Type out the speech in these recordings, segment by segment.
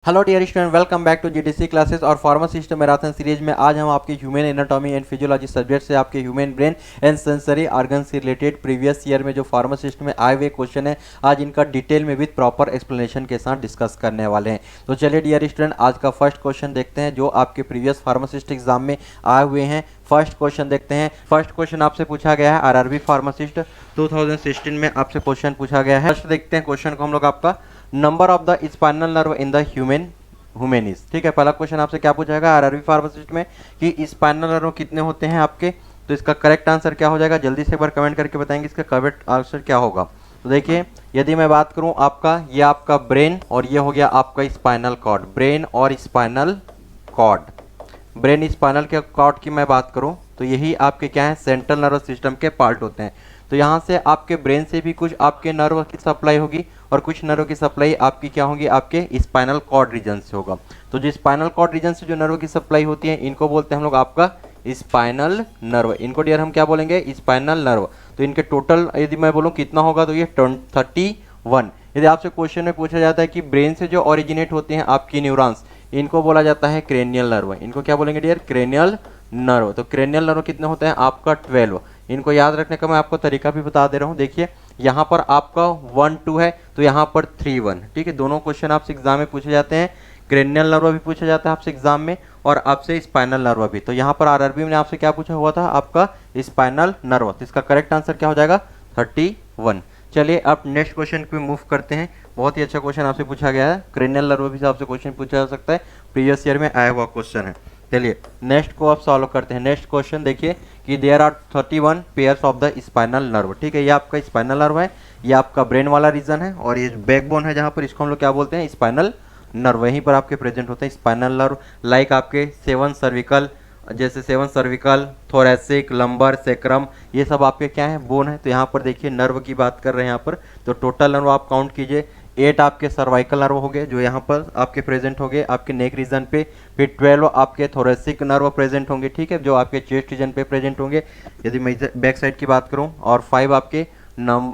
Hello dear student, welcome back to GDC classes और pharmacist marathon series में आज हम आपके human anatomy and physiology subject से आपके human brain and sensory organ से रिलेटेड प्रीवियस ईयर में जो फार्मासिस्ट में आए हुए क्वेश्चन है, आज इनका डिटेल में विद प्रॉपर एक्सप्लेनेशन के साथ डिस्कस करने वाले हैं। तो चलिए डियर स्टूडेंट, आज का फर्स्ट क्वेश्चन देखते हैं जो आपके प्रीवियस फार्मासिस्ट एग्जाम में आए हुए हैं। फर्स्ट क्वेश्चन देखते हैं। फर्स्ट क्वेश्चन आपसे पूछा गया है आरआरबी फार्मासिस्ट 2016 में आपसे क्वेश्चन पूछा गया है। फर्स्ट देखते हैं क्वेश्चन को हम लोग आपका number of the spinal nerve in the human. ठीक है, पहला क्वेश्चन आपसे क्या पूछा जाएगा आरआरबी फार्मासिस्ट में कि स्पाइनल नर्व कितने होते हैं आपके। तो इसका करेक्ट आंसर क्या हो जाएगा, जल्दी से एक बार कमेंट करके बताएंगे इसका करेक्ट आंसर क्या होगा। तो देखिए, यदि मैं बात करूं आपका, ये आपका ब्रेन और ये हो गया आपका स्पाइनल कॉर्ड। ब्रेन और स्पाइनल कॉर्ड, ब्रेन स्पाइनल के कॉर्ड की मैं बात करूं तो यही आपके क्या है, सेंट्रल नर्वस सिस्टम के पार्ट होते हैं। तो यहाँ से आपके ब्रेन से भी कुछ आपके नर्व की सप्लाई होगी और कुछ नर्व की सप्लाई आपकी क्या होगी, आपके स्पाइनल कॉर्ड रीजन से होगा। तो जो स्पाइनल कॉर्ड रीजन से जो नर्व की सप्लाई होती है, इनको बोलते हैं हम लोग आपका स्पाइनल नर्व। इनको डियर हम क्या बोलेंगे, स्पाइनल नर्व। तो इनके टोटल यदि मैं बोलूँ कितना होगा तो ये 31। यदि आपसे क्वेश्चन में पूछा जाता है कि ब्रेन से जो ओरिजिनेट होते हैं आपकी न्यूरॉन्स, इनको बोला जाता है क्रेनियल नर्व। इनको क्या बोलेंगे डियर, क्रेनियल नर्व। तो क्रेनियल नर्व कितने होते हैं आपका 12। इनको याद रखने का मैं आपको तरीका भी बता दे रहा हूँ। देखिए, यहाँ पर आपका 1 2 है तो यहाँ पर 3 1। ठीक है, दोनों क्वेश्चन आपसे एग्जाम में पूछे जाते हैं। क्रेनियल नर्व भी पूछा जाता है आपसे एग्जाम में और आपसे स्पाइनल नर्व भी। तो यहाँ पर आरआरबी में आपसे क्या पूछा हुआ था, आपका स्पाइनल नर्व। तो इसका करेक्ट आंसर क्या हो जाएगा, 31। चलिए अब नेक्स्ट क्वेश्चन पे मूव करते हैं। बहुत ही अच्छा क्वेश्चन आपसे पूछा गया है। क्रेनियल नर्व भी आपसे क्वेश्चन पूछा जा सकता है, प्रीवियस ईयर में आया हुआ क्वेश्चन है। चलिए नेक्स्ट को आप सॉल्व करते हैं। नेक्स्ट क्वेश्चन देखिए कि there are 31 pairs of the spinal nerve. ठीक है, ये आपका स्पाइनल नर्व है, ये आपका ब्रेन वाला रीजन है और ये बैकबोन है जहाँ पर, इसको हम लोग क्या बोलते हैं, स्पाइनल नर्व। वहीं पर आपके प्रेजेंट होते हैं स्पाइनल नर्व। लाइक आपके 7 सर्विकल, जैसे 7 सर्विकल, थोरेसिक, लंबर, सेक्रम, ये सब आपके क्या है, बोन है। तो यहाँ पर देखिए नर्व की बात कर रहे हैं यहाँ पर, तो टोटल नर्व आप काउंट कीजिए। 8 आपके सर्वाइकल नर्व हो गए जो यहाँ पर आपके प्रेजेंट होंगे आपके नेक रीजन पे। फिर 12 आपके थोरेसिक नर्व प्रेजेंट होंगे, ठीक है, जो आपके चेस्ट रीजन पे प्रेजेंट होंगे यदि मैं बैक साइड की बात करूँ। और 5 आपके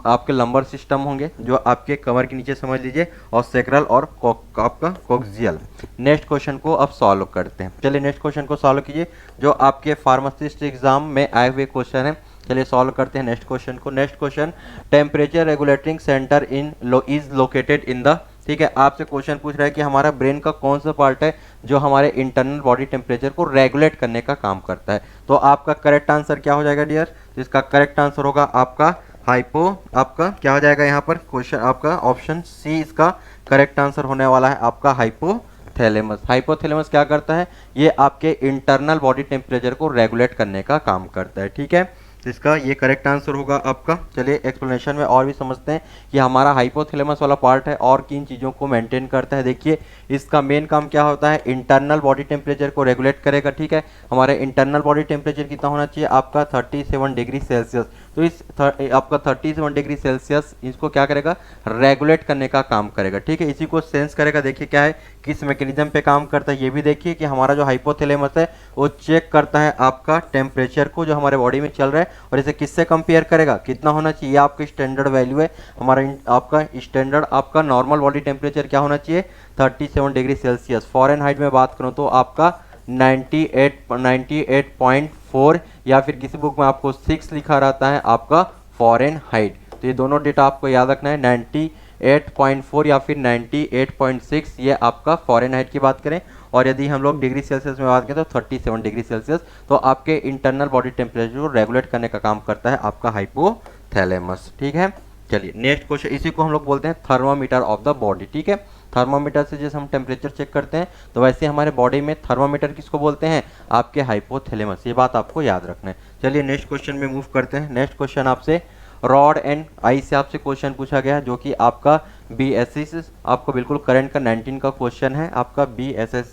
आपके लंबर सिस्टम होंगे जो आपके कमर के नीचे समझ लीजिए, और सेक्रल और आपका कोक्सियल। नेक्स्ट क्वेश्चन को अब सॉल्व करते हैं। चलिए नेक्स्ट क्वेश्चन को सॉल्व कीजिए जो आपके फार्मासिस्ट एग्जाम में आए हुए क्वेश्चन है। चलिए सॉल्व करते हैं नेक्स्ट क्वेश्चन को। Next question, temperature regulating centre in is located in the. ठीक है, आपसे क्वेश्चन पूछ रहा है कि हमारा ब्रेन का कौन सा पार्ट है जो हमारे इंटरनल बॉडी टेम्परेचर को रेगुलेट करने का काम करता है। तो आपका करेक्ट आंसर क्या हो जाएगा डियर, तो इसका करेक्ट आंसर होगा आपका हाइपो, आपका क्या हो जाएगा यहाँ पर क्वेश्चन, आपका ऑप्शन सी इसका करेक्ट आंसर होने वाला है, आपका हाइपोथैलेमस। हाइपोथैलेमस क्या करता है, ये आपके इंटरनल बॉडी टेम्परेचर को रेगुलेट करने का काम करता है। ठीक है, तो इसका ये करेक्ट आंसर होगा आपका। चलिए एक्सप्लेनेशन में और भी समझते हैं कि हमारा हाइपोथैलेमस वाला पार्ट है और किन चीज़ों को मेंटेन करता है। देखिए, इसका मेन काम क्या होता है, इंटरनल बॉडी टेम्परेचर को रेगुलेट करेगा। ठीक है, हमारे इंटरनल बॉडी टेम्परेचर कितना होना चाहिए, आपका 37 डिग्री सेल्सियस। तो इस आपका 37 डिग्री सेल्सियस इसको क्या करेगा, रेगुलेट करने का काम करेगा। ठीक है, इसी को सेंस करेगा। देखिए क्या है, किस मैकेनिज्म पे काम करता है ये भी देखिए कि हमारा जो हाइपोथैलेमस है वो चेक करता है आपका टेम्परेचर को जो हमारे बॉडी में चल रहा है, और इसे किससे कंपेयर करेगा, कितना होना चाहिए, आपका स्टैंडर्ड वैल्यू है हमारा। आपका स्टैंडर्ड आपका नॉर्मल बॉडी टेम्परेचर क्या होना चाहिए, 37 डिग्री सेल्सियस। फॉरेन हाइट में बात करूँ तो आपका 98.4, या फिर किसी बुक में आपको 6 लिखा रहता है आपका फॉरेन हाइट। तो ये दोनों डेटा आपको याद रखना है, 98.4 या फिर 98.6, ये आपका फॉरेन हाइट की बात करें। और यदि हम लोग डिग्री सेल्सियस में बात करें तो 37 डिग्री सेल्सियस। तो आपके इंटरनल बॉडी टेम्परेचर को रेगुलेट करने का काम करता है आपका हाइपोथैलेमस। ठीक है, चलिए नेक्स्ट क्वेश्चन, इसी को हम लोग बोलते हैं थर्मामीटर ऑफ द बॉडी। ठीक है, थर्मामीटर से जैसे हम टेम्परेचर चेक करते हैं तो वैसे हमारे बॉडी में थर्मामीटर किसको बोलते हैं, आपके हाइपोथैलेमस। ये बात आपको याद रखना है। चलिए नेक्स्ट क्वेश्चन में मूव करते हैं। नेक्स्ट क्वेश्चन आपसे रॉड एंड आई से आपसे क्वेश्चन पूछा गया जो कि आपका BSS आपको बिल्कुल करंट का 19 का क्वेश्चन है, आपका BSS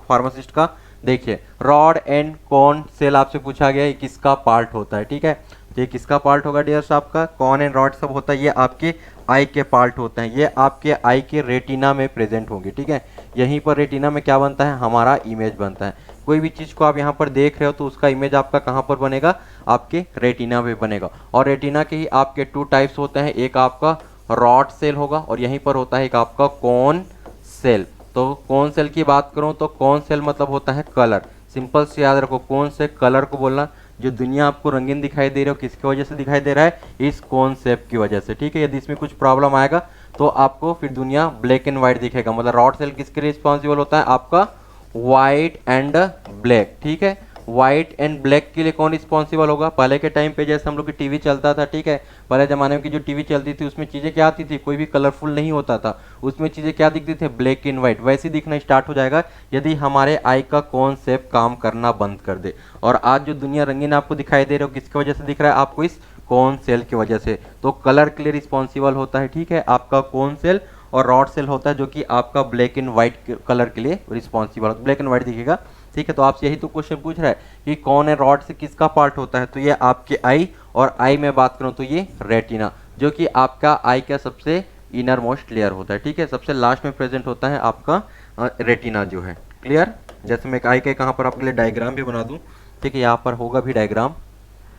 फार्मासिस्ट का। देखिए, रॉड एंड कॉन सेल आपसे पूछा गया, ये किसका पार्ट होता है। ठीक है, तो ये किसका पार्ट होगा डियर्स, आपका कॉन एंड रॉड सब होता है, ये आपके आई के पार्ट होते हैं, ये आपके आई के रेटिना में प्रेजेंट होंगे। ठीक है, यहीं पर रेटिना में क्या बनता है, हमारा इमेज बनता है। कोई भी चीज़ को आप यहाँ पर देख रहे हो तो उसका इमेज आपका कहाँ पर बनेगा, आपके रेटिना में बनेगा। और रेटिना के ही आपके 2 टाइप्स होते हैं, एक आपका रॉड सेल होगा और यहीं पर होता है एक आपका कॉन सेल। तो कौन सेल की बात करूं तो कौन सेल मतलब होता है कलर। सिंपल से याद रखो, कौन से कलर को बोलना, जो दुनिया आपको रंगीन दिखाई दे रही हो किसकी वजह से दिखाई दे रहा है, इस कॉन्सेप्ट की वजह से। ठीक है, यदि इसमें कुछ प्रॉब्लम आएगा तो आपको फिर दुनिया ब्लैक एंड व्हाइट दिखेगा। मतलब रॉड सेल किसके लिए रिस्पॉन्सिबल होता है, आपका व्हाइट एंड ब्लैक। ठीक है, व्हाइट एंड ब्लैक के लिए कौन रिस्पॉन्सिबल होगा। पहले के टाइम पे जैसे हम लोग की टीवी चलता था, ठीक है, पहले ज़माने में की जो टीवी चलती थी उसमें चीज़ें क्या आती थी, कोई भी कलरफुल नहीं होता था, उसमें चीज़ें क्या दिखती थी, ब्लैक एंड व्हाइट। वैसे दिखना स्टार्ट हो जाएगा यदि हमारे आई का कॉन्सेप्ट काम करना बंद कर दे। और आज जो दुनिया रंगीन आपको दिखाई दे रहा हो किसकी वजह से दिख रहा है, आपको इस कौन सेल की वजह से। तो कलर के लिए रिस्पॉन्सिबल होता है, ठीक है, आपका कौन सेल, और रॉड सेल होता है जो कि आपका ब्लैक एंड व्हाइट कलर के लिए रिस्पॉन्सिबल, ब्लैक एंड व्हाइट दिखेगा। ठीक है, तो आपसे यही तो क्वेश्चन पूछ रहा है कि कौन है रॉड से किसका पार्ट होता है, तो ये आपके आई, और आई में बात करूं तो ये रेटिना, जो कि आपका आई का सबसे इनर मोस्ट लेयर होता है। ठीक है, सबसे लास्ट में प्रेजेंट होता है आपका रेटिना जो है। क्लियर। जैसे मैं आई के कहाँ पर आपके लिए डायग्राम भी बना दूं, ठीक है, यहाँ पर होगा भी डायग्राम।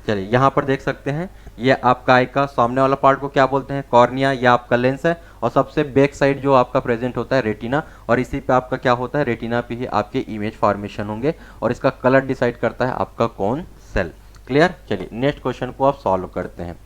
चलिए यहाँ पर देख सकते हैं, ये आपका आई का सामने वाला पार्ट को क्या बोलते हैं, कॉर्निया, या आपका लेंस है, और सबसे बैक साइड जो आपका प्रेजेंट होता है रेटिना, और इसी पे आपका क्या होता है, रेटिना पे ही आपके इमेज फॉर्मेशन होंगे, और इसका कलर डिसाइड करता है आपका कौन सेल। क्लियर। चलिए नेक्स्ट क्वेश्चन को आप सॉल्व करते हैं।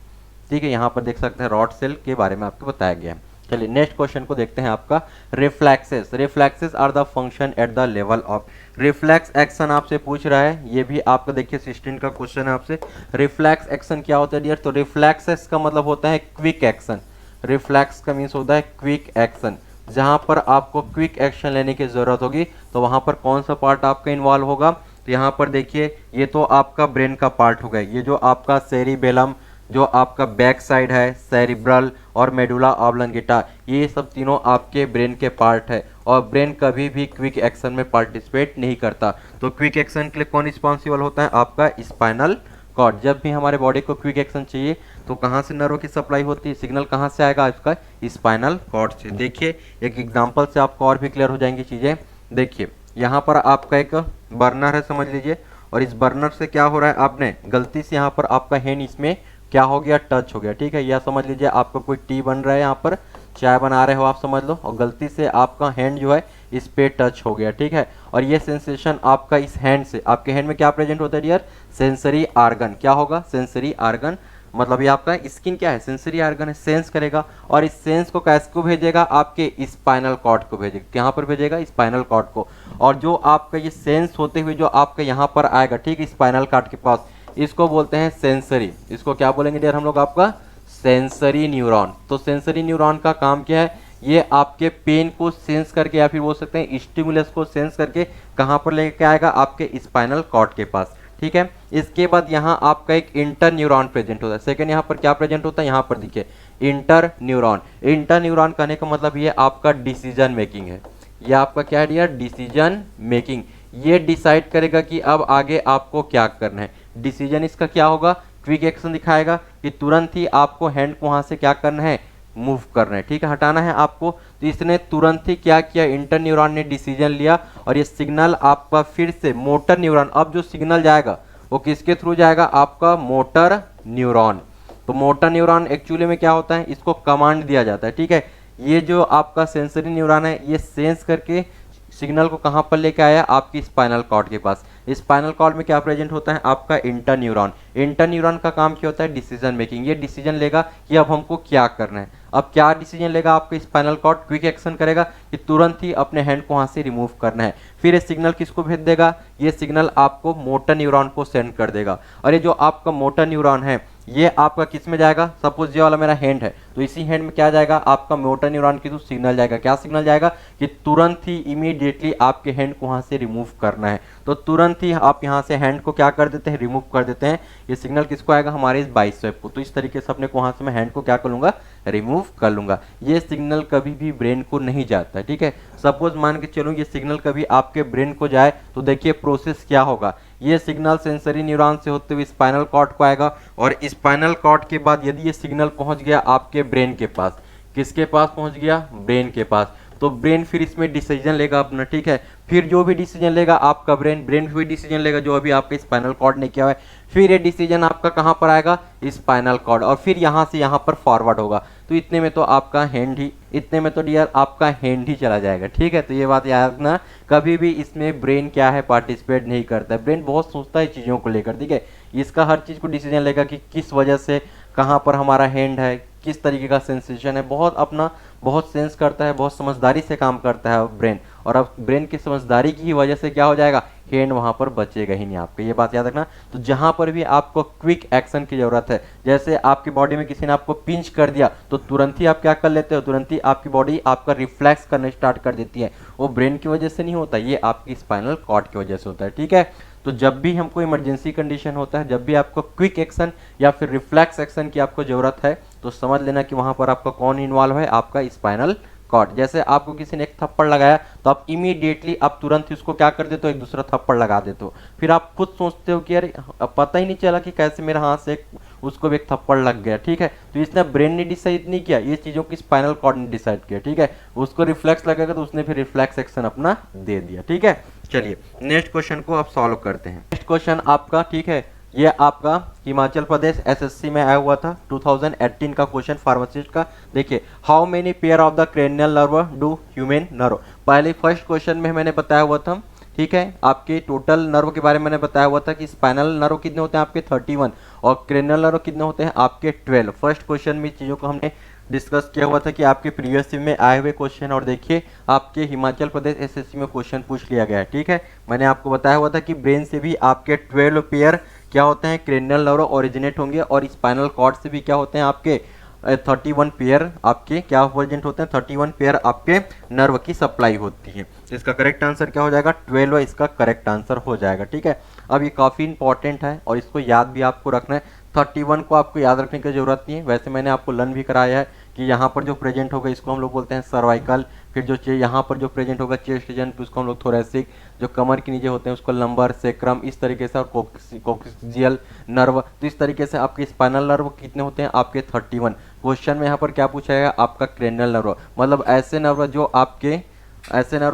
ठीक है, यहाँ पर देख सकते हैं रॉड सेल के बारे में आपको बताया गया है। चलिए नेक्स्ट क्वेश्चन को देखते हैं आपका reflexes. Reflexes are the function at the level of, reflex action आपसे पूछ रहा है, ये भी आपका देखिए 16 का क्वेश्चन है आपसे। रिफ्लेक्स एक्शन क्या होता है डियर, तो रिफ्लेक्सेस का मतलब होता है क्विक एक्शन। रिफ्लेक्स का मीन्स होता है क्विक एक्शन, जहां पर आपको क्विक एक्शन लेने की जरूरत होगी तो वहां पर कौन सा पार्ट आपका इन्वॉल्व होगा, तो यहाँ पर देखिए ये तो आपका ब्रेन का पार्ट होगा, ये जो आपका सेरिबेलम, जो आपका बैक साइड है, सेरिब्रल और मेडुला ऑब्लंगेटा, ये सब तीनों आपके ब्रेन के पार्ट है, और ब्रेन कभी भी क्विक एक्शन में पार्टिसिपेट नहीं करता। तो क्विक एक्शन के लिए कौन रिस्पॉन्सिबल होता है, आपका स्पाइनल कॉर्ड। जब भी हमारे बॉडी को क्विक एक्शन चाहिए तो कहाँ से नर्व की सप्लाई होती है, सिग्नल कहाँ से आएगा, इसका स्पाइनल कॉर्ड से। देखिए एक एग्जाम्पल से आपको और भी क्लियर हो जाएंगी चीज़ें। देखिए यहाँ पर आपका एक बर्नर है समझ लीजिए, और इस बर्नर से क्या हो रहा है, आपने गलती से यहाँ पर आपका हैंड इसमें क्या हो गया, टच हो गया। ठीक है, यह समझ लीजिए आपका कोई टी बन रहा है, यहाँ पर चाय बना रहे हो आप समझ लो, और गलती से आपका हैंड जो है इस पे टच हो गया। ठीक है, और ये सेंसेशन आपका इस हैंड से, आपके हैंड में क्या प्रेजेंट होता है डियर, सेंसरी आर्गन। क्या होगा, सेंसरी आर्गन, मतलब ये आपका स्किन क्या है, सेंसरी आर्गन है, सेंस करेगा, और इस सेंस को किसको भेजेगा, आपके स्पाइनल कॉर्ड को भेजेगा। कहाँ पर भेजेगा, स्पाइनल कॉर्ड को। और जो आपका ये सेंस होते हुए जो आपका यहाँ पर आएगा, ठीक है, स्पाइनल कॉर्ड के पास, इसको बोलते हैं सेंसरी। इसको क्या बोलेंगे डियर हम लोग, आपका सेंसरी न्यूरॉन। तो सेंसरी न्यूरॉन का काम क्या है, ये आपके पेन को सेंस करके, या फिर बोल सकते हैं स्टिमुलस को सेंस करके कहाँ पर लेके आएगा, आपके स्पाइनल कॉर्ड के पास। ठीक है, इसके बाद यहाँ आपका एक इंटर न्यूरॉन प्रेजेंट होता है। सेकंड यहाँ पर क्या प्रेजेंट होता है, यहाँ पर देखिए इंटर न्यूरॉन। इंटर न्यूरॉन कहने का मतलब ये आपका डिसीजन मेकिंग है, ये आपका क्या है डियर, डिसीजन मेकिंग। ये डिसाइड करेगा कि अब आगे आपको क्या करना है। डिसीजन इसका क्या होगा, क्विक एक्शन दिखाएगा कि तुरंत ही आपको हैंड को वहां से क्या करना है, मूव करना है। ठीक है, हटाना है आपको। तो इसने तुरंत ही क्या किया, इंटर न्यूरॉन ने डिसीजन लिया, और ये सिग्नल आपका फिर से मोटर न्यूरॉन, अब जो सिग्नल जाएगा वो किसके थ्रू जाएगा, आपका मोटर न्यूरॉन। तो मोटर न्यूरॉन एक्चुअली में क्या होता है, इसको कमांड दिया जाता है। ठीक है, ये जो आपका सेंसरी न्यूरॉन है ये सेंस करके सिग्नल को कहाँ पर लेके आया, आपकी स्पाइनल कॉर्ड के पास। स्पाइनल कॉर्ड में क्या प्रेजेंट होता है, आपका इंटर न्यूरॉन। इंटर न्यूरॉन का काम क्या होता है, डिसीजन मेकिंग। ये डिसीजन लेगा कि अब हमको क्या करना है। अब क्या डिसीजन लेगा, आपका स्पाइनल कॉर्ड क्विक एक्शन करेगा कि तुरंत ही अपने हैंड को वहां से रिमूव करना है। फिर ये सिग्नल किसको भेज देगा, ये सिग्नल आपको मोटर न्यूरॉन को सेंड कर देगा। और ये जो आपका मोटर न्यूरॉन है ये आपका किस में जाएगा, सपोज ये वाला मेरा हैंड है, तो इसी हैंड में क्या जाएगा, आपका मोटर न्यूरॉन के थ्रू सिग्नल जाएगा। क्या सिग्नल जाएगा कि तुरंत ही इमीडिएटली आपके हैंड को वहां से रिमूव करना है। तो तुरंत ही आप यहाँ से हैंड को क्या कर देते हैं, रिमूव कर देते हैं। ये सिग्नल किसको आएगा, हमारे इस बाइसेप को। तो इस तरीके से अपने को वहां से मैं हैंड को क्या कर लूंगा, रिमूव कर लूंगा। ये सिग्नल कभी भी ब्रेन को नहीं जाता है। ठीक है, सपोज मान के चलो ये सिग्नल कभी आपके ब्रेन को जाए तो देखिए प्रोसेस क्या होगा। ये सिग्नल सेंसरी न्यूरॉन से होते हुए स्पाइनल कॉर्ड को आएगा, और स्पाइनल कॉर्ड के बाद यदि ये सिग्नल पहुंच गया आपके ब्रेन के पास, किसके पास पहुंच गया, ब्रेन के पास, तो ब्रेन फिर इसमें डिसीजन लेगा अपना, ठीक है। फिर जो भी डिसीजन लेगा आपका ब्रेन भी डिसीजन लेगा जो अभी आपके स्पाइनल कॉर्ड ने किया है। फिर ये डिसीजन आपका कहाँ पर आएगा, स्पाइनल कॉर्ड, और फिर यहाँ से यहाँ पर फॉरवर्ड होगा। तो इतने में तो आपका हैंड ही, इतने में तो डियर आपका हैंड ही चला जाएगा, ठीक है। तो ये बात याद रखना, कभी भी इसमें ब्रेन क्या है पार्टिसिपेट नहीं करता है। ब्रेन बहुत सोचता है चीज़ों को लेकर, ठीक है। इसका हर चीज़ को डिसीजन लेगा कि किस वजह से कहाँ पर हमारा हैंड है, किस तरीके का सेंसेशन है, बहुत सेंस करता है, बहुत समझदारी से काम करता है ब्रेन। और अब ब्रेन की समझदारी की वजह से क्या हो जाएगा, हैंड वहाँ पर बचेगा ही नहीं आपके, ये बात याद रखना। तो जहाँ पर भी आपको क्विक एक्शन की ज़रूरत है, जैसे आपकी बॉडी में किसी ने आपको पिंच कर दिया तो तुरंत ही आप क्या कर लेते हो, तुरंत ही आपकी बॉडी आपका रिफ्लेक्स करने स्टार्ट कर देती है। वो ब्रेन की वजह से नहीं होता, ये आपकी स्पाइनल कॉर्ड की वजह से होता है, ठीक है। तो जब भी हमको इमरजेंसी कंडीशन होता है, जब भी आपको क्विक एक्शन या फिर रिफ्लेक्स एक्शन की आपको ज़रूरत है, तो समझ लेना कि वहाँ पर आपका कौन इन्वॉल्व है, आपका स्पाइनल कॉर्ड। जैसे आपको किसी ने एक थप्पड़ लगाया तो आप इमीडिएटली आप तुरंत ही उसको क्या कर देते हो, एक दूसरा थप्पड़ लगा देते हो। फिर आप खुद सोचते हो कि यार पता ही नहीं चला कि कैसे मेरे हाथ से उसको भी एक थप्पड़ लग गया, ठीक है। तो इसने ब्रेन ने डिसाइड नहीं किया, ये चीज़ों की स्पाइनल कॉर्ड ने डिसाइड किया, ठीक है। उसको रिफ्लेक्स लगेगा तो उसने फिर रिफ्लेक्स एक्शन अपना दे दिया, ठीक है। चलिए नेक्स्ट क्वेश्चन को आप सॉल्व करते हैं। नेक्स्ट क्वेश्चन आपका, ठीक है, ये आपका हिमाचल प्रदेश एसएससी में आया हुआ था 2018 का क्वेश्चन फार्मासिस्ट का। देखिए, how many pair of the cranial nerve do human nerve. पहले फर्स्ट क्वेश्चन में मैंने बताया हुआ था, ठीक है, आपके टोटल नर्व के बारे में मैंने बताया हुआ था कि स्पाइनल नर्व कितने होते हैं आपके 31 और क्रेनियल नर्व कितने होते हैं आपके 12। फर्स्ट क्वेश्चन में चीज़ों को हमने डिस्कस किया हुआ था कि आपके प्रीवियस में आए हुए क्वेश्चन, और देखिए आपके हिमाचल प्रदेश एसएससी में क्वेश्चन पूछ लिया गया है, ठीक है। मैंने आपको बताया हुआ था कि ब्रेन से भी आपके 12 पेयर क्या होते हैं, क्रेनियल नर्व ओरिजिनेट होंगे, और स्पाइनल कॉर्ड से भी क्या होते हैं आपके 31 पेयर आपके क्या ओरिजिनेट होते हैं, 31 पेयर आपके नर्व की सप्लाई होती है। तो इसका करेक्ट आंसर क्या हो जाएगा, 12 इसका करेक्ट आंसर हो जाएगा, ठीक है। अब ये काफ़ी इंपॉर्टेंट है और इसको याद भी आपको रखना है। 31 को आपको याद रखने की जरूरत नहीं है, वैसे मैंने आपको लर्न भी कराया है कि यहाँ पर जो प्रेजेंट होगा इसको हम लोग बोलते हैं सर्वाइकल, फिर जो यहाँ पर जो प्रेजेंट होगा चेस्ट रीजन पे उसको हम लोग थोरेसिक, जो कमर के नीचे होते हैं उसको लंबर, सेक्रम, इस तरीके से, और कोक्सियल नर्व। तो इस तरीके से आपके स्पाइनल नर्व कितने होते हैं आपके 31। क्वेश्चन में यहाँ पर क्या पूछा गया, आपका क्रेनियल नर्व, मतलब ऐसे नर्व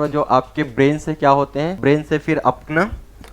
जो आपके ब्रेन से क्या होते हैं, ब्रेन से फिर अपना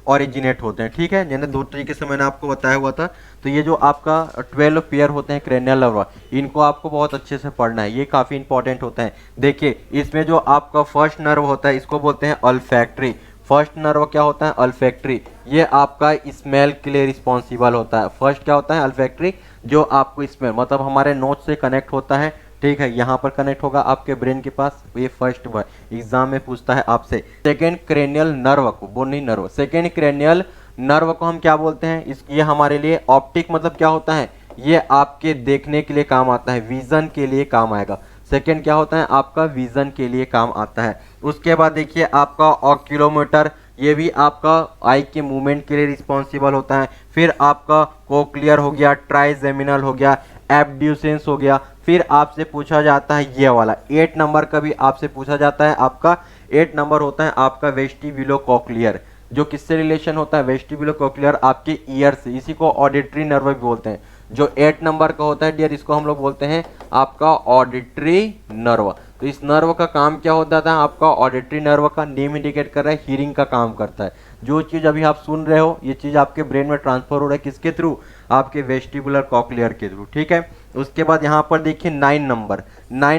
ओरिजिनेट होते हैं, ठीक है। जैसे दो तरीके से मैंने आपको बताया हुआ था। तो ये जो आपका 12 पेयर होते हैं क्रेनियल नर्व, इनको आपको बहुत अच्छे से पढ़ना है, ये काफ़ी इंपॉर्टेंट होता है। देखिए इसमें जो आपका फर्स्ट नर्व होता है इसको बोलते हैं ऑल्फैक्टरी। फर्स्ट नर्व क्या होता है, ऑल्फैक्टरी, ये आपका स्मेल के लिए रिस्पॉन्सिबल होता है। फर्स्ट क्या होता है, ऑल्फैक्टरी, जो आपको स्मेल मतलब हमारे नोज से कनेक्ट होता है, ठीक है, यहाँ पर कनेक्ट होगा आपके ब्रेन के पास, ये फर्स्ट एग्जाम में पूछता है आपसे। सेकेंड क्रेनियल नर्व को, बोनी नर्व, सेकेंड क्रेनियल नर्व को हम क्या बोलते हैं, ये हमारे लिए ऑप्टिक मतलब क्या होता है, ये आपके देखने के लिए काम आता है, विजन के लिए काम आएगा। सेकेंड क्या होता है आपका, विजन के लिए काम आता है। उसके बाद देखिए आपका ऑक्यूलोमीटर, ये भी आपका आई के मूवमेंट के लिए रिस्पॉन्सिबल होता है। फिर आपका कोक्लियर हो गया, ट्राइजेमिनल हो गया, एब्ड्यूसेंस हो गया। फिर आपसे पूछा जाता है ये वाला 8 नंबर का भी आपसे पूछा जाता है, आपका 8 नंबर होता है आपका वेस्टिब्यूलो कोक्लियर, जो किससे रिलेशन होता है, वेस्टिब्यूलो कोक्लियर आपके ईयर से, इसी को ऑडिटरी नर्व भी बोलते हैं। जो 8 नंबर का होता है डियर, इसको हम लोग बोलते हैं आपका ऑडिटरी नर्व। तो इस नर्व का काम क्या होता था, आपका ऑडिटरी नर्व का नेम इंडिकेट कर रहा है, हियरिंग का काम करता है। जो चीज़ अभी आप सुन रहे हो ये चीज़ आपके ब्रेन में ट्रांसफर हो रहा है, किसके थ्रू, आपके वेस्टिबुलर कॉक्लियर के थ्रू, ठीक है। उसके बाद यहाँ पर देखिए 9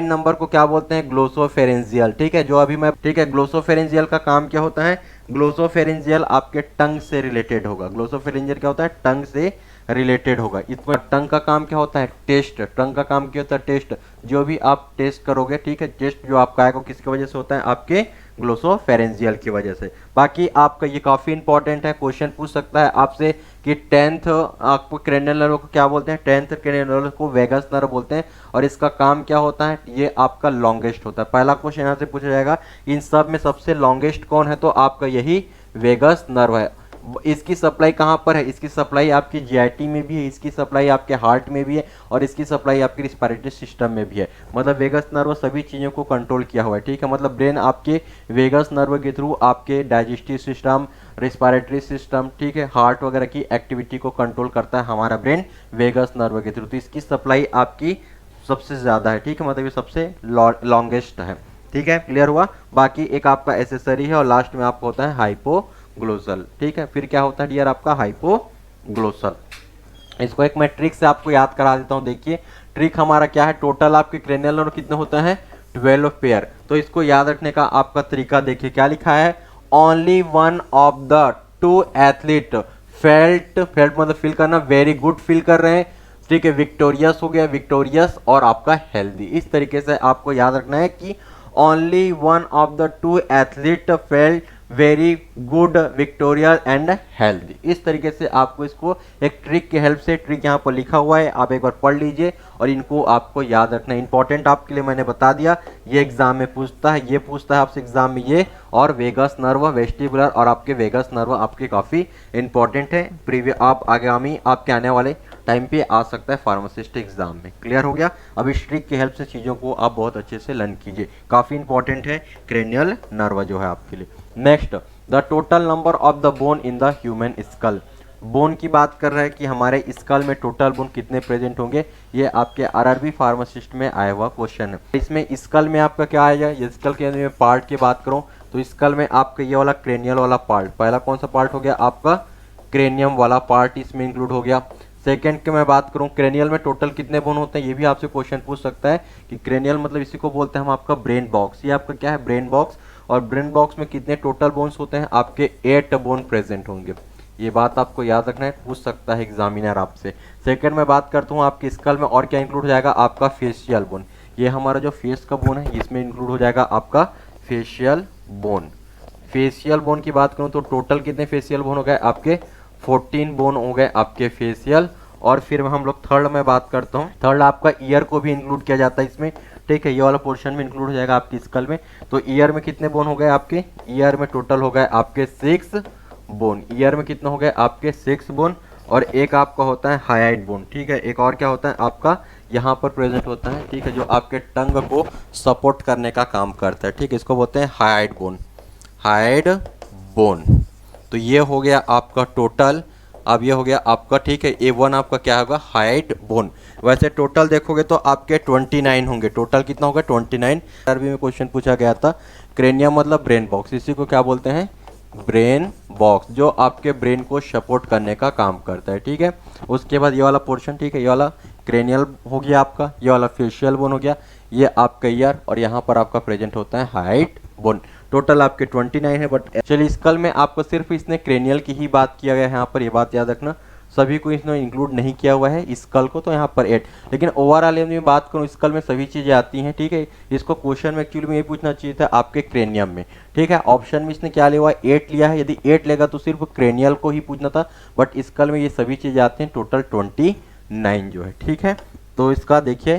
नंबर को क्या बोलते हैं, ग्लोसोफेरेंजियल, ठीक है, जो अभी मैं, ठीक है, ग्लोसोफेरेंजियल का काम क्या होता है, ग्लोसोफेरेंजियल आपके टंग से रिलेटेड होगा। ग्लोसोफेरेंजियल क्या होता है, टंग से रिलेटेड होगा। इसमें टंग का काम क्या होता है, टेस्ट, टंग का काम क्या होता है, टेस्ट, जो भी आप टेस्ट करोगे, ठीक है, टेस्ट जो आपका आएगा किसकी वजह से होता है, आपके ग्लोसोफेरेंजियल की वजह से। बाकी आपका ये काफ़ी इंपॉर्टेंट है, क्वेश्चन पूछ सकता है आपसे कि 10th आपको क्रेनियल नर्व को क्या बोलते हैं, 10th क्रेनियल नर्व को वेगस नर्व बोलते हैं, और इसका काम क्या होता है, ये आपका लॉन्गेस्ट होता है। पहला क्वेश्चन यहाँ से पूछा जाएगा, इन सब में सबसे लॉन्गेस्ट कौन है, तो आपका यही वेगस नर्व है। इसकी सप्लाई कहाँ पर है, इसकी सप्लाई आपकी जीआईटी में भी है, इसकी सप्लाई आपके हार्ट में भी है, और इसकी सप्लाई आपके रिस्पिरेटरी सिस्टम में भी है। मतलब वेगस नर्व सभी चीज़ों को कंट्रोल किया हुआ है, ठीक है। मतलब ब्रेन आपके वेगस नर्व के थ्रू आपके डाइजेस्टिव सिस्टम, रिस्पिरेटरी सिस्टम, ठीक है, हार्ट वगैरह की एक्टिविटी को कंट्रोल करता है हमारा ब्रेन वेगस नर्व के थ्रू। तो इसकी सप्लाई आपकी सबसे ज़्यादा है, ठीक है, मतलब ये सबसे लॉन्गेस्ट है। ठीक है, क्लियर हुआ। बाकी एक आपका एसेसरी है और लास्ट में आपको होता है हाइपोग्लोसल। ठीक है, फिर क्या होता है डियर आपका हाइपोग्लोसल। इसको एक मैं ट्रिक से आपको याद करा देता हूं। देखिए ट्रिक हमारा क्या है, टोटल आपके क्रेनियल नर्व कितने होते हैं 12 पेयर। तो इसको याद रखने का आपका तरीका देखिए क्या लिखा है, only one of the two athlete felt, felt मतलब फील करना, वेरी गुड फील कर रहे हैं। ठीक है, विक्टोरियस हो गया, विक्टोरियस और आपका हेल्दी। इस तरीके से आपको याद रखना है कि only one of the two athlete felt very good, Victoria and healthy. इस तरीके से आपको इसको एक ट्रिक की हेल्प से, ट्रिक यहाँ पर लिखा हुआ है, आप एक बार पढ़ लीजिए और इनको आपको याद रखना है। इंपॉर्टेंट आपके लिए मैंने बता दिया, ये एग्जाम में पूछता है, ये पूछता है आपसे एग्जाम में ये, और वेगस नर्व, वेस्टिबुलर और आपके वेगस नर्व आपके काफी इंपॉर्टेंट है। प्रीवियस आप आगामी आपके आने वाले टाइम पे आ सकता है फार्मासिस्ट एग्जाम में। क्लियर हो गया। अब इस ट्रिक की हेल्प से चीज़ों को आप बहुत अच्छे से लर्न कीजिए, काफ़ी इंपॉर्टेंट है क्रेनियल नर्व जो है आपके लिए। Next, the total number of the bone in the human school. Bone की बात कर रहा है कि हमारे स्कल में टोटल बोन कितने प्रेजेंट होंगे। ये आपके आरआरबी फार्मासिस्ट में आया हुआ क्वेश्चन है। इसमें स्कल में आपका क्या आएगा, ये स्कल के अंदर पार्ट की बात करूँ तो स्कल में आपका ये वाला क्रेनियल वाला पार्ट, पहला कौन सा पार्ट हो गया आपका क्रेनियम वाला पार्ट इसमें इंक्लूड हो गया। सेकंड की मैं बात करूं, क्रेनियल में टोटल कितने बोन होते हैं, ये भी आपसे क्वेश्चन पूछ सकता है कि क्रेनियल मतलब इसी को बोलते हैं हम आपका ब्रेन बॉक्स। ये आपका क्या है ब्रेन बॉक्स, और ब्रेन बॉक्स में कितने टोटल बोन्स होते हैं आपके 8 बोन प्रेजेंट होंगे। ये बात आपको याद रखना है, पूछ सकता है एग्जामिनर आपसे। सेकंड में बात करता हूँ आपके स्कल में और क्या इंक्लूड हो जाएगा आपका फेशियल बोन। ये हमारा जो फेस का बोन है इसमें इंक्लूड हो जाएगा आपका फेशियल बोन। फेशियल बोन की बात करूँ तो टोटल कितने फेशियल बोन हो गए आपके 14 बोन हो गए आपके फेशियल। और फिर हम लोग थर्ड में बात करता हूँ, थर्ड आपका ईयर को भी इंक्लूड किया जाता है इसमें। ठीक है, ये वाला पोर्शन में इंक्लूड हो जाएगा आपकी स्कल में। तो ईयर में कितने बोन हो गए आपके, ईयर में टोटल हो गए आपके 6 बोन। ईयर में कितने हो गए आपके 6 बोन। और एक आपका होता है हाइड बोन। ठीक है, एक और क्या होता है आपका यहाँ पर प्रेजेंट होता है। ठीक है, जो आपके टंग को सपोर्ट करने का काम करता है। ठीक है, इसको बोलते हैं हाइड बोन, हाइड बोन। तो ये हो गया आपका टोटल। अब ये हो गया आपका, ठीक है, A1 आपका क्या होगा हाइट बोन। वैसे टोटल देखोगे तो आपके 29 होंगे। टोटल कितना होगा 29। अरबी में क्वेश्चन पूछा गया था, क्रेनियम मतलब ब्रेन बॉक्स, इसी को क्या बोलते हैं ब्रेन बॉक्स, जो आपके ब्रेन को सपोर्ट करने का काम करता है। ठीक है, उसके बाद ये वाला पोर्शन, ठीक है, ये वाला क्रेनियल हो गया आपका, ये वाला फेशियल बोन हो गया, ये आपका ईयर, और यहाँ पर आपका प्रेजेंट होता है हाइट बोन। टोटल आपके 29 है। बट एक्चुअली स्कल में आपको सिर्फ इसने क्रेनियल की ही बात किया गया है यहाँ पर, ये बात याद रखना, सभी को इसने इंक्लूड नहीं किया हुआ है स्कल को, तो यहाँ पर 8। लेकिन ओवरऑल में बात करूँ स्कल में सभी चीज़ें आती हैं। ठीक है, इसको क्वेश्चन में एक्चुअली में ये पूछना चाहिए था आपके क्रेनियम में। ठीक है, ऑप्शन में इसने क्या लिया हुआ है 8 लिया है। यदि 8 लेगा तो सिर्फ क्रेनियल को ही पूछना था, बट स्कल में ये सभी चीज़ें आती हैं, टोटल 29 जो है। ठीक है, तो इसका देखिए,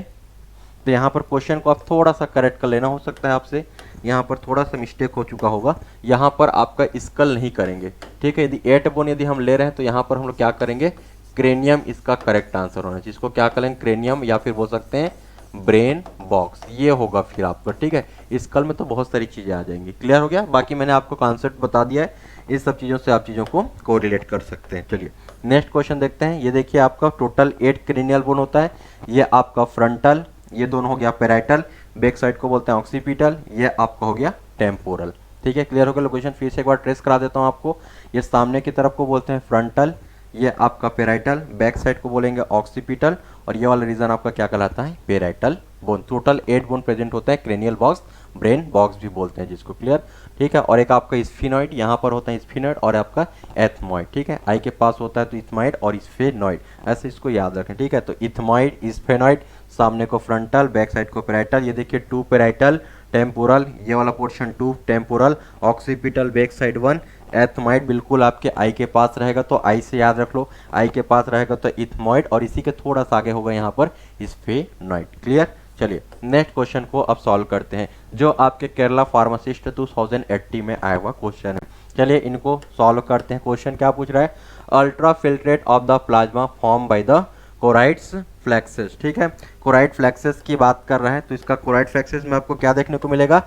तो यहाँ पर क्वेश्चन को आप थोड़ा सा करेक्ट कर लेना, हो सकता है आपसे यहाँ पर थोड़ा सा मिस्टेक हो चुका होगा। यहाँ पर आपका स्कल नहीं करेंगे। ठीक है, यदि 8 बोन यदि हम ले रहे हैं तो यहाँ पर हम लोग क्या करेंगे क्रेनियम, इसका करेक्ट आंसर होना चाहिए। इसको क्या करेंगे क्रेनियम, या फिर बोल सकते हैं ब्रेन बॉक्स, ये होगा फिर आपका। ठीक है, स्कल में तो बहुत सारी चीज़ें आ जाएंगी। क्लियर हो गया। बाकी मैंने आपको कॉन्सेप्ट बता दिया है, इस सब चीज़ों से आप चीज़ों को कोरिलेट कर सकते हैं। चलिए नेक्स्ट क्वेश्चन देखते हैं। ये देखिए आपका टोटल 8 क्रेनियल बोन होता है। ये आपका फ्रंटल, ये दोनों हो गया पैराइटल, बैक साइड को बोलते हैं ऑक्सीपिटल, ये आपका हो गया टेम्पोरल। ठीक है, क्लियर हो गया। लोकेशन फिर से एक बार ट्रेस करा देता हूँ आपको। ये सामने की तरफ को बोलते हैं फ्रंटल, ये आपका पैराइटल, बैक साइड को बोलेंगे ऑक्सीपिटल, और ये वाला रीजन आपका क्या कहलाता है parietal bone. Total 8 bone present होता है, क्रेनियल बॉक्स, ब्रेन बॉक्स भी बोलते हैं जिसको। क्लियर। ठीक है, और एक आपका स्फिनॉइड, यहाँ पर होता है स्फिनॉइड, और आपका एथमॉइड। ठीक है, आई के पास होता है तो इथमॉइड और स्फेनॉइड, ऐसे इसको याद रखें। ठीक है, तो इथमॉइड, स्फेनॉइड, सामने को फ्रंटल, बैक साइड को पैराइटल। ये देखिए 2 पैराइटल, टेम्पोरल, ये वाला portion 2 temporal, occipital back side 1, ethmoid बिल्कुल आपके आई के पास रहेगा तो आई से याद रख लो, आई के पास रहेगा तो इथमॉइड, और इसी के थोड़ा सा आगे होगा यहाँ पर स्फेनॉइड। क्लियर। चलिए नेक्स्ट क्वेश्चन को अब सॉल्व करते हैं, जो आपके केरला फार्मासिस्ट 2080 में आया हुआ क्वेश्चन है। चलिए इनको सॉल्व करते हैं। क्वेश्चन क्या पूछ रहा है, ultra filtrate of the plasma form by the choroids plexuses. ठीक है, कोराइड फ्लेक्सेस की बात कर रहे हैं, तो इसका कोराइड फ्लेक्सेस में आपको क्या देखने को मिलेगा,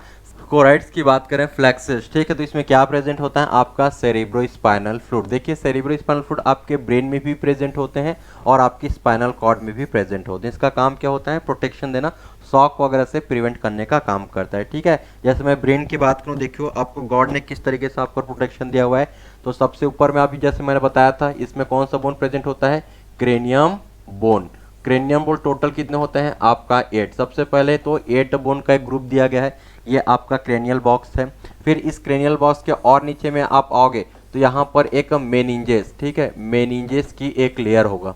कोराइड्स की बात करें फ्लेक्सेस। ठीक है, तो इसमें क्या प्रेजेंट होता है आपका सेरेब्रो स्पाइनल फ्लूइड। देखिए सेरेब्रो स्पाइनल फ्लूइड आपके ब्रेन में भी प्रेजेंट होते हैं और आपकी स्पाइनल कॉर्ड में भी प्रेजेंट होते हैं। इसका काम क्या होता है प्रोटेक्शन देना, शॉक वगैरह से प्रिवेंट करने का काम करता है। ठीक है, जैसे मैं ब्रेन की बात करूं, देखियो आपको गॉड ने किस तरीके से आपको प्रोटेक्शन दिया हुआ है। तो सबसे ऊपर में अभी जैसे मैंने बताया था, इसमें कौन सा बोन प्रेजेंट होता है, cranium bone. Cranium bone total कितने होते हैं आपका 8। सबसे पहले तो 8 बोन का एक ग्रुप दिया गया है, ये आपका क्रेनियल बॉक्स है। फिर इस क्रेनियल बॉक्स के और नीचे में आप आओगे तो यहाँ पर एक मेनिंजेस, ठीक है, मेनिंजेस की एक लेयर होगा,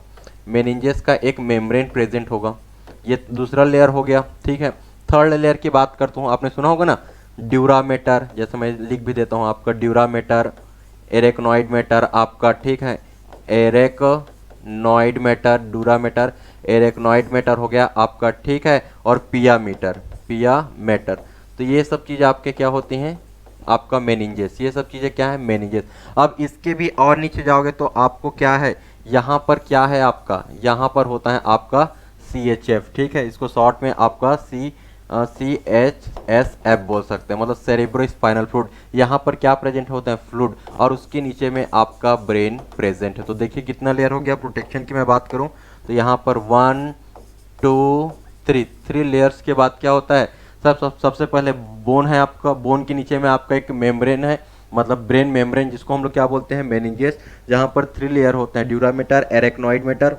मेनिंजेस का एक मेम्ब्रेन प्रेजेंट होगा, ये दूसरा लेयर हो गया। ठीक है, थर्ड लेयर की बात करता हूँ, आपने सुना होगा ना ड्यूरामेटर, जैसे मैं लिख भी देता हूँ आपका ड्यूरामेटर, एरेक्नॉइड मैटर आपका, ठीक है, arachnoid matter, dura mater, arachnoid matter हो गया आपका, ठीक है, और पिया मीटर, पिया मैटर। तो ये सब चीज़ें आपके क्या होती हैं, आपका मेनिंजेस, ये सब चीज़ें क्या है, मेनिंजेस। अब इसके भी और नीचे जाओगे तो आपको क्या है, यहाँ पर क्या है आपका, यहाँ पर होता है आपका CHF, ठीक है, इसको शॉर्ट में आपका CHSF बोल सकते हैं, मतलब सेरेब्रो स्पाइनल फ्लूइड। यहाँ पर क्या प्रेजेंट होता है, फ्लूइड, और उसके नीचे में आपका ब्रेन प्रेजेंट है। तो देखिए कितना लेयर हो गया। प्रोटेक्शन की मैं बात करूँ तो यहाँ पर 1 2 3 लेयर्स के बाद क्या होता है, सबसे पहले बोन है आपका, बोन के नीचे में आपका एक मेम्ब्रेन है, मतलब ब्रेन मेम्ब्रेन, जिसको हम लोग क्या बोलते हैं, मेनिंजेस, जहाँ पर 3 लेयर होते हैं, ड्यूरामेटर, एरेक्नॉइड मैटर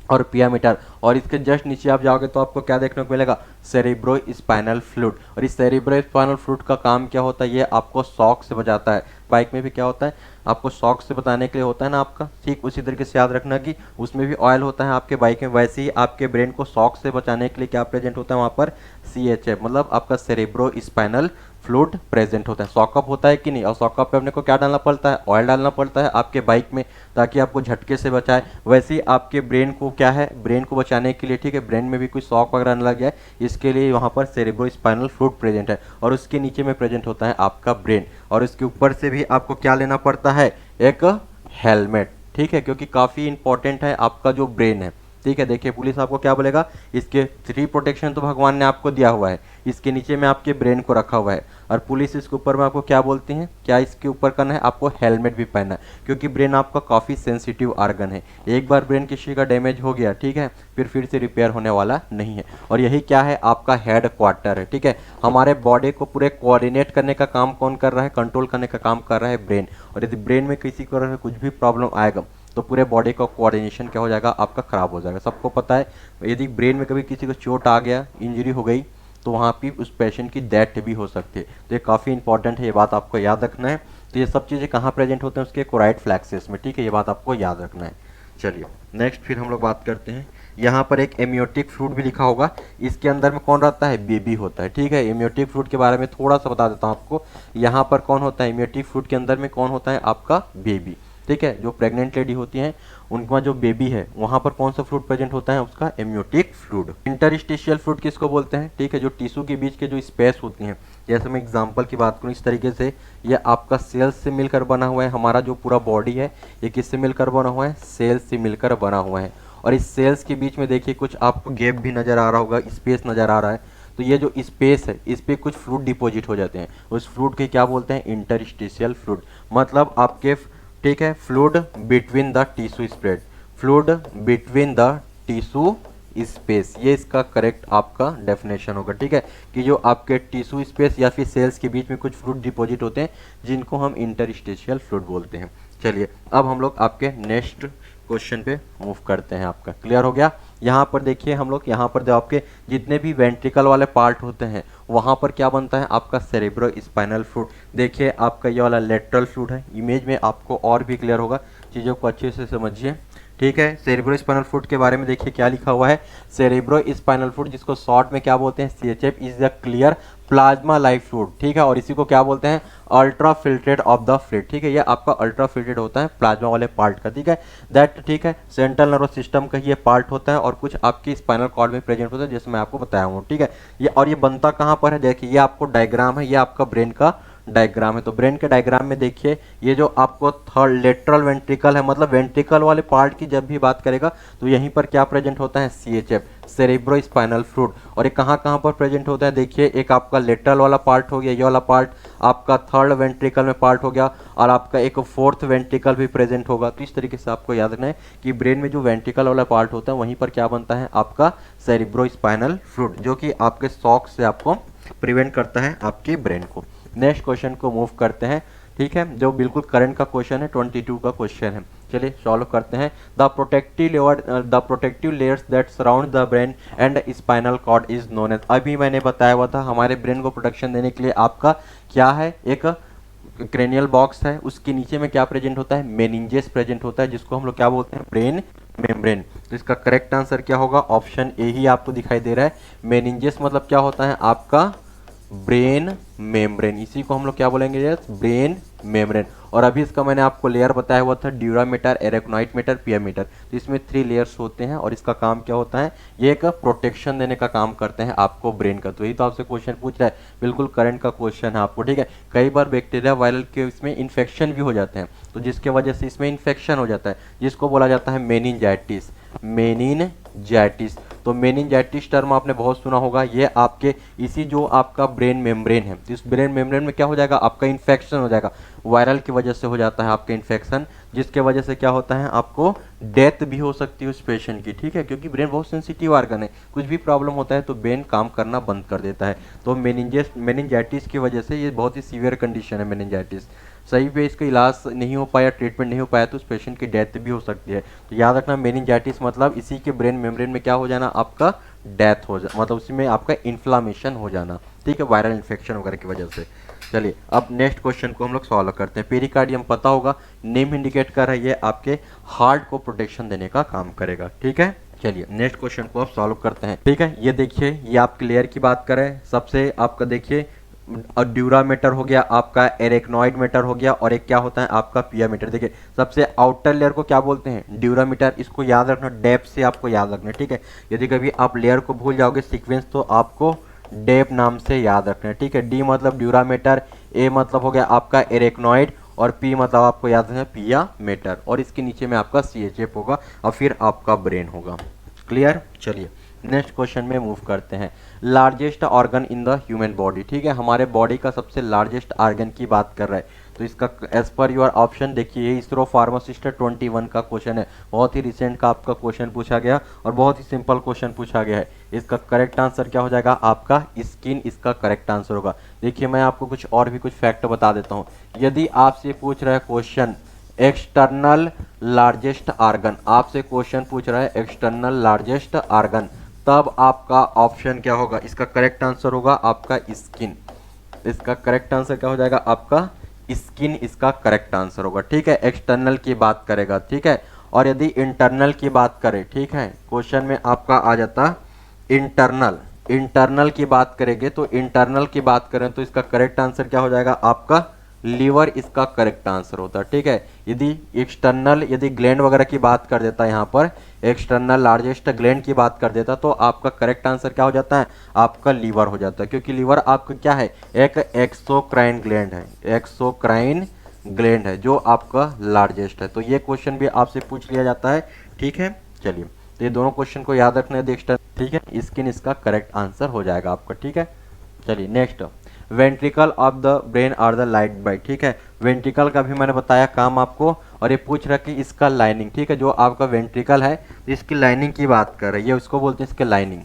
और पिया मीटर। और इसके जस्ट नीचे आप जाओगे तो आपको क्या देखने को मिलेगा, सेरेब्रो स्पाइनल फ्लूइड। और इस सेरेब्रो स्पाइनल फ्लूइड का काम क्या होता है, ये आपको शॉक से बचाता है। बाइक में भी क्या होता है, आपको शॉक से बचाने के लिए होता है ना आपका, ठीक उसी तरीके से याद रखना कि उसमें भी ऑयल होता है आपके बाइक में, वैसे ही आपके ब्रेन को शॉक से बचाने के लिए क्या प्रेजेंट होता है वहाँ पर, CHF, मतलब आपका सेरेब्रो स्पाइनल फ्लूइड प्रेजेंट होता है। सॉकअप होता है कि नहीं, और सॉकअप पे अपने को क्या डालना पड़ता है, ऑयल डालना पड़ता है आपके बाइक में, ताकि आपको झटके से बचाए। वैसे ही आपके ब्रेन को क्या है, ब्रेन को बचाने के लिए, ठीक है, ब्रेन में भी कोई शॉक वगैरह न लग जाए, इसके लिए वहाँ पर सेरेब्रो स्पाइनल फ्लूइड प्रेजेंट है। और उसके नीचे में प्रेजेंट होता है आपका ब्रेन, और इसके ऊपर से भी आपको क्या लेना पड़ता है, एक हेलमेट, ठीक है, क्योंकि काफ़ी इंपॉर्टेंट है आपका जो ब्रेन है। ठीक है, देखिए पुलिस आपको क्या बोलेगा, इसके 3 प्रोटेक्शन तो भगवान ने आपको दिया हुआ है, इसके नीचे में आपके ब्रेन को रखा हुआ है, और पुलिस इसके ऊपर में आपको क्या बोलती हैं, क्या इसके ऊपर करना है, आपको हेलमेट भी पहनना है, क्योंकि ब्रेन आपका काफ़ी सेंसिटिव ऑर्गन है। एक बार ब्रेन किसी का डैमेज हो गया, ठीक है, फिर से रिपेयर होने वाला नहीं है। और यही क्या है, आपका हेड क्वार्टर है। ठीक है, हमारे बॉडी को पूरे कोऑर्डिनेट करने का काम कौन कर रहा है, कंट्रोल करने का काम कर रहा है ब्रेन। और यदि ब्रेन में किसी को कुछ भी प्रॉब्लम आएगा तो पूरे बॉडी का कोऑर्डिनेशन क्या हो जाएगा, आपका खराब हो जाएगा। सबको पता है, यदि ब्रेन में कभी किसी को चोट आ गया, इंजरी हो गई, तो वहाँ पे उस पेशेंट की डेथ भी हो सकती है। तो ये काफ़ी इंपॉर्टेंट है, ये बात आपको याद रखना है। तो ये सब चीज़ें कहाँ प्रेजेंट होते हैं, उसके कोराइड फ्लैक्सेस में। ठीक है, ये बात आपको याद रखना है। चलिए नेक्स्ट फिर हम लोग बात करते हैं। यहाँ पर एक एमियोटिक फ्लूइड भी लिखा होगा, इसके अंदर में कौन रहता है, बेबी होता है। ठीक है, एमियोटिक फ्लूइड के बारे में थोड़ा सा बता देता हूँ आपको। यहाँ पर कौन होता है, एमियोटिक फ्लूइड के अंदर में कौन होता है, आपका बेबी। ठीक है, जो प्रेग्नेंट लेडी होती हैं उनका जो बेबी है वहाँ पर कौन सा फ्लूइड प्रेजेंट होता है, उसका एमियोटिक फ्लूइड। इंटरस्टिशियल फ्लूइड किसको बोलते हैं, ठीक है, जो टिश्यू के बीच के जो स्पेस होती हैं, जैसे मैं एग्जांपल की बात करूँ, इस तरीके से ये आपका सेल्स से मिलकर बना हुआ है। हमारा जो पूरा बॉडी है ये किससे मिलकर बना हुआ है, सेल्स से मिलकर बना हुआ है। और इस सेल्स के बीच में देखिए कुछ आपको गैप भी नज़र आ रहा होगा, स्पेस नज़र आ रहा है। तो ये जो स्पेस है इस पर कुछ फ्लूइड डिपॉजिट हो जाते हैं, उस फ्लूइड के क्या बोलते हैं, इंटरस्टिशियल फ्लूइड। मतलब आपके, ठीक है, fluid between the tissue spread, fluid between the tissue space, ये इसका करेक्ट आपका डेफिनेशन होगा। ठीक है, कि जो आपके टिश्यू स्पेस या फिर सेल्स के बीच में कुछ फ्लूइड डिपॉजिट होते हैं जिनको हम इंटरस्टिशियल फ्लूइड बोलते हैं। चलिए अब हम लोग आपके नेक्स्ट क्वेश्चन पे मूव करते हैं। आपका क्लियर हो गया। यहाँ पर देखिए हम लोग, यहाँ पर जो आपके जितने भी वेंट्रिकल वाले पार्ट होते हैं वहाँ पर क्या बनता है, आपका सेरेब्रो स्पाइनल फ्लूइड। देखिए आपका ये वाला लेटरल फ्लूइड है, इमेज में आपको और भी क्लियर होगा, चीज़ों को अच्छे से समझिए। ठीक है, सेरेब्रो स्पाइनल फ्लूइड के बारे में देखिए क्या लिखा हुआ है, सेरेब्रो स्पाइनल फ्लूइड, जिसको शॉर्ट में क्या बोलते हैं, CHF, is the clear plasma like fluid. ठीक है, और इसी को क्या बोलते हैं, ultra filtrate of the fluid. ठीक है, ये आपका अल्ट्रा फिल्ट्रेट होता है प्लाज्मा वाले पार्ट का। ठीक है, दैट, ठीक है, सेंट्रल नर्वस सिस्टम का ये पार्ट होता है और कुछ आपकी स्पाइनल कॉर्ड में प्रेजेंट होता है, जैसे मैं आपको बताया हूँ। ठीक है, ये और ये बनता कहाँ पर है, देखिए ये आपको डायग्राम है, ये आपका ब्रेन का डायग्राम है। तो ब्रेन के डायग्राम में देखिए ये जो आपको थर्ड लेटरल वेंट्रिकल है, मतलब वेंट्रिकल वाले पार्ट की जब भी बात करेगा तो यहीं पर क्या प्रेजेंट होता है, CHF, सेरेब्रो स्पाइनल फ्लूइड। और ये कहाँ कहाँ पर प्रेजेंट होता है, देखिए एक आपका लेटरल वाला पार्ट हो गया, ये वाला पार्ट आपका थर्ड वेंट्रिकल में पार्ट हो गया, और आपका एक फोर्थ वेंट्रिकल भी प्रेजेंट होगा। तो इस तरीके से आपको याद रखना है कि ब्रेन में जो वेंट्रिकल वाला पार्ट होता है वहीं पर क्या बनता है, आपका सेरेब्रो स्पाइनल फ्लूइड, जो कि आपके शॉक से आपको प्रिवेंट करता है आपके ब्रेन को। नेक्स्ट क्वेश्चन को मूव करते हैं, ठीक है, जो बिल्कुल करंट का क्वेश्चन है, 22 का क्वेश्चन है। चलिए सॉल्व करते हैं। The protective layers that surround the brain and spinal cord is known as. अभी मैंने बताया हुआ था हमारे ब्रेन को प्रोटेक्शन देने के लिए आपका क्या है, एक क्रेनियल बॉक्स है, उसके नीचे में क्या प्रेजेंट होता है, मेनिंजेस प्रेजेंट होता है, जिसको हम लोग क्या बोलते हैं, ब्रेन मेम्ब्रेन। तो इसका करेक्ट आंसर क्या होगा, ऑप्शन ए ही आपको दिखाई दे रहा है। मेनिंजेस मतलब क्या होता है, आपका ब्रेन मेम्ब्रेन, इसी को हम लोग क्या बोलेंगे, यस, ब्रेन मेम्ब्रेन। और अभी इसका मैंने आपको लेयर बताया हुआ था, ड्यूरामीटर, एरेक्नोइड पियामीटर। तो इसमें 3 लेयर्स होते हैं और इसका काम क्या होता है, ये एक प्रोटेक्शन देने का काम करते हैं आपको ब्रेन का। तो यही तो आपसे क्वेश्चन पूछ रहा है, बिल्कुल करंट का क्वेश्चन है आपको, ठीक है। कई बार बैक्टीरिया वायरल के इसमें इन्फेक्शन भी हो जाते हैं, तो जिसके वजह से इसमें इन्फेक्शन हो जाता है, जिसको बोला जाता है मेनिंजाइटिस, मेनिनजाइटिस। तो मेनिंजाइटिस टर्म आपने बहुत सुना होगा, ये आपके इसी जो आपका ब्रेन मेम्ब्रेन है, इस ब्रेन मेम्ब्रेन में क्या हो जाएगा, आपका इन्फेक्शन हो जाएगा, वायरल की वजह से हो जाता है आपका इन्फेक्शन, जिसके वजह से क्या होता है, आपको डेथ भी हो सकती है उस पेशेंट की, ठीक है, क्योंकि ब्रेन बहुत सेंसिटिव ऑर्गन है, कुछ भी प्रॉब्लम होता है तो ब्रेन काम करना बंद कर देता है। तो मेनिंजाइटिस की वजह से ये बहुत ही सीवियर कंडीशन है मेनिंजाइटिस, सही पे इसका इलाज नहीं हो पाया, ट्रीटमेंट नहीं हो पाया तो उस पेशेंट की डेथ भी हो सकती है। तो याद रखना मेनिंजाइटिस मतलब इसी के ब्रेन मेम्ब्रेन में क्या हो जाना, आपका डेथ हो जा, मतलब उसी में आपका इन्फ्लामेशन हो जाना, ठीक है, वायरल इन्फेक्शन वगैरह की वजह से। चलिए अब नेक्स्ट क्वेश्चन को हम लोग सॉल्व करते हैं। पेरिकार्डियम पता होगा, नेम इंडिकेट कर रहा है, ये आपके हार्ट को प्रोटेक्शन देने का काम करेगा, ठीक है। चलिए नेक्स्ट क्वेश्चन को आप सॉल्व करते हैं, ठीक है। ये देखिए, ये आपके लेयर की बात करें, सबसे आपका देखिए ड्यूरामीटर हो गया, आपका एरेक्नोइड मीटर हो गया, और एक क्या होता है आपका पियामीटर। देखिए सबसे आउटर लेयर को क्या बोलते हैं, ड्यूरामीटर। इसको याद रखना, डेप्थ से आपको याद रखना, ठीक है। यदि कभी आप लेयर को भूल जाओगे सीक्वेंस तो आपको डेप नाम से याद रखना है, ठीक है। डी मतलब ड्यूरामीटर, ए मतलब हो गया आपका एरेक्नोइड, और पी मतलब आपको याद रखना पियामीटर, और इसके नीचे में आपका CHF होगा, और फिर आपका ब्रेन होगा। क्लियर। चलिए नेक्स्ट क्वेश्चन में मूव करते हैं। Largest organ in the human body, ठीक है, हमारे बॉडी का सबसे लार्जेस्ट ऑर्गन की बात कर रहा है। तो इसका एज पर योर ऑप्शन देखिए, इसरो फार्मासिस्ट 21 का क्वेश्चन है, बहुत ही रिसेंट का आपका क्वेश्चन पूछा गया और बहुत ही सिंपल क्वेश्चन पूछा गया है। इसका करेक्ट आंसर क्या हो जाएगा, आपका स्किन इसका करेक्ट आंसर होगा। देखिए मैं आपको कुछ और भी कुछ फैक्ट बता देता हूँ। यदि आपसे पूछ रहा है क्वेश्चन एक्सटर्नल लार्जेस्ट ऑर्गन, आपसे क्वेश्चन पूछ रहा है एक्सटर्नल लार्जेस्ट ऑर्गन, तब आपका ऑप्शन क्या होगा, इसका करेक्ट आंसर होगा आपका स्किन। इसका करेक्ट आंसर क्या हो जाएगा, आपका स्किन इसका करेक्ट आंसर होगा, ठीक है। एक्सटर्नल की बात करेगा, ठीक है। और यदि इंटरनल की बात करें, ठीक है, क्वेश्चन में आपका आ जाता इंटरनल, इंटरनल की बात करेंगे तो इंटरनल की बात करें तो इसका करेक्ट आंसर क्या हो जाएगा, आपका लीवर इसका करेक्ट आंसर होता है, ठीक है। यदि एक्सटर्नल, यदि ग्लैंड वगैरह की बात कर देता है, यहाँ पर एक्सटर्नल लार्जेस्ट ग्लैंड की बात कर देता तो आपका करेक्ट आंसर क्या हो जाता है, आपका लीवर हो जाता है, क्योंकि लीवर आपका क्या है, एक एक्सोक्राइन ग्लैंड है, एक्सोक्राइन ग्लैंड है जो आपका लार्जेस्ट है। तो ये क्वेश्चन भी आपसे पूछ लिया जाता है, ठीक है। चलिए तो ये दोनों क्वेश्चन को याद रखना है एक्सटर्नल, ठीक है, स्किन इसका करेक्ट आंसर हो जाएगा आपका, ठीक है। चलिए next, ventricle of the brain are the lined by, ठीक है। वेंट्रिकल का भी मैंने बताया काम आपको, और ये पूछ रहा कि इसका लाइनिंग, ठीक है, जो आपका वेंट्रिकल है इसकी लाइनिंग की बात कर रही है, उसको बोलते हैं इसके लाइनिंग,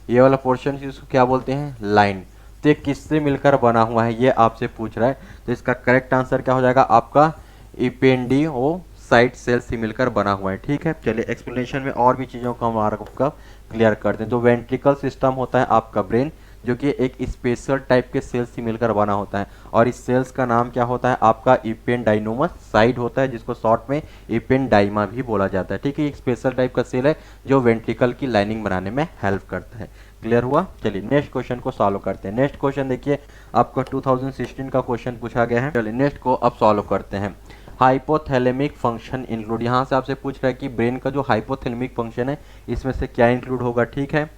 ये वाला पोर्शन इसको क्या बोलते हैं, लाइन। तो ये किससे मिलकर बना हुआ है, ये आपसे पूछ रहा है। तो इसका करेक्ट आंसर क्या हो जाएगा, आपका इपेंडियोसाइट सेल से मिलकर बना हुआ है, ठीक है। चलिए एक्सप्लेनेशन में और भी चीज़ों को हम आपका क्लियर करते हैं। तो वेंट्रिकल सिस्टम होता है आपका ब्रेन, जो कि एक स्पेशल टाइप के सेल्स से मिलकर बना होता है, और इस सेल्स का नाम क्या होता है, आपका इपेंडाइनोमस साइड होता है, जिसको शॉर्ट में इपेंडाइमा भी बोला जाता है, ठीक है। एक स्पेशल टाइप का सेल है जो वेंट्रिकल की लाइनिंग बनाने में हेल्प करता है। क्लियर हुआ। चलिए नेक्स्ट क्वेश्चन को सॉल्व करते हैं। नेक्स्ट क्वेश्चन देखिए, आपका 2016 का क्वेश्चन पूछा गया है। चलिए नेक्स्ट को अब सॉल्व करते हैं। हाइपोथैलेमिक फंक्शन इंक्लूड, यहाँ से आपसे पूछ रहा है कि ब्रेन का जो हाइपोथैलेमिक फंक्शन है इसमें से क्या इंक्लूड होगा, ठीक है।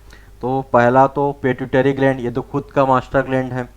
तो पहला तो पेट्यूटरी ग्लैंड, ये तो खुद का मास्टर ग्लैंड है,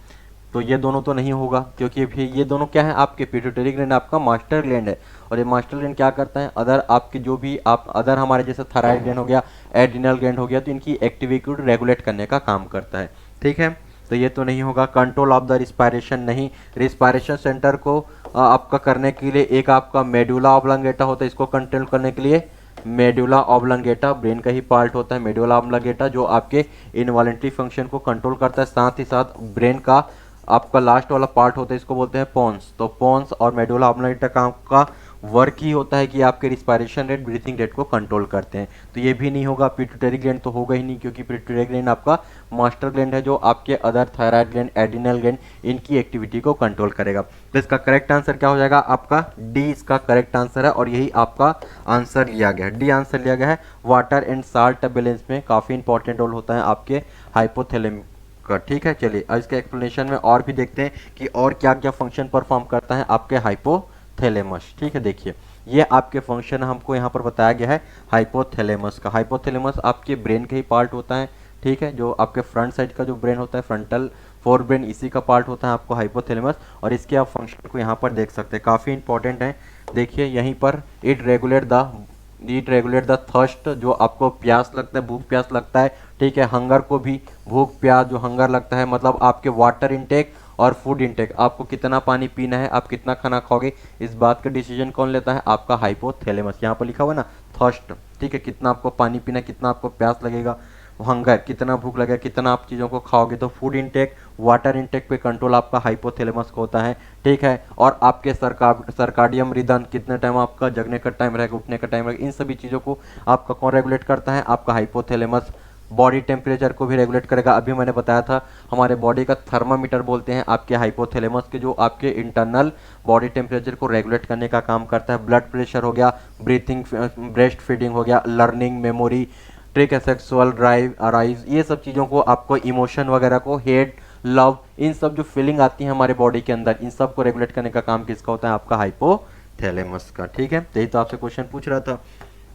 तो ये दोनों तो नहीं होगा, क्योंकि फिर ये दोनों क्या है, आपके पिट्यूटरी ग्लैंड आपका मास्टर ग्लैंड है, और ये मास्टर ग्लैंड क्या करता है, अदर आपके जो भी आप अदर हमारे जैसे थायराइड ग्लैंड हो गया, एड्रिनल ग्लैंड हो गया, तो इनकी एक्टिविटी को रेगुलेट करने का काम करता है। ठीक है, तो ये तो नहीं होगा। कंट्रोल ऑफ द रिस्पायरेशन नहीं, रिस्पायरेशन सेंटर को आपका करने के लिए एक आपका मेडुला ऑब्लंगेटा होता है, इसको कंट्रोल करने के लिए मेडुला ऑब्लंगेटा, ब्रेन का ही पार्ट होता है मेडुला ऑब्लंगेटा, जो आपके इनवॉलेंट्री फंक्शन को कंट्रोल करता है। साथ ही साथ ब्रेन का आपका लास्ट वाला पार्ट होता है, इसको बोलते हैं पोन्स। तो पोन्स और मेडुला ऑब्लंगेटा का वर्क ही होता है कि आपके रिस्पायरेशन रेट, ब्रीथिंग रेट को कंट्रोल करते हैं। तो ये भी नहीं होगा। पिट्यूटरी ग्लैंड तो होगा ही नहीं, क्योंकि पिट्यूटरी ग्लैंड आपका मास्टर ग्लैंड है, जो आपके other thyroid gland, adrenal gland, इनकी एक्टिविटी को कंट्रोल करेगा। तो इसका करेक्ट आंसर क्या हो जाएगा, आपका डी इसका करेक्ट आंसर है, और यही आपका आंसर लिया गया है, डी आंसर लिया गया है। वाटर एंड साल्ट बैलेंस में काफ़ी इंपॉर्टेंट रोल होता है आपके हाइपोथैलेमस का। ठीक है, चलिए अब इसके एक्सप्लेनेशन में और भी देखते हैं कि और क्या क्या फंक्शन परफॉर्म करता है आपके हाइपोथैलेमस। ठीक है, देखिए ये आपके फंक्शन हमको यहाँ पर बताया गया है हाइपोथैलेमस का। हाइपोथैलेमस आपके ब्रेन का ही पार्ट होता है। ठीक है, जो आपके फ्रंट साइड का जो ब्रेन होता है, फ्रंटल फोर ब्रेन, इसी का पार्ट होता है आपको हाइपोथैलेमस, और इसके आप फंक्शन को यहाँ पर देख सकते हैं, काफ़ी इंपॉर्टेंट है। देखिए यहीं पर इट रेगुलेट द थर्स्ट, जो आपको प्यास लगता है, भूख प्यास लगता है। ठीक है, हंगर को भी, भूख प्यास जो हंगर लगता है, मतलब आपके वाटर इनटेक और फूड इनटेक, आपको कितना पानी पीना है, आप कितना खाना खाओगे, इस बात का डिसीजन कौन लेता है, आपका हाइपोथैलेमस। यहाँ पर लिखा हुआ है ना थर्स्ट, ठीक है, कितना आपको पानी पीना, कितना आपको प्यास लगेगा, हंगर कितना भूख लगेगा, कितना आप चीज़ों को खाओगे। तो फूड इनटेक, वाटर इनटेक पे कंट्रोल आपका हाइपोथैलेमस को होता है। ठीक है, और आपके सर्काडियम रिदम, कितने टाइम आपका जगने का टाइम रहेगा, उठने का टाइम रहेगा, इन सभी चीज़ों को आपका कौन रेगुलेट करता है, आपका हाइपोथैलेमस। बॉडी टेम्परेचर को भी रेगुलेट करेगा। अभी मैंने बताया था हमारे बॉडी का थर्मामीटर बोलते हैं आपके हाइपोथैलेमस के, जो आपके इंटरनल बॉडी टेम्परेचर को रेगुलेट करने का काम करता है। ब्लड प्रेशर हो गया, ब्रीथिंग, ब्रेस्ट फीडिंग हो गया, लर्निंग, मेमोरी, ट्रिक है, सेक्सुअल ड्राइव, अराइज, ये सब चीज़ों को, आपको इमोशन वगैरह को, हेट, लव, इन सब जो फीलिंग आती है हमारे बॉडी के अंदर, इन सब को रेगुलेट करने का काम किसका होता है, आपका हाइपोथैलेमस का। ठीक है, यही तो आपसे क्वेश्चन पूछ रहा था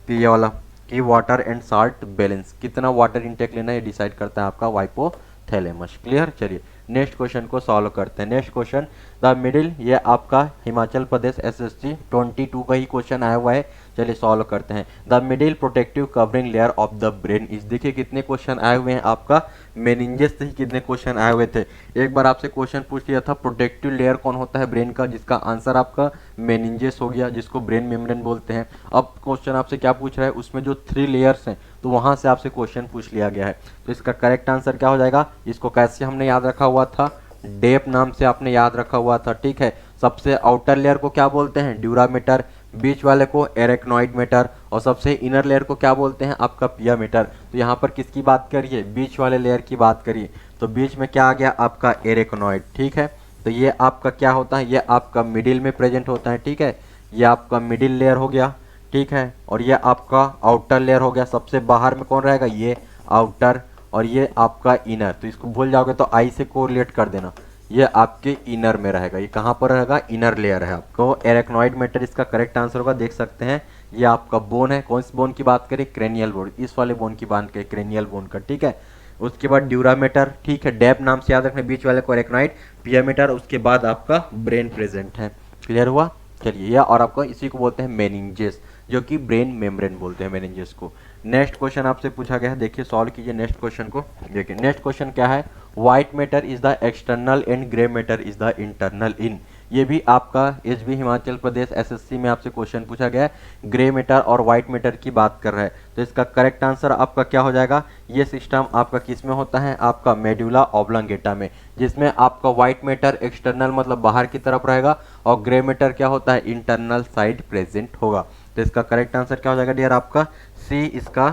कि ये वाला कि वाटर एंड साल्ट बैलेंस, कितना वाटर इनटेक लेना है, डिसाइड करता है आपका हाइपोथैलेमस। क्लियर, चलिए नेक्स्ट क्वेश्चन को सॉल्व करते हैं। नेक्स्ट क्वेश्चन द मिडिल, ये आपका हिमाचल प्रदेश एसएससी 22 का ही क्वेश्चन आया हुआ है। चलिए सॉल्व करते हैं। The middle protective covering layer of the brain is, देखिए कितने क्वेश्चन आए हुए हैं, आपका मेनिंजेस से ही कितने क्वेश्चन आए हुए थे। एक बार आपसे क्वेश्चन पूछ लिया था प्रोटेक्टिव लेयर कौन होता है ब्रेन का, जिसका आंसर आपका मेनिंजेस हो गया, जिसको ब्रेन मेम्ब्रेन बोलते हैं। अब क्वेश्चन आपसे क्या पूछ रहा है, उसमें जो 3 लेयर्स हैं, तो वहां से आपसे क्वेश्चन पूछ लिया गया है। तो इसका करेक्ट आंसर क्या हो जाएगा, इसको कैसे हमने याद रखा हुआ था, डेप नाम से आपने याद रखा हुआ था। ठीक है, सबसे आउटर लेयर को क्या बोलते हैं, ड्यूरामीटर, बीच वाले को एरेक्नॉइड मीटर, और सबसे इनर लेयर को क्या बोलते हैं, आपका पिया मीटर। तो यहाँ पर किसकी बात करिए, बीच वाले लेयर की बात करिए। तो बीच में क्या आ गया, आपका एरेक्नॉइड। ठीक है, तो ये आपका क्या होता है, ये आपका मिडिल में प्रेजेंट होता है। ठीक है, ये आपका मिडिल लेयर हो गया। ठीक है, और ये आपका आउटर लेयर हो गया। सबसे बाहर में कौन रहेगा, ये आउटर, और ये आपका इनर। तो इसको भूल जाओगे तो आई से कोरिलेट कर देना, ये आपके इनर में रहेगा। ये कहाँ पर रहेगा, इनर लेयर है आपको। एरेक्नॉइड मैटर इसका करेक्ट आंसर होगा, देख सकते हैं। ये आपका बोन है, कौन सी बोन की बात करें, क्रेनियल बोन, इस वाले बोन की बात करें, क्रेनियल बोन का। ठीक है, उसके बाद ड्यूरामीटर। ठीक है, डेप नाम से याद रखना, बीच वाले को एरेक्नॉइड, पियामीटर, उसके बाद आपका ब्रेन प्रेजेंट है। क्लियर हुआ, चलिए। यह और आपको इसी को बोलते हैं मेनिंजेस, जो कि ब्रेन मेम्ब्रेन बोलते हैं मेनिंजेस को। नेक्स्ट क्वेश्चन आपसे पूछा गया है, देखिए सॉल्व कीजिए नेक्स्ट क्वेश्चन को। देखिए नेक्स्ट क्वेश्चन क्या है, white matter is the external and grey matter is the internal in. ये भी आपका एचबी हिमाचल प्रदेश एसएससी में आपसे क्वेश्चन पूछा गया है, ग्रे मैटर और व्हाइट मैटर की बात कर रहा है। तो इसका करेक्ट आंसर आपका क्या हो जाएगा, ये सिस्टम आपका किस में होता है, आपका मेडुला ऑब्लंगेटा में, जिसमें आपका व्हाइट मैटर एक्सटर्नल मतलब बाहर की तरफ रहेगा, और ग्रे मैटर क्या होता है, इंटरनल साइड प्रेजेंट होगा। तो इसका करेक्ट आंसर क्या हो जाएगा डियर, आपका सी इसका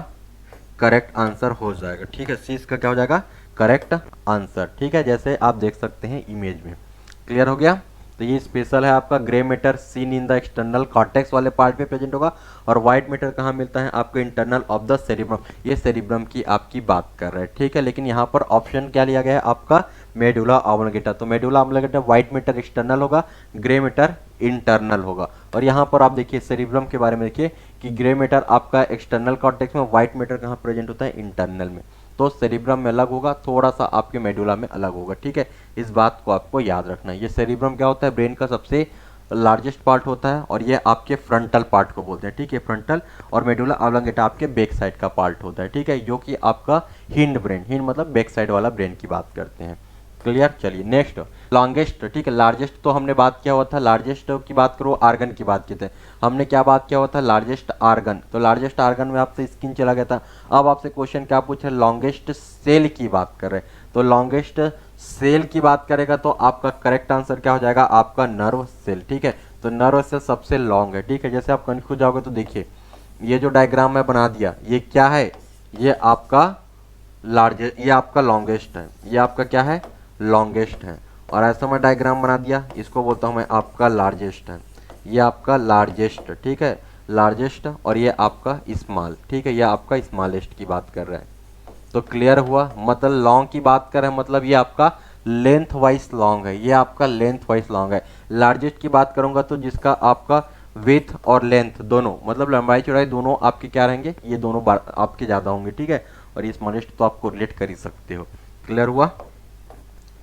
करेक्ट आंसर हो जाएगा। ठीक है, सी इसका क्या हो जाएगा, करेक्ट आंसर। ठीक है, जैसे आप देख सकते हैं इमेज में। क्लियर हो गया, तो ये स्पेशल है आपका grey matter seen in the external cortex वाले पार्ट में प्रेजेंट होगा, और व्हाइट मैटर कहाँ मिलता है, आपको इंटरनल ऑफ द सेरिब्रम, ये सेरिब्रम की आपकी बात कर रहे हैं। ठीक है, लेकिन यहाँ पर ऑप्शन क्या लिया गया है, आपका मेडुला ऑब्लंगेटा। तो medulla oblongata white matter external होगा, ग्रे मैटर इंटरनल होगा। और यहाँ पर आप देखिए सेरिब्रम के बारे में देखिए कि ग्रे मैटर आपका एक्सटर्नल कॉर्टेक्स में, व्हाइट मैटर कहाँ प्रेजेंट होता है, इंटरनल में। तो सेरिब्रम में अलग होगा, थोड़ा सा आपके मेडुला में अलग होगा, ठीक है। इस बात को आपको याद रखना है। ये सेरिब्रम क्या होता है, ब्रेन का सबसे लार्जेस्ट पार्ट होता है और ये आपके फ्रंटल पार्ट को बोलते हैं, ठीक है। फ्रंटल और मेडुला ऑब्लंगेटा आपके बैक साइड का पार्ट होता है, ठीक है, जो कि आपका हिंड ब्रेन, हिंड मतलब बैक साइड वाला ब्रेन की बात करते हैं। क्लियर। चलिए नेक्स्ट, लॉन्गेस्ट, ठीक है। लार्जेस्ट तो हमने बात किया हुआ था, लार्जेस्ट की बात करो, आर्गन की बात की थे हमने, क्या बात किया हुआ था, लार्जेस्ट आर्गन। तो लार्जेस्ट आर्गन में आपसे स्किन चला गया था। अब आपसे क्वेश्चन क्या पूछा, लॉन्गेस्ट सेल की बात कर रहे हैं। तो लॉन्गेस्ट सेल की बात करेगा तो आपका करेक्ट आंसर क्या हो जाएगा, आपका नर्व सेल, ठीक है। तो नर्व सेल सबसे लॉन्ग है, ठीक है। जैसे आप कंफ्यूज जाओगे तो देखिए, ये जो डायग्राम मैं बना दिया, ये क्या है, ये आपका लार्जेस्ट, ये आपका लॉन्गेस्ट है, ये आपका क्या है, लॉन्गेस्ट है। और ऐसा मैं डायग्राम बना दिया, इसको बोलता हूँ मैं आपका लार्जेस्ट है, ये आपका लार्जेस्ट, ठीक है, लार्जेस्ट। और ये आपका स्मॉल, ठीक है, ये आपका स्मॉलेस्ट की बात कर रहा है। तो क्लियर हुआ, मतलब लॉन्ग की बात कर रहे हैं, मतलब ये आपका लेंथ वाइज लॉन्ग है, ये आपका लेंथ वाइज लॉन्ग है। लार्जेस्ट की बात करूंगा तो जिसका आपका विथ और लेंथ दोनों, मतलब लंबाई चौड़ाई दोनों आपके क्या रहेंगे, ये दोनों आपके ज़्यादा होंगे, ठीक है। और ये स्मॉलेस्ट तो आपको रिलेट कर ही सकते हो। क्लियर हुआ।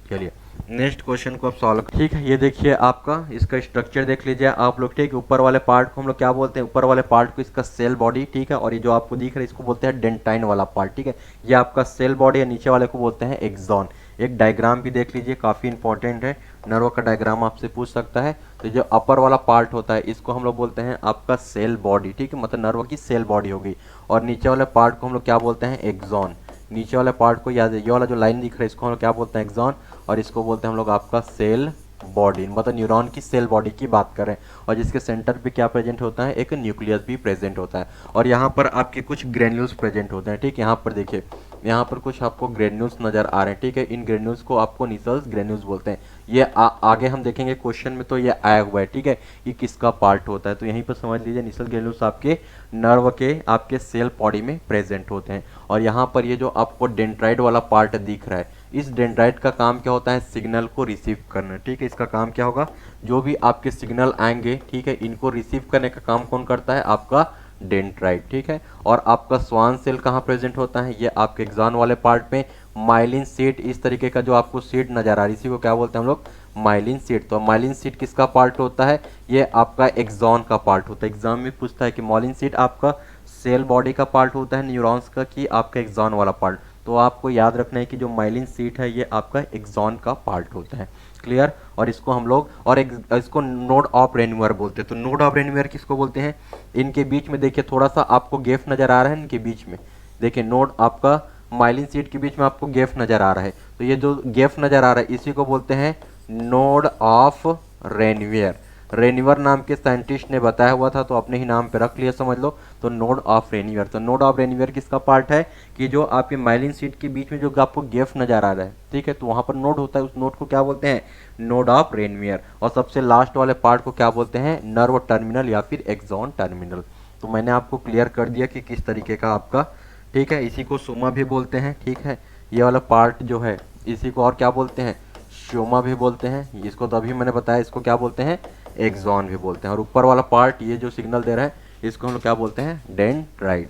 चलिए नेक्स्ट क्वेश्चन को आप सॉल्व, ठीक है। ये देखिए आपका इसका स्ट्रक्चर देख लीजिए आप लोग, ठीक है। ऊपर वाले पार्ट को हम लोग क्या बोलते हैं, ऊपर वाले पार्ट को इसका सेल बॉडी, ठीक है। और ये जो आपको दिख रहा है इसको बोलते हैं डेंटाइन वाला पार्ट, ठीक है। ये आपका सेल बॉडी है, नीचे वाले को बोलते हैं एक्सॉन। एक डायग्राम भी देख लीजिए, काफ़ी इंपॉर्टेंट है, नर्व का डायग्राम आपसे पूछ सकता है। तो जो अपर वाला पार्ट होता है इसको हम लोग बोलते हैं आपका सेल बॉडी, ठीक है, मतलब नर्व की सेल बॉडी होगी। और नीचे वाले पार्ट को हम लोग क्या बोलते हैं, एक्सॉन। नीचे वाले पार्ट को याद है, ये वाला जो लाइन दिख रहा है इसको हम लोग क्या बोलते हैं, एक्सॉन। और इसको बोलते हैं हम लोग आपका सेल बॉडी, मतलब न्यूरॉन की सेल बॉडी की बात करें। और जिसके सेंटर पे क्या प्रेजेंट होता है, एक न्यूक्लियस भी प्रेजेंट होता है। और यहाँ पर आपके कुछ ग्रेन्यूल्स प्रेजेंट होते हैं, ठीक। यहाँ पर देखिए, यहाँ पर कुछ आपको ग्रेन्यूल्स नजर आ रहे हैं, ठीक है। इन ग्रेन्यूल्स को आपको निसल्स ग्रेन्यूल्स बोलते हैं। ये आगे हम देखेंगे क्वेश्चन में, तो ये आया हुआ है, ठीक है। ये किसका पार्ट होता है, तो यहीं पर समझ लीजिए निसल ग्रेन्यूल्स आपके नर्व के आपके सेल बॉडी में प्रेजेंट होते हैं। और यहाँ पर ये जो आपको डेंड्राइट वाला पार्ट दिख रहा है, इस डेंड्राइट का काम क्या होता है, सिग्नल को रिसीव करना, ठीक है। इसका काम क्या होगा, जो भी आपके सिग्नल आएंगे, ठीक है, इनको रिसीव करने का काम कौन करता है, आपका डेंड्राइट, ठीक है। और आपका स्वान सेल कहाँ प्रेजेंट होता है, ये आपके एक्सॉन वाले पार्ट में। माइलिन सीट, इस तरीके का जो आपको सीट नजर आ रही है, इसी को क्या बोलते हैं हम लोग, माइलिन सीट। तो माइलिन सीट किसका पार्ट होता है, ये आपका एक्सॉन का पार्ट होता है। एग्जाम में पूछता है कि माइलिन सीट आपका सेल बॉडी का पार्ट होता है न्यूरॉन्स का, कि आपका एक्सॉन वाला पार्ट। तो आपको याद रखना है कि जो माइलिन सीट है ये आपका एक्सॉन का पार्ट होता है। क्लियर। और इसको हम लोग और इसको नोड ऑफ रेन्यूअर बोलते हैं। तो नोड ऑफ रेन्यूअर किसको बोलते हैं, इनके बीच में देखिए थोड़ा सा आपको गैप नजर आ रहा है, इनके बीच में देखिए, नोड आपका माइलिन सीट के बीच में आपको गैप नजर आ रहा है। तो ये जो गैप नजर आ रहा है इसी को बोलते हैं नोड ऑफ रेन्यूअर। रेन्यूअर नाम के साइंटिस्ट ने बताया हुआ था, तो अपने ही नाम पे रख लिया, समझ लो। तो नोड ऑफ रेन्यूअर, तो नोड ऑफ रेन्यूअर किसका पार्ट है, कि जो आपके माइलिन सीट के बीच में जो आपको गैप नजर आ रहा है, ठीक है, तो वहां पर नोड होता है, उस नोड को क्या बोलते हैं, नोड ऑफ रेन्यूअर। और सबसे लास्ट वाले पार्ट को क्या बोलते हैं, नर्व टर्मिनल या फिर एक्सॉन टर्मिनल। तो मैंने आपको क्लियर कर दिया कि किस तरीके का आपका, ठीक है। इसी को सोमा भी बोलते हैं, ठीक है। ये वाला पार्ट जो है इसी को और क्या बोलते हैं, श्योमा भी बोलते हैं। इसको तो अभी मैंने बताया, इसको क्या बोलते हैं, एक्सॉन भी बोलते हैं। और ऊपर वाला पार्ट ये जो सिग्नल दे रहा है इसको हम लोग क्या बोलते हैं, डेंड्राइट।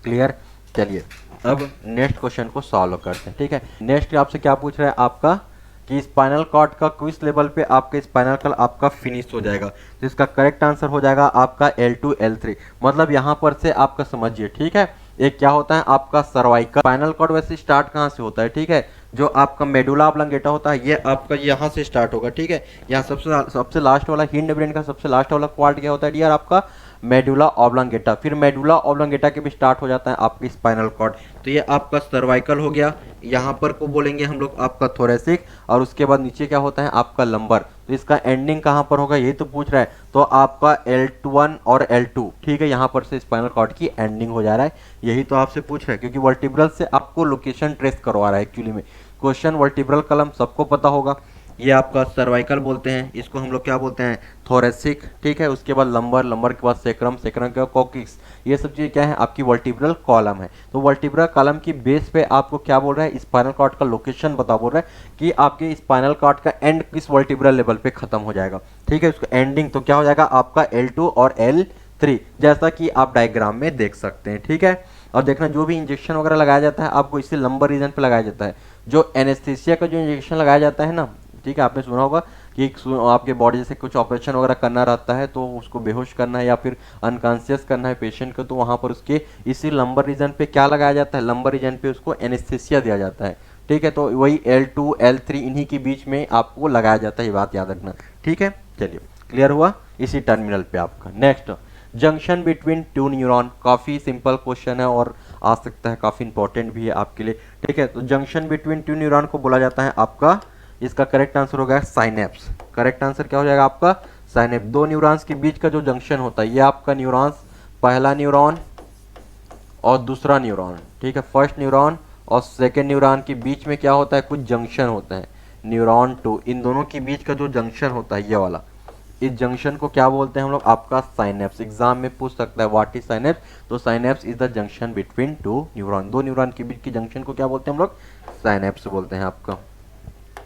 क्लियर। चलिए अब नेक्स्ट क्वेश्चन को सॉल्व करते हैं, ठीक है। नेक्स्ट आपसे क्या पूछ रहा है आपका, कि स्पाइनल कॉर्ड का किस लेवल पे आपका स्पाइनल कॉर्ड आपका फिनिश हो जाएगा। तो इसका करेक्ट आंसर हो जाएगा आपका L2 L3। मतलब यहाँ पर से आपका समझिए, ठीक है। एक क्या होता है आपका सर्वाइकल, स्पाइनल कॉर्ड वैसे स्टार्ट कहाँ से होता है, ठीक है, जो आपका मेडुला ऑब्लंगेटा होता है ये आपका यहाँ से स्टार्ट होगा, ठीक है। यहाँ सबसे लास्ट वाला हिंड ब्रेन का सबसे लास्ट वाला पार्ट क्या होता है डियर, आपका मेडुला ऑब्लंगेटा। फिर मेडुला ऑब्लंगेटा के भी स्टार्ट हो जाता है आपकी स्पाइनल कॉर्ड। तो ये आपका सर्वाइकल हो गया, यहाँ पर को बोलेंगे हम लोग आपका थोरेसिक, और उसके बाद नीचे क्या होता है आपका लंबर। तो इसका एंडिंग कहाँ पर होगा यही तो पूछ रहा है। तो आपका L1 और L2, ठीक है, यहाँ पर से स्पाइनल कॉर्ड की एंडिंग हो जा रहा है, यही तो आपसे पूछ रहा है, क्योंकि वर्टिब्रल से आपको लोकेशन ट्रेस करवा रहा है एक्चुअली में क्वेश्चन। वर्टिब्रल कलम सबको पता होगा, ये आपका सर्वाइकल बोलते हैं, इसको हम लोग क्या बोलते हैं, थोरेसिक, ठीक है। उसके बाद लंबर, लंबर के बाद सेक्रम, सेक्रम के बाद कॉक्सिक्स, ये सब चीज़ क्या है आपकी वर्टिब्रल कॉलम है। तो वर्टिब्रल कॉलम की बेस पे आपको क्या बोल रहा है, स्पाइनल कॉर्ड का लोकेशन बता बोल रहा है कि आपके स्पाइनल कॉर्ड का एंड किस वर्टिब्रल लेवल पे खत्म हो जाएगा, ठीक है। उसका एंडिंग तो क्या हो जाएगा आपका L2 और L3, जैसा कि आप डायग्राम में देख सकते हैं, ठीक है। और देखना जो भी इंजेक्शन वगैरह लगाया जाता है आपको इससे लंबर रीजन पे लगाया जाता है। जो एनेस्थीसिया का जो इंजेक्शन लगाया जाता है ना, ठीक है, आपने सुना होगा कि आपके बॉडी जैसे कुछ ऑपरेशन वगैरह करना रहता है तो उसको बेहोश करना है या फिर अनकॉन्शियस करना है पेशेंट को, तो वहाँ पर उसके इसी लंबर रीजन पे क्या लगाया जाता है, लंबर रीजन पे उसको एनेस्थीसिया दिया जाता है। ठीक है, तो वही L2 L3 इन्हीं के बीच में आपको लगाया जाता है, ये बात याद रखना। ठीक है, चलिए क्लियर हुआ इसी टर्मिनल पे आपका। Next, junction between two neuron, काफ़ी सिंपल क्वेश्चन है और आ सकता है काफ़ी इंपॉर्टेंट भी है आपके लिए। ठीक है, तो जंक्शन बिटवीन टू न्यूरॉन को बोला जाता है आपका, इसका करेक्ट आंसर होगा साइनेप्स। करेक्ट आंसर क्या हो जाएगा आपका, साइनेप्स। दो न्यूरॉन्स के बीच का जो जंक्शन होता है ये आपका न्यूरॉन्स, पहला न्यूरॉन और दूसरा न्यूरॉन, ठीक है, फर्स्ट न्यूरॉन और सेकेंड न्यूरॉन के बीच में क्या होता है, कुछ जंक्शन होता है, न्यूरॉन टू, इन दोनों के बीच का जो जंक्शन होता है ये वाला, इस जंक्शन को क्या बोलते हैं हम लोग, आपका साइनेप्स। एग्जाम में पूछ सकता है व्हाट इज साइनेप्स, तो synapse is the junction between two neuron, दो न्यूरॉन के बीच की जंक्शन को क्या बोलते हैं हम लोग, साइनेप्स बोलते हैं आपका।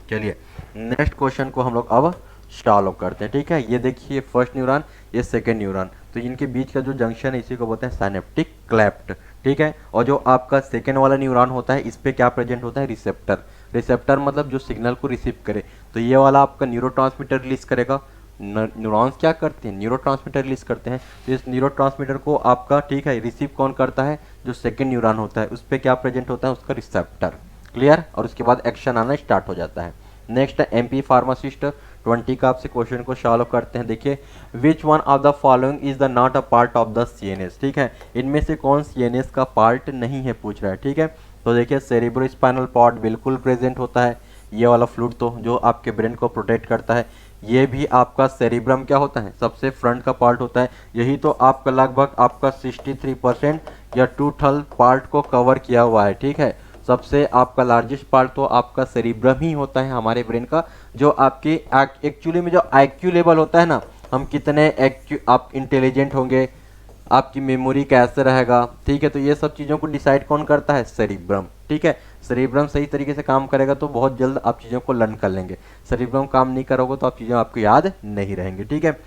चलिए नेक्स्ट क्वेश्चन को हम लोग अब सॉल्व करते हैं। ठीक है, ये देखिए फर्स्ट न्यूरॉन, ये सेकेंड न्यूरॉन, तो इनके बीच का जो जंक्शन है इसी को बोलते हैं साइनेप्टिक क्लेफ्ट। ठीक है, और जो आपका सेकेंड वाला न्यूरॉन होता है इस पे क्या प्रेजेंट होता है, रिसेप्टर। रिसेप्टर मतलब जो सिग्नल को रिसीव करे, तो ये वाला आपका न्यूरोट्रांसमीटर रिलीज करेगा। न्यूरॉन्स क्या करते हैं, न्यूरोट्रांसमीटर रिलीज करते हैं, तो इस न्यूरोट्रांसमीटर को आपका, ठीक है, रिसीव कौन करता है, जो सेकेंड न्यूरॉन होता है उस पर क्या प्रेजेंट होता है, उसका रिसेप्टर। क्लियर, और उसके बाद एक्शन आना स्टार्ट हो जाता है। नेक्स्ट एमपी फार्मासिस्ट 20 का आपसे क्वेश्चन को सॉल्व करते हैं। देखिए, which one of the following is the not a part of the CNS. ठीक है, इनमें से कौन सीएनएस का पार्ट नहीं है पूछ रहा है। ठीक है, तो देखिए सेरेब्रो स्पाइनल कॉर्ड बिल्कुल प्रेजेंट होता है, ये वाला फ्लूइड तो जो आपके ब्रेन को प्रोटेक्ट करता है, ये भी आपका सेरिब्रम क्या होता है, सबसे फ्रंट का पार्ट होता है, यही तो आपका लगभग आपका 63% या 2/3 पार्ट को कवर किया हुआ है। ठीक है, सबसे आपका लार्जेस्ट पार्ट तो आपका सेरिब्रम ही होता है हमारे ब्रेन का, जो आपकी एक्चुअली में जो IQ लेवल होता है ना, हम कितने आप इंटेलिजेंट होंगे, आपकी मेमोरी कैसे रहेगा, ठीक है, तो ये सब चीज़ों को डिसाइड कौन करता है, सेरिब्रम। ठीक है, सेरिब्रम सही तरीके से काम करेगा तो बहुत जल्द आप चीज़ों को लर्न कर लेंगे, सेरिब्रम काम नहीं करोगे तो आप चीज़ें आपको याद नहीं रहेंगी। ठीक है,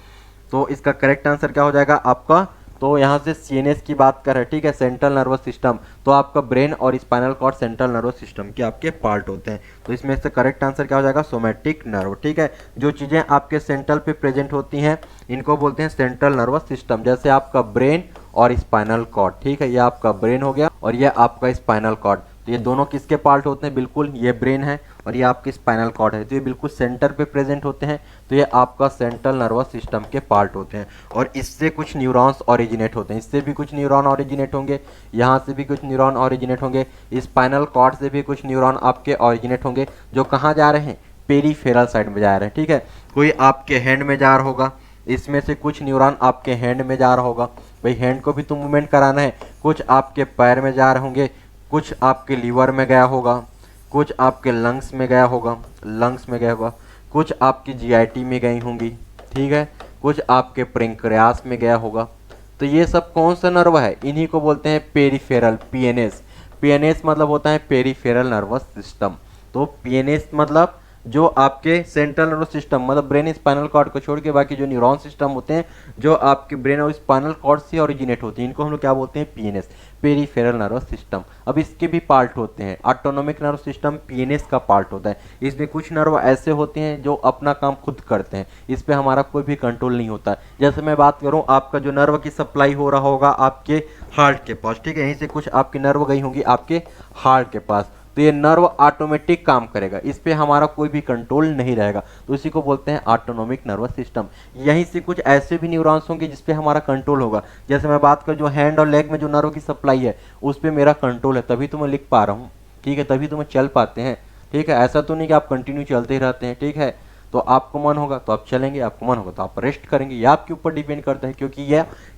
तो इसका करेक्ट आंसर क्या हो जाएगा आपका, तो यहाँ से सीएनएस की बात कर रहे हैं, ठीक है, सेंट्रल नर्वस सिस्टम, तो आपका ब्रेन और spinal cord central nervous system के आपके पार्ट होते हैं, तो इसमें से करेक्ट आंसर क्या हो जाएगा, सोमैटिक नर्व। ठीक है, जो चीज़ें आपके सेंट्रल पे प्रेजेंट होती हैं इनको बोलते हैं सेंट्रल नर्वस सिस्टम, जैसे आपका ब्रेन और स्पाइनल कॉर्ड। ठीक है, ये आपका ब्रेन हो गया और ये आपका स्पाइनल कॉर्ड, तो ये दोनों किसके पार्ट होते हैं, बिल्कुल ये ब्रेन है और ये आपके स्पाइनल कॉर्ड है, तो ये बिल्कुल सेंटर पे प्रेजेंट होते हैं, तो ये आपका सेंट्रल नर्वस सिस्टम के पार्ट होते हैं। और इससे कुछ न्यूरॉन्स ओरिजिनेट होते हैं, इससे भी कुछ न्यूरॉन ओरिजिनेट होंगे, यहाँ से भी कुछ न्यूरॉन ओरिजिनेट होंगे, स्पाइनल कॉर्ड से भी कुछ न्यूरॉन आपके ओरिजिनेट होंगे, जो कहाँ जा रहे हैं, पेरीफेरल साइड में जा रहे हैं। ठीक है, कोई आपके हैंड में जा रहा होगा, इसमें से कुछ न्यूरॉन आपके हैंड में जा रहा होगा, भाई हैंड को भी तो मूवमेंट कराना है, कुछ आपके पैर में जा रहे होंगे, कुछ आपके लीवर में गया होगा, कुछ आपके लंग्स में गया होगा, कुछ आपकी जीआईटी में गई होंगी, ठीक है, कुछ आपके पेंक्रियास में गया होगा, तो ये सब कौन सा नर्व है, इन्हीं को बोलते हैं पेरिफेरल, पीएनएस। पीएनएस मतलब होता है पेरिफेरल नर्वस सिस्टम, तो पीएनएस मतलब जो आपके सेंट्रल नर्वस सिस्टम मतलब ब्रेन स्पाइनल कॉर्ड को छोड़ के बाकी जो न्यूरॉन सिस्टम होते हैं जो आपके ब्रेन और स्पाइनल कॉर्ड से ओरिजिनेट होते हैं, इनको हम लोग क्या बोलते हैं, पीएनएस, पेरीफेरल नर्वस सिस्टम। अब इसके भी पार्ट होते हैं, ऑटोनोमिक नर्वस सिस्टम पीएनएस का पार्ट होता है, इसमें कुछ नर्व ऐसे होते हैं जो अपना काम खुद करते हैं, इस पर हमारा कोई भी कंट्रोल नहीं होता। जैसे मैं बात करूँ, आपका जो नर्व की सप्लाई हो रहा होगा आपके हार्ट के पास, ठीक है, यहीं से कुछ आपकी नर्व गई होंगी आपके हार्ट के पास, तो ये नर्व ऑटोमेटिक काम करेगा, इस पे हमारा कोई भी कंट्रोल नहीं रहेगा, तो इसी को बोलते हैं ऑटोनोमिक नर्वस सिस्टम। यहीं से कुछ ऐसे भी न्यूरॉन्स होंगे जिस पे हमारा कंट्रोल होगा, जैसे मैं बात करूं जो हैंड और लेग में जो नर्व की सप्लाई है उस पे मेरा कंट्रोल है, तभी तो मैं लिख पा रहा हूँ, ठीक है, तभी तो मैं चल पाते हैं, ठीक है, ऐसा तो नहीं कि आप कंटिन्यू चलते ही रहते हैं, ठीक है, तो आपको मन होगा तो आप चलेंगे, आपको मन होगा तो आप रेस्ट करेंगे, ये आपके ऊपर डिपेंड करता है, क्योंकि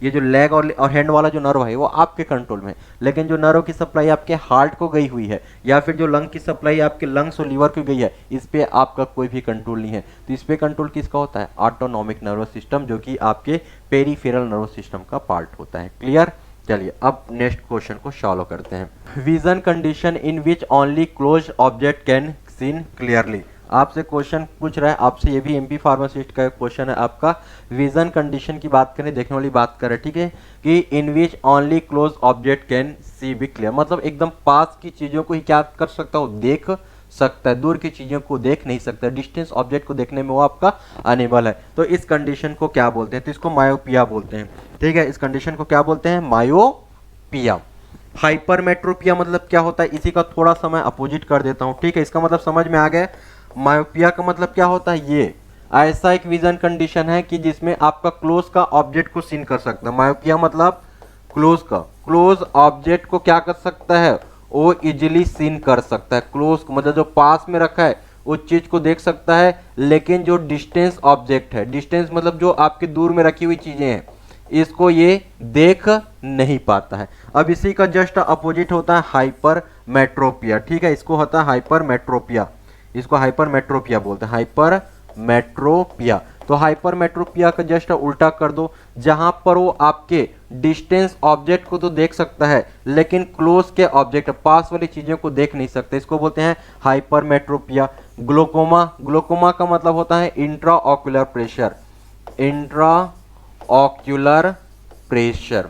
ये जो लेग और हैंड वाला जो नर्व है वो आपके कंट्रोल में है, लेकिन जो नर्व की सप्लाई आपके हार्ट को गई हुई है या फिर जो लंग की सप्लाई आपके लंग्स और लीवर को गई है, इस पे आपका कोई भी कंट्रोल नहीं है, तो इस पे कंट्रोल किसका होता है, ऑटोनोमिक नर्वस सिस्टम, जो कि आपके पेरीफेरल नर्वस सिस्टम का पार्ट होता है। क्लियर, चलिए अब नेक्स्ट क्वेश्चन को सॉल्व करते हैं। Vision condition in which only close object can seen clearly, आपसे क्वेश्चन पूछ रहा है, आपसे ये भी एमपी फार्मासिस्ट का क्वेश्चन है आपका। विजन कंडीशन की बात करें, देखने वाली बात करें, ठीक है, कि in which only close object can see be clear, मतलब एकदम पास की चीजों को ही क्या कर सकता हो, देख सकता है, दूर की चीजों को देख नहीं सकता, डिस्टेंस ऑब्जेक्ट को देखने में वो आपका अनेबल है। तो इस कंडीशन को क्या बोलते हैं, तो इसको मायोपिया बोलते हैं, ठीक है, इस कंडीशन को क्या बोलते हैं, मायोपिया। हाइपरमेट्रोपिया मतलब क्या होता है, इसी का थोड़ा सा मैं अपोजिट कर देता हूं, ठीक है, इसका मतलब समझ में आ गया। मायोपिया का मतलब क्या होता है, ये ऐसा एक विजन कंडीशन है कि जिसमें आपका क्लोज का ऑब्जेक्ट को सीन कर सकता है। मायोपिया मतलब क्लोज ऑब्जेक्ट को क्या कर सकता है, वो इजिली सीन कर सकता है। क्लोज मतलब जो पास में रखा है उस चीज को देख सकता है, लेकिन जो डिस्टेंस ऑब्जेक्ट है, डिस्टेंस मतलब जो आपके दूर में रखी हुई चीजें हैं, इसको ये देख नहीं पाता है। अब इसी का जस्ट अपोजिट होता है हाइपरमेट्रोपिया, ठीक है, इसको होता है हाइपरमेट्रोपिया, इसको हाइपरमेट्रोपिया बोलते हैं, हाइपरमेट्रोपिया। तो हाइपरमेट्रोपिया का जस्ट उल्टा कर दो, जहां पर वो आपके डिस्टेंस ऑब्जेक्ट को तो देख सकता है, लेकिन क्लोज के ऑब्जेक्ट, पास वाली चीजों को देख नहीं सकते, इसको बोलते हैं हाइपरमेट्रोपिया। ग्लोकोमा का मतलब होता है intra ocular pressure, intra ocular pressure.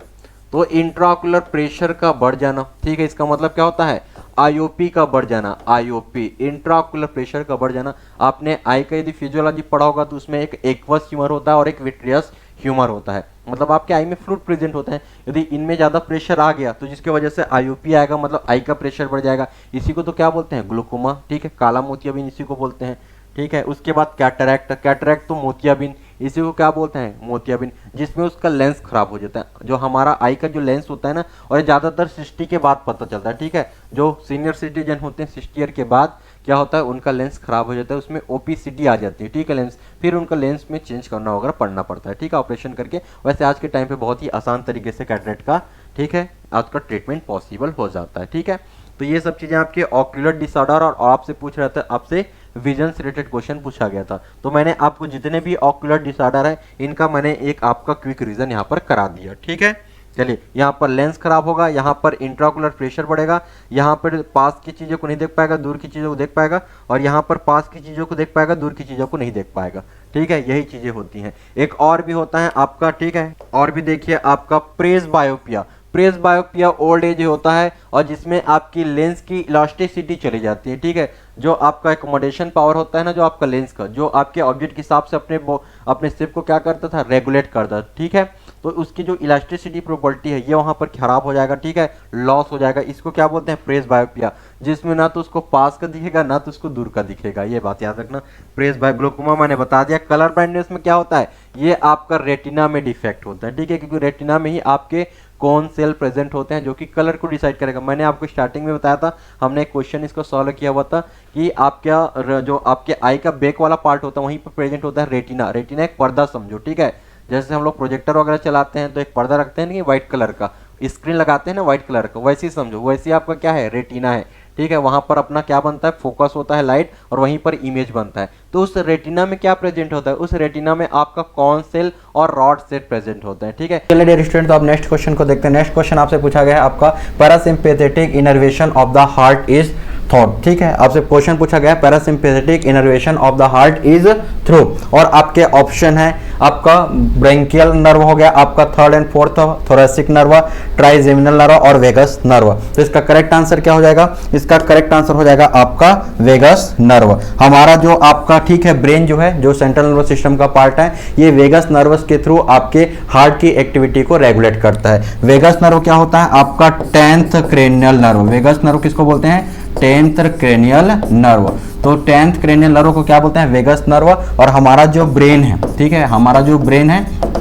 तो इंट्राऑक्यूलर प्रेशर का बढ़ जाना, ठीक है, इसका मतलब क्या होता है, आईओपी का बढ़ जाना, आईओपी इंट्राऑक्यूलर प्रेशर का बढ़ जाना। आपने आई का यदि फिजियोलॉजी पढ़ा होगा तो उसमें एक एक्वस ह्यूमर होता है और एक विट्रियस ह्यूमर होता है, मतलब आपके आई में फ्लूइड प्रेजेंट होते हैं। यदि इनमें ज्यादा प्रेशर आ गया तो जिसकी वजह से आईओपी आएगा, मतलब आई का प्रेशर बढ़ जाएगा, इसी को तो क्या बोलते हैं, ग्लूकोमा, ठीक है, काला मोतियाबिंद इसी को बोलते हैं, ठीक है। उसके बाद कैटरैक्ट तो मोतियाबिंद, इसी को क्या बोलते हैं, मोतियाबिंद, जिसमें उसका लेंस खराब हो जाता है। जो हमारा आई का जो लेंस होता है ना, और ये ज्यादातर 60 के बाद पता चलता है, ठीक है, जो सीनियर सिटीजन होते हैं 60 ईयर के बाद क्या होता है, उनका लेंस खराब हो जाता है, उसमें ओपीसीटी आ जाती है, ठीक है, लेंस, फिर उनका लेंस में चेंज करना वगैरह पड़ना पड़ता है, ठीक है, ऑपरेशन करके। वैसे आज के टाइम पे बहुत ही आसान तरीके से कैटरेक्ट का, ठीक है, आज का ट्रीटमेंट पॉसिबल हो जाता है, ठीक है। तो ये सब चीजें आपके ऑक्यूलर डिसऑर्डर, और आपसे पूछ रहा था, आपसे विजन से रिलेटेड क्वेश्चन पूछा गया था, तो मैंने आपको जितने भी ऑक्यूलर डिसऑर्डर है इनका मैंने एक आपका क्विक रीजन यहाँ पर करा दिया, ठीक है। चलिए, यहाँ पर लेंस खराब होगा, यहाँ पर इंट्राऑक्यूलर प्रेशर बढ़ेगा, यहाँ पर पास की चीजों को नहीं देख पाएगा, दूर की चीजों को देख पाएगा, और यहाँ पर पास की चीजों को देख पाएगा, दूर की चीजों को नहीं देख पाएगा, ठीक है, यही चीजें होती हैं। एक और भी होता है आपका, ठीक है, और भी देखिए आपका प्रेस बायोपिया। प्रेस बायोपिया ओल्ड एज होता है, और जिसमें आपकी लेंस की इलास्टिसिटी चली जाती है, ठीक है, जो आपका एकोमोडेशन पावर होता है ना, जो आपका लेंस का, जो आपके ऑब्जेक्ट के हिसाब से अपने शेप को क्या करता था, रेगुलेट करता था, ठीक है। तो उसकी जो इलास्टिसिटी प्रॉपर्टी है ये वहां पर खराब हो जाएगा, ठीक है, लॉस हो जाएगा, इसको क्या बोलते हैं, प्रेस बायोपिया, जिसमें ना तो उसको पास का दिखेगा ना तो उसको दूर का दिखेगा, ये बात याद रखना। प्रेस बाय ग्लोकोमा मैंने बता दिया। कलर ब्लाइंडनेस में क्या होता है, ये आपका रेटिना में डिफेक्ट होता है, ठीक है, क्योंकि रेटिना में ही आपके कौन सेल प्रेजेंट होते हैं जो कि कलर को डिसाइड करेगा। मैंने आपको स्टार्टिंग में बताया था, हमने एक क्वेश्चन इसको सॉल्व किया हुआ था कि आपका जो आपके आई का बैक वाला पार्ट होता है वहीं पर प्रेजेंट होता है रेटिना। रेटिना एक पर्दा समझो, ठीक है, जैसे हम लोग प्रोजेक्टर वगैरह चलाते हैं तो एक पर्दा रखते हैं ना व्हाइट कलर का, स्क्रीन लगाते हैं ना व्हाइट कलर का, वैसे ही समझो, वैसे ही आपका क्या है, रेटिना है, ठीक है, वहां पर अपना क्या बनता है, फोकस होता है लाइट, और वहीं पर इमेज बनता है। तो उस रेटिना में क्या प्रेजेंट होता है, उस रेटिना में आपका कॉन सेल और रॉड सेल प्रेजेंट होता है, ठीक है। चलिए डियर स्टूडेंट, तो आप नेक्स्ट क्वेश्चन को देखते हैं। नेक्स्ट क्वेश्चन आपसे पूछा गया है आपका parasympathetic innervation of the heart is thought, ठीक है, आपसे क्वेश्चन पूछा गया है parasympathetic innervation of the heart is through, और आपके ऑप्शन है आपका ब्रेंकियल नर्व हो गया, आपका third and fourth thoracic nerve, trigeminal nerve और वेगस नर्व। तो इसका करेक्ट आंसर क्या हो जाएगा, इसका करेक्ट आंसर हो जाएगा आपका वेगस नर्व। हमारा जो आपका, ठीक है, ब्रेन जो है, जो सेंट्रल नर्वस सिस्टम का पार्ट है, ये वेगस नर्वस के थ्रू आपके हार्ट की एक्टिविटी को रेगुलेट करता है। वेगस नर्व क्या होता है, आपका 10th cranial nerve. Vagus nerve किसको बोलते हैं, 10th क्रेनियल नर्व। तो 10th क्रेनियल नर्व को क्या बोलते हैं, वेगस नर्व। और हमारा जो ब्रेन है, ठीक है, हमारा जो ब्रेन है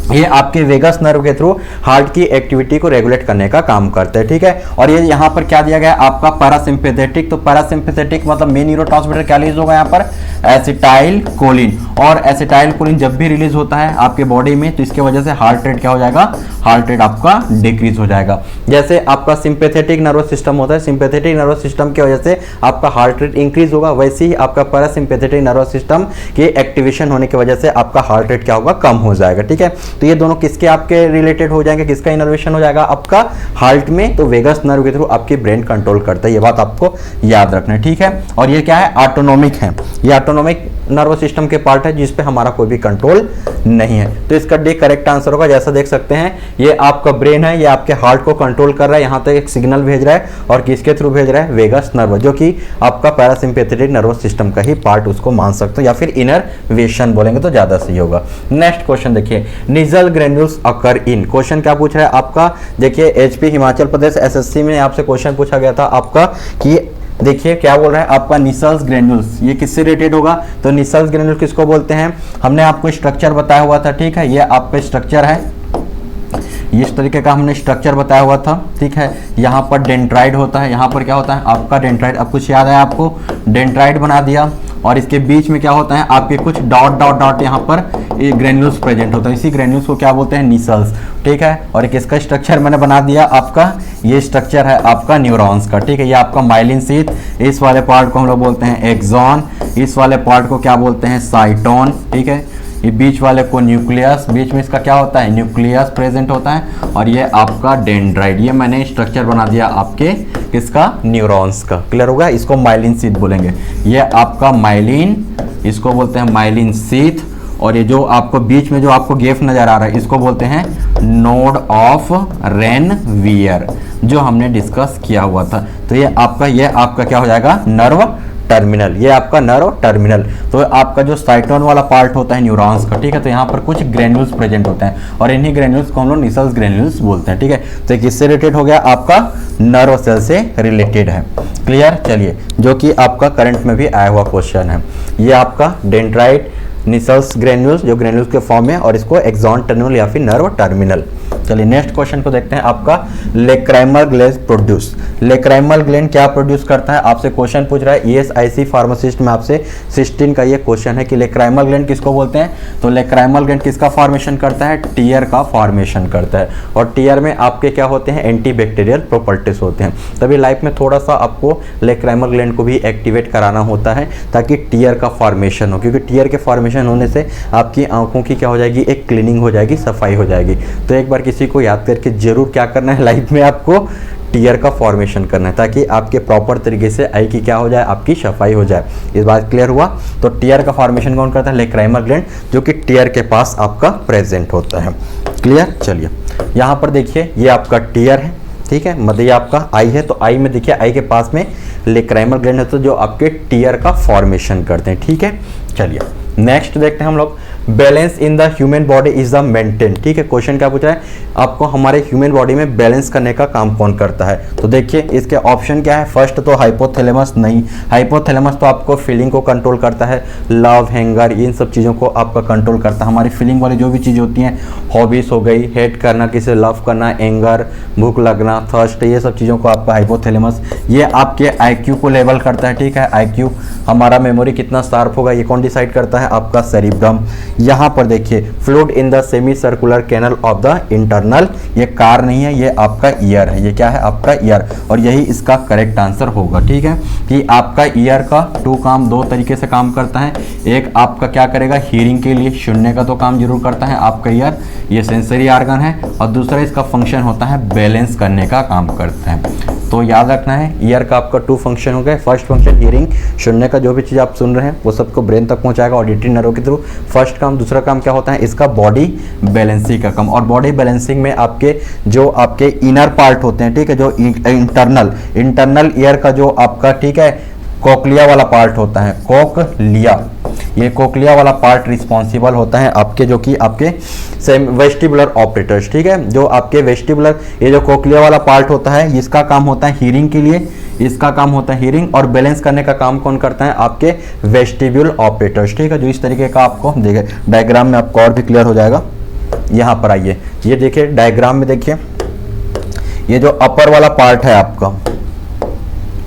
ये आपके वेगस नर्व के थ्रू हार्ट की एक्टिविटी को रेगुलेट करने का काम करते हैं, ठीक है। और ये यहाँ पर क्या दिया गया है आपका पैरासिम्पैथेटिक। तो पैरासिम्पैथेटिक मतलब मेन न्यूरोट्रांसमीटर क्या रिलीज होगा यहाँ पर, एसिटाइल कोलिन। और एसिटाइल कोलिन जब भी रिलीज होता है आपके बॉडी में तो इसके वजह से हार्ट रेट क्या हो जाएगा, हार्ट रेट आपका डिक्रीज हो जाएगा। जैसे आपका सिंपैथेटिक नर्वस सिस्टम होता है, सिंपैथेटिक नर्वस सिस्टम की वजह से आपका हार्ट रेट इंक्रीज होगा, वैसे ही आपका पैरासिम्पैथेटिक नर्वस सिस्टम के एक्टिवेशन होने की वजह से आपका हार्ट रेट क्या होगा, कम हो जाएगा, ठीक है। तो ये दोनों किसके आपके रिलेटेड हो जाएंगे, किसका इनर्वेशन हो जाएगा आपका हार्ट में, तो वेगस नर्व के थ्रू आपकी ब्रेन कंट्रोल करता है। ये बात आपको याद रखना है, ठीक है। और ये क्या है, ऑटोनॉमिक है, ये ऑटोनॉमिक नर्वस सिस्टम के पार्ट है जिसपे हमारा कोई भी कंट्रोल नहीं है। तो इसका डी करेक्ट आंसर होगा। जैसा देख सकते हैं ये आपका ब्रेन है, ये आपके हार्ट को कंट्रोल कर रहा है, यहाँ तक एक सिग्नल भेज रहा है और किसके थ्रू भेज रहा है, वेगस नर्व, जो कि आपका पैरासिम्पैथेटिक नर्वस सिस्टम का ही पार्ट उसको मान सकते हो, या फिर इनरवेशन बोलेंगे तो ज्यादा सही होगा। नेक्स्ट क्वेश्चन देखिए, निजल ग्रेन्यूल्स अकर इन, क्वेश्चन क्या पूछ रहा है आपका, देखिए एचपी हिमाचल प्रदेश एसएससी में आपसे क्वेश्चन पूछा गया था आपका कि देखिए क्या बोल रहा है आपका निसल्स ग्रेन्यूल्स, ये किससे रिलेटेड होगा, तो निसल्स ग्रेन्यूल किसको बोलते हैं, हमने आपको स्ट्रक्चर बताया हुआ था, ठीक है। ये आपका स्ट्रक्चर है, इस तरीके का हमने स्ट्रक्चर बताया हुआ था, ठीक है। यहाँ पर डेंड्राइड होता है, यहाँ पर क्या होता है आपका डेंड्राइड, अब कुछ याद है आपको, डेंड्राइड बना दिया, और इसके बीच में क्या होता है आपके कुछ डॉट डॉट डॉट यहाँ पर ग्रेन्यूल्स प्रेजेंट होता है, इसी ग्रेन्यूल्स को क्या बोलते हैं, निसल्स, ठीक है। और एक इसका स्ट्रक्चर मैंने बना दिया आपका, ये स्ट्रक्चर है आपका न्यूरॉन्स का, ठीक है। ये आपका माइलिन शीथ, इस वाले पार्ट को हम लोग बोलते हैं एक्सॉन, इस वाले पार्ट को क्या बोलते हैं, साइटोन, ठीक है। ये बीच वाले को न्यूक्लियस, बीच में इसका क्या होता है, न्यूक्लियस प्रेजेंट होता है, और ये आपका डेंड्राइड, ये मैंने स्ट्रक्चर बना दिया आपके किसका, न्यूरॉन्स का, क्लियर होगा। इसको माइलिन शीथ बोलेंगे, ये आपका माइलिन, इसको बोलते हैं माइलिन शीथ, और ये जो आपको बीच में जो आपको गेफ नजर आ रहा है इसको बोलते हैं नोड ऑफ रेनवियर, जो हमने डिस्कस किया हुआ था। तो ये आपका क्या हो जाएगा, नर्व टर्मिनल, ये आपका नर्व टर्मिनल। तो आपका जो साइटोन वाला पार्ट होता है न्यूरॉन्स का, ठीक है, तो यहाँ पर कुछ ग्रेन्यूल्स प्रेजेंट होते हैं और इन्हीं ग्रेन्यूल्स को हम लोग निसल्स ग्रेन्यूल्स बोलते हैं, ठीक है। तो किससे रिलेटेड हो गया, आपका नर्व सेल से रिलेटेड है, क्लियर। चलिए, जो कि आपका करंट में भी आया हुआ क्वेश्चन है, ये आपका डेंड्राइट निसल्स ग्रेन्यूल्स जो ग्रेन्यूल्स के फॉर्म में, और इसको एक्सॉन टर्मिनल या फिर नर्व टर्मिनल। चलिए नेक्स्ट क्वेश्चन को देखते हैं, आपका lacrimal gland produce, lacrimal gland क्या प्रोड्यूस करता है, आपसे क्वेश्चन पूछ रहा है ईएसआईसी फार्मासिस्ट में आपसे 16 का ये क्वेश्चन है कि लेक्राइमल ग्लैंड किसको बोलते हैं, तो लेक्राइमल ग्लैंड किसका फॉर्मेशन करता है, टीयर का फॉर्मेशन करता है, और टीयर में आपके क्या होते हैं, एंटीबैक्टीरियल प्रॉपर्टीज होते हैं। तभी लाइफ में थोड़ा सा आपको लेक्राइमल ग्लैंड को भी एक्टिवेट कराना होता है ताकि टीयर का फॉर्मेशन हो, क्योंकि टीयर के फॉर्मेशन होने से आपकी आंखों की क्या हो जाएगी, एक क्लीनिंग हो जाएगी, सफाई हो जाएगी। तो एक बार किसी को याद करके जरूर क्या करना है, लाइफ में आपको टीयर का फॉर्मेशन करना है ताकि आपके प्रॉपर तरीके से आई की क्या हो जाए, आपकी सफाई हो जाए। इस बात क्लियर हुआ। तो टीयर का फॉर्मेशन कौन करता है, लेक्राइमल ग्लैंड, जो कि टीयर के पास आपका प्रेजेंट होता है, क्लियर। चलिए यहाँ पर देखिए, ये आपका टीयर है, ठीक है, मध्य आपका आई है, तो आई में देखिए, आई के पास में लेक्राइमल ग्लैंड है, तो जो आपके टीयर का फॉर्मेशन करते हैं, ठीक है। चलिए नेक्स्ट देखते हैं हम लोग, balance in the human body is the maintain, ठीक है। क्वेश्चन क्या पूछ रहा है आपको, हमारे ह्यूमन बॉडी में बैलेंस करने का काम कौन करता है, तो देखिए इसके ऑप्शन क्या है। फर्स्ट तो हाइपोथैलेमस, नहीं, हाइपोथैलेमस तो आपको फीलिंग को कंट्रोल करता है, लव, हैंगर, इन सब चीज़ों को आपका कंट्रोल करता है। हमारी फीलिंग वाली जो भी चीज़ें होती हैं, हॉबीज हो गई, हेट करना, किसी लव करना, एंगर, भूख लगना, थर्स्ट, ये सब चीज़ों को आपका हाइपोथैलेमस, ये आपके आईक्यू को लेवल करता है, ठीक है। आईक्यू, हमारा मेमोरी कितना शार्प होगा, ये कौन डिसाइड करता है, आपका सेरिब्रम। यहाँ पर देखिए, fluid in the semicircular canal of the internal, ये कार नहीं है, ये आपका ईयर है, ये क्या है, आपका ईयर, और यही इसका करेक्ट आंसर होगा, ठीक है। कि आपका ईयर का दो तरीके से काम करता है, एक आपका क्या करेगा, हियरिंग के लिए सुनने का तो काम जरूर करता है आपका ईयर, ये सेंसरी ऑर्गन है, और दूसरा इसका फंक्शन होता है बैलेंस करने का काम करता है। तो याद रखना है, ईयर का आपका 2 फंक्शन हो गए। फर्स्ट फंक्शन हियरिंग, सुनने का जो भी चीज़ आप सुन रहे हैं वो सबको ब्रेन तक पहुंचाएगा ऑडिटरी नर्व के थ्रू, फर्स्ट काम। दूसरा काम क्या होता है, इसका बॉडी बैलेंसिंग का काम, और बॉडी बैलेंसिंग में आपके जो आपके इनर पार्ट होते हैं, ठीक है, जो इंटरनल ईयर का जो आपका, ठीक है, कोक्लिया वाला पार्ट होता है, कोक्लिया, ये कोक्लिया वाला पार्ट रिस्पॉन्सिबल होता है आपके, जो कि आपके वेस्टिबुलर ऑपरेटर्स, ठीक है, जो आपके वेस्टिबुलर, ये जो कोक्लिया वाला पार्ट होता है, इसका काम होता है हियरिंग के लिए, इसका काम होता है हियरिंग, और बैलेंस करने का काम कौन करता है, आपके वेस्टिब्यूल ऑपरेटर्स, ठीक है। जो इस तरीके का आपको देखिए डायग्राम में आपको और भी क्लियर हो जाएगा। यहाँ पर आइए, ये देखिए डायग्राम में देखिए, ये जो अपर वाला पार्ट है आपका,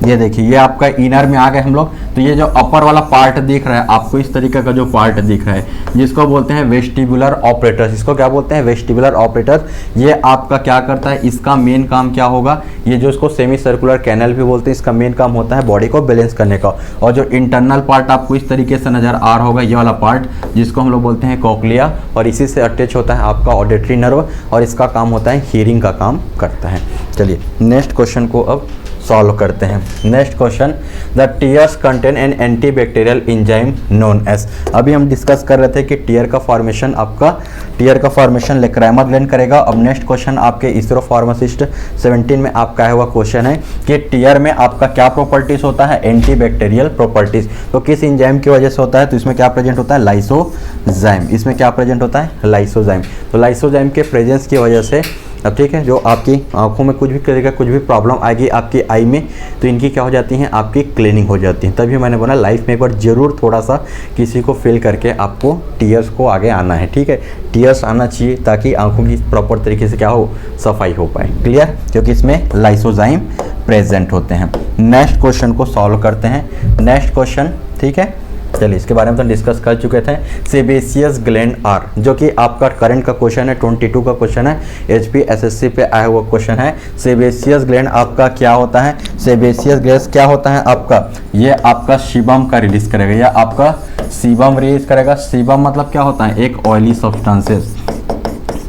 ये देखिए ये आपका इनर में आ गए हम लोग। तो ये जो अपर वाला पार्ट दिख रहा है आपको, इस तरीके का जो पार्ट दिख रहा है जिसको बोलते हैं वेस्टिबुलर ऑपरेटर्स। इसको क्या बोलते हैं? Vestibular operators. ये आपका क्या करता है, इसका मेन काम क्या होगा, ये जो इसको सेमी सर्कुलर कैनल भी बोलते हैं, इसका मेन काम होता है बॉडी को बैलेंस करने का। और जो इंटरनल पार्ट आपको इस तरीके से नजर आ रहा होगा, ये वाला पार्ट जिसको हम लोग बोलते हैं कॉक्लिया, और इसी से अटैच होता है आपका ऑडिटरी नर्व, और इसका काम होता है हियरिंग का काम करता है। चलिए नेक्स्ट क्वेश्चन को अब सॉल्व करते हैं। Next question, the tears contain an antibacterial enzyme known as. अभी हम डिस्कस कर रहे थे कि टीयर का फॉर्मेशन, आपका टीयर का फॉर्मेशन लेक्राइमा ग्लैंड करेगा। अब नेक्स्ट क्वेश्चन आपके इसरो फार्मासिस्ट 17 में आपका आया हुआ क्वेश्चन है कि टीयर में आपका क्या प्रॉपर्टीज होता है, एंटीबैक्टीरियल प्रॉपर्टीज। तो किस एंजाइम की वजह से होता है, तो इसमें क्या प्रेजेंट होता है, लाइसोजाइम। इसमें क्या प्रेजेंट होता है, लाइसोजाइम। तो लाइसोजाइम के प्रेजेंस की वजह से अब ठीक है, जो आपकी आंखों में कुछ भी करेगा, कुछ भी प्रॉब्लम आएगी आपकी आई में, तो इनकी क्या हो जाती हैं, आपकी क्लीनिंग हो जाती है। तभी मैंने बोला लाइफ में एक बार जरूर थोड़ा सा किसी को फील करके आपको टीयर्स को आगे आना है। ठीक है, टीयर्स आना चाहिए ताकि आंखों की प्रॉपर तरीके से क्या हो, सफाई हो पाए। क्लियर, क्योंकि इसमें लाइसोजाइम प्रेजेंट होते हैं। नेक्स्ट क्वेश्चन को सॉल्व करते हैं। नेक्स्ट क्वेश्चन, ठीक है, चलिए इसके बारे में तो डिस्कस कर चुके थे। सेबेसियस ग्लैंड आर, जो कि आपका करंट का क्वेश्चन है, 22 का क्वेश्चन है, एचपी एसएससी पे आया हुआ क्वेश्चन है। सेबेसियस ग्लैंड आपका क्या होता है, सेबेसियस ग्लैंड क्या होता है आपका, ये आपका सीबम का रिलीज करेगा, या आपका सीबम रिलीज करेगा। सीबम मतलब क्या होता है, एक ऑयली सब्सटेंसेस,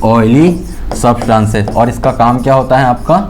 ऑयली सब्सटेंसेस। और इसका काम क्या होता है आपका,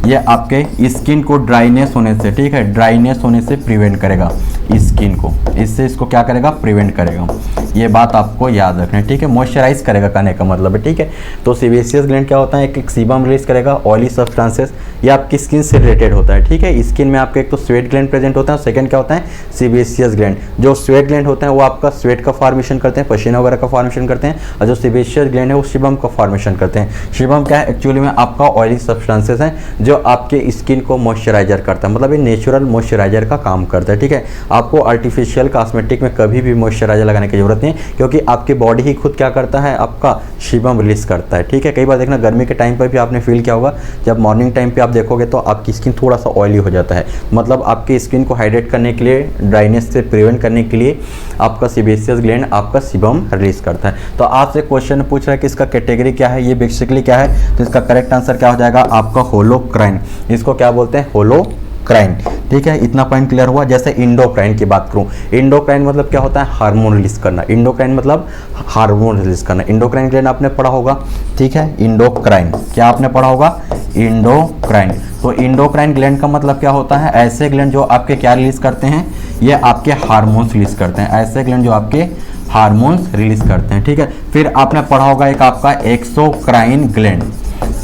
ये आपके स्किन को ड्राइनेस होने से, ठीक है, ड्राइनेस होने से प्रिवेंट करेगा स्किन को, इससे इसको क्या करेगा, प्रिवेंट करेगा। ये बात आपको याद रखना है। ठीक है, मॉइस्चराइज करेगा कहने का मतलब है। ठीक है, तो सेबेसियस ग्लैंड क्या होता है, एक सीबम रिलीज करेगा, ऑयली सब्सटेंसेस, ये आपकी स्किन से रिलेटेड होता है। ठीक है, स्किन में आपके एक तो स्वेट ग्लैंड प्रेजेंट होता है, सेकंड क्या होता है, सेबेसियस ग्लैंड। जो स्वेट ग्लैंड होते हैं वो आपका स्वेट का फॉर्मेशन करते हैं, पसीना वगैरह का फॉर्मेशन करते हैं, और जो सेबेसियस ग्लैंड है वो सीबम का फॉर्मेशन करते हैं। सीबम क्या है, एक्चुअली में आपका ऑयली सब्सटेंसेस हैं जो आपके स्किन को मॉइस्चराइजर करता है, मतलब ये नेचुरल मॉइस्चराइजर का काम करता है। ठीक है, आपको आर्टिफिशियल कॉस्मेटिक में कभी भी मॉइस्चराइजर लगाने की जरूरत नहीं, क्योंकि आपकी बॉडी ही खुद क्या करता है, आपका सीबम रिलीज करता है। ठीक है, कई बार देखना गर्मी के टाइम पर भी आपने फील किया होगा, जब मॉर्निंग टाइम पे आप देखोगे तो आपकी स्किन थोड़ा सा ऑयली हो जाता है, मतलब आपकी स्किन को हाइड्रेट करने के लिए, ड्राइनेस से प्रिवेंट करने के लिए आपका सेबेसियस ग्लैंड आपका सीबम रिलीज करता है। तो आपसे क्वेश्चन पूछ रहा है कि इसका कैटेगरी क्या है, ये बेसिकली क्या है, तो इसका करेक्ट आंसर क्या हो जाएगा आपका होलोक्राइन। इसको क्या बोलते हैं, होलोक्राइन। ठीक है, इतना पॉइंट क्लियर हुआ। जैसे इंडोक्राइन की बात करूं, इंडोक्राइन मतलब क्या होता है, हार्मोन रिलीज करना। इंडोक्राइन मतलब हार्मोन रिलीज करना। इंडोक्राइन ग्लैंड आपने पढ़ा होगा, ठीक है, इंडोक्राइन क्या आपने पढ़ा होगा, इंडोक्राइन। तो इंडोक्राइन ग्लैंड का मतलब क्या होता है, ऐसे ग्लैंड जो आपके क्या रिलीज करते हैं, ये आपके हार्मोन्स रिलीज करते हैं, ऐसे ग्लैंड जो आपके हार्मोन्स रिलीज करते हैं। ठीक है, फिर आपने पढ़ा होगा एक आपका एक्सोक्राइन ग्लैंड।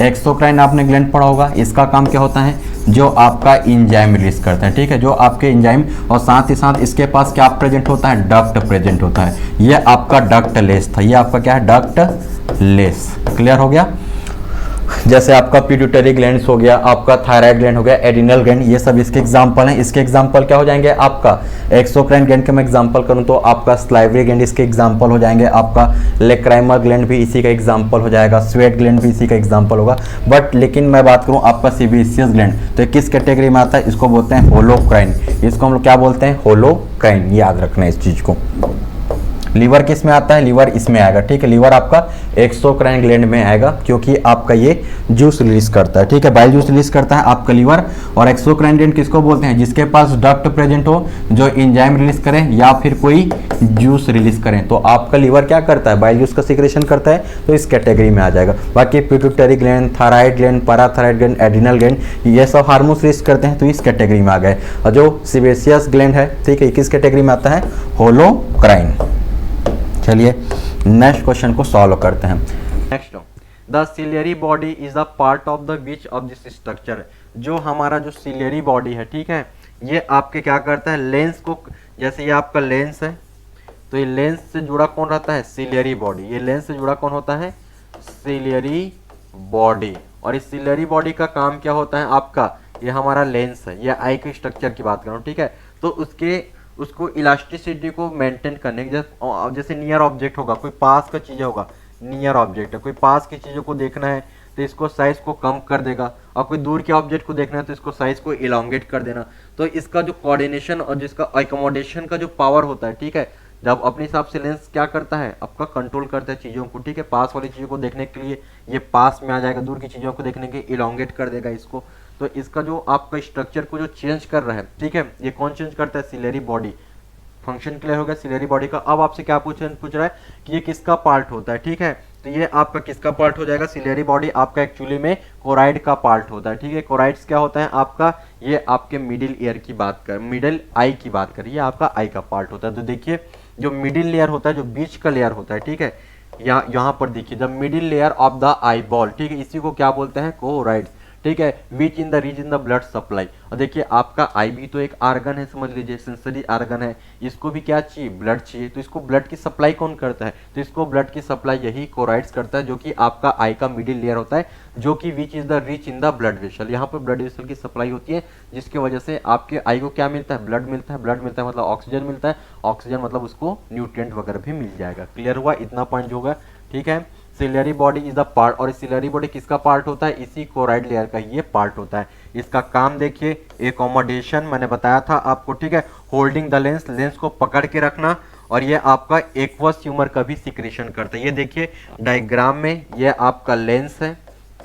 एक्सोक्राइन आपने ग्लैंड पढ़ा होगा, इसका काम क्या होता है, जो आपका एंजाइम रिलीज करता है। ठीक है, जो आपके एंजाइम, और साथ ही साथ इसके पास क्या प्रेजेंट होता है, डक्ट प्रेजेंट होता है। ये आपका डक्ट लेस था, ये आपका क्या है, डक्ट लेस। क्लियर हो गया। जैसे आपका पिट्यूटरी ग्लैंड हो गया, आपका थायराइड ग्लैंड हो गया, एडिनल ग्लैंड, ये सब इसके एग्जांपल हैं। इसके एग्जांपल क्या हो जाएंगे, आपका एक्सोक्राइन ग्लैंड का मैं एग्जांपल करूं तो आपका स्लाइवरी ग्लैंड इसके एग्जांपल हो जाएंगे, आपका लेक्राइमा ग्लैंड भी इसी का एग्जांपल हो जाएगा, स्वेट ग्लैंड भी इसी का एग्जांपल होगा। बट लेकिन मैं बात करूं आपका सेबेसियस ग्लैंड, तो किस कैटेगरी में आता है, इसको बोलते हैं होलोक्राइन। इसको हम लोग क्या बोलते हैं, होलोक्राइन। याद रखना है इस चीज को। लीवर किस में आता है, लीवर इसमें आएगा। ठीक है, लीवर आपका एक्सोक्राइन ग्लैंड में आएगा, क्योंकि आपका ये जूस रिलीज करता है। ठीक है, बाइल जूस रिलीज करता है आपका लीवर। और एक्सोक्राइन ग्लैंड किसको बोलते हैं, जिसके पास डक्ट प्रेजेंट हो, जो एंजाइम रिलीज करे या फिर कोई जूस रिलीज करें। तो आपका लीवर क्या करता है, बाइल जूस का सिक्रेशन करता है, तो इस कैटेगरी में आ जाएगा। बाकी pituitary gland, thyroid gland, parathyroid gland, adrenal gland, ये सब हार्मोन्स रिलीज करते हैं, तो इस कैटेगरी में आ गए। और जो सेबेसियस ग्लैंड है, ठीक है, किस कैटेगरी में आता है, होलोक्राइन। चलिए नेक्स्ट क्वेश्चन को सॉल्व करते हैं। Next, the ciliary body is the part of the which of this structure. जो हमारा जो सिलियरी बॉडी है, ठीक है, ये आपके क्या करता है, लेंस को, जैसे ये आपका लेंस है, तो ये लेंस से जुड़ा कौन रहता है, सिलियरी बॉडी। ये लेंस से जुड़ा कौन होता है, सिलियरी बॉडी। और इस सिलियरी बॉडी का काम क्या होता है आपका, ये हमारा लेंस है, ये आई के स्ट्रक्चर की बात कर रहा हूँ। ठीक है, तो उसको इलास्टिसिटी को मेंटेन करने के, जैसे नियर ऑब्जेक्ट होगा, कोई पास का चीज होगा, नियर ऑब्जेक्ट है, कोई पास की चीज़ों को देखना है तो इसको साइज को कम कर देगा, और कोई दूर के ऑब्जेक्ट को देखना है तो इसको साइज को इलांगेट कर देना। तो इसका जो कोऑर्डिनेशन और जिसका अकोमोडेशन का जो पावर होता है, ठीक है, जब अपने हिसाब से लेंस क्या करता है, आपका कंट्रोल करता है चीज़ों को, ठीक है, पास वाली चीज़ों को देखने के लिए ये पास में आ जाएगा, दूर की चीज़ों को देखने के इलांगेट कर देगा इसको। तो इसका जो आपका स्ट्रक्चर को जो चेंज कर रहा है, ठीक है, ये कौन चेंज करता है, सिलेरी बॉडी। फंक्शन क्लियर हो गया सिलेरी बॉडी का। अब आपसे क्या पूछ रहा है कि ये किसका पार्ट होता है, ठीक है, तो ये आपका किसका पार्ट हो जाएगा, सिलेरी बॉडी आपका एक्चुअली में कोराइड का पार्ट होता है, ठीक है। कोराइड्स क्या होता है आपका, ये आपके मिडिल ईयर की बात कर, मिडिल आई की बात करिए, आपका आई का पार्ट होता है। तो देखिए जो मिडिल लेयर होता है, जो बीच का लेयर होता है, ठीक है, यहाँ पर देखिए the middle layer of the eye ball, ठीक है, इसी को क्या बोलते हैं, कोराइड्स, ठीक है, which in the reach in the blood supply. और देखिए आपका आई भी तो एक आर्गन है, समझ लीजिए सेंसरी आर्गन है, इसको भी क्या चाहिए, ब्लड चाहिए। तो इसको ब्लड की सप्लाई कौन करता है, तो इसको ब्लड की सप्लाई यही कोराइड्स करता है, जो कि आपका आई का मिडिल लेयर होता है, जो कि which is the reach in the blood vessel. यहाँ पर ब्लड वेसल की सप्लाई होती है, जिसकी वजह से आपके आई को क्या मिलता है, ब्लड मिलता है। ब्लड मिलता है मतलब ऑक्सीजन मिलता है, ऑक्सीजन मतलब उसको न्यूट्रिएंट वगैरह भी मिल जाएगा। क्लियर हुआ, इतना पॉइंट होगा, ठीक है। Ciliary body is the part, और सिलेरी बॉडी किसका पार्ट होता है, इसी कोराइड लेयर का ये पार्ट होता है। इसका काम देखिए, एकोमोडेशन मैंने बताया था आपको, ठीक है, होल्डिंग द लेंस, लेंस को पकड़ के रखना, और ये आपका एक्वस ह्यूमर का भी सिक्रेशन करता है। ये देखिए डायग्राम में ये आपका लेंस है,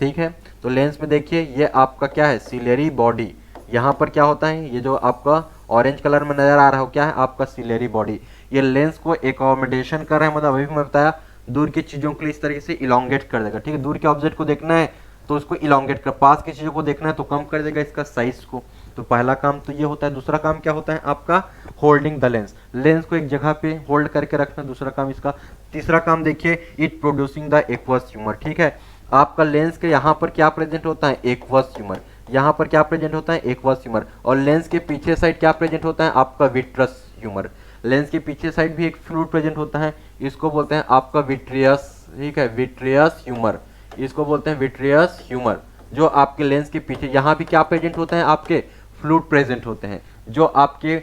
ठीक है, तो लेंस में देखिए ये आपका क्या है, सिलेरी बॉडी। यहाँ पर क्या होता है, ये जो आपका ऑरेंज कलर में नजर आ रहा है क्या है, आपका सिलेरी बॉडी। ये लेंस को एकोमोडेशन कर रहा है, मतलब अभी भी मैं बताया दूर की चीजों के लिए इस तरीके से इलांगेट कर देगा, ठीक है। दूर के ऑब्जेक्ट को देखना है तो उसको इलांगेट कर, पास की चीजों को देखना है तो कम कर देगा इसका साइज को। तो पहला काम तो ये होता है। दूसरा काम क्या होता है आपका, होल्डिंग द लेंस, लेंस को एक जगह पे होल्ड करके रखना, दूसरा काम इसका। तीसरा काम देखिए, it producing the aqueous humour, ठीक है, आपका लेंस के यहाँ पर क्या प्रेजेंट होता है, एक्वस ह्यूमर। यहाँ पर क्या प्रेजेंट होता है, एक्वस ह्यूमर, और लेंस के पीछे साइड क्या प्रेजेंट होता है आपका, विट्रस ह्यूमर। लेंस के पीछे साइड भी एक फ्लूइड प्रेजेंट होता है, इसको बोलते हैं आपका विट्रियस, ठीक है, विट्रियस ह्यूमर, इसको बोलते हैं विट्रियस ह्यूमर। जो आपके लेंस के पीछे यहाँ भी क्या प्रेजेंट होते हैं, आपके फ्लूइड प्रेजेंट होते हैं, जो आपके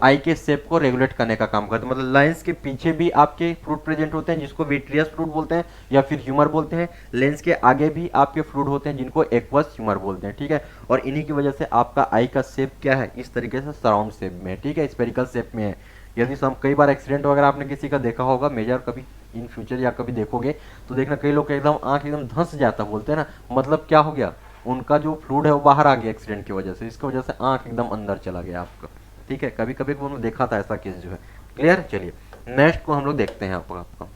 आई के शेप को रेगुलेट करने का काम करते हैं। मतलब लेंस के पीछे भी आपके फ्लूइड प्रेजेंट होते हैं, जिसको विट्रियस फ्लूइड बोलते हैं या फिर ह्यूमर बोलते हैं। लेंस के आगे भी आपके फ्लूइड होते हैं, जिनको एक्वस ह्यूमर बोलते हैं, ठीक है। और इन्हीं की वजह से आपका आई का शेप क्या है, इस तरीके से सराउंड शेप में है, ठीक है, स्फेरिकल शेप में है। यदि सम कई बार एक्सीडेंट वगैरह आपने किसी का देखा होगा, मेजर कभी इन फ्यूचर या कभी देखोगे तो देखना कई लोग एकदम आंख एकदम धंस जाता बोलते हैं ना, मतलब क्या हो गया, उनका जो फ्लूइड है वो बाहर आ गया एक्सीडेंट की वजह से, इसकी वजह से आंख एकदम अंदर चला गया आपका, ठीक है। कभी कभी हमने देखा था ऐसा केस जो है। क्लियर, चलिए नेक्स्ट को हम लोग देखते हैं आपका।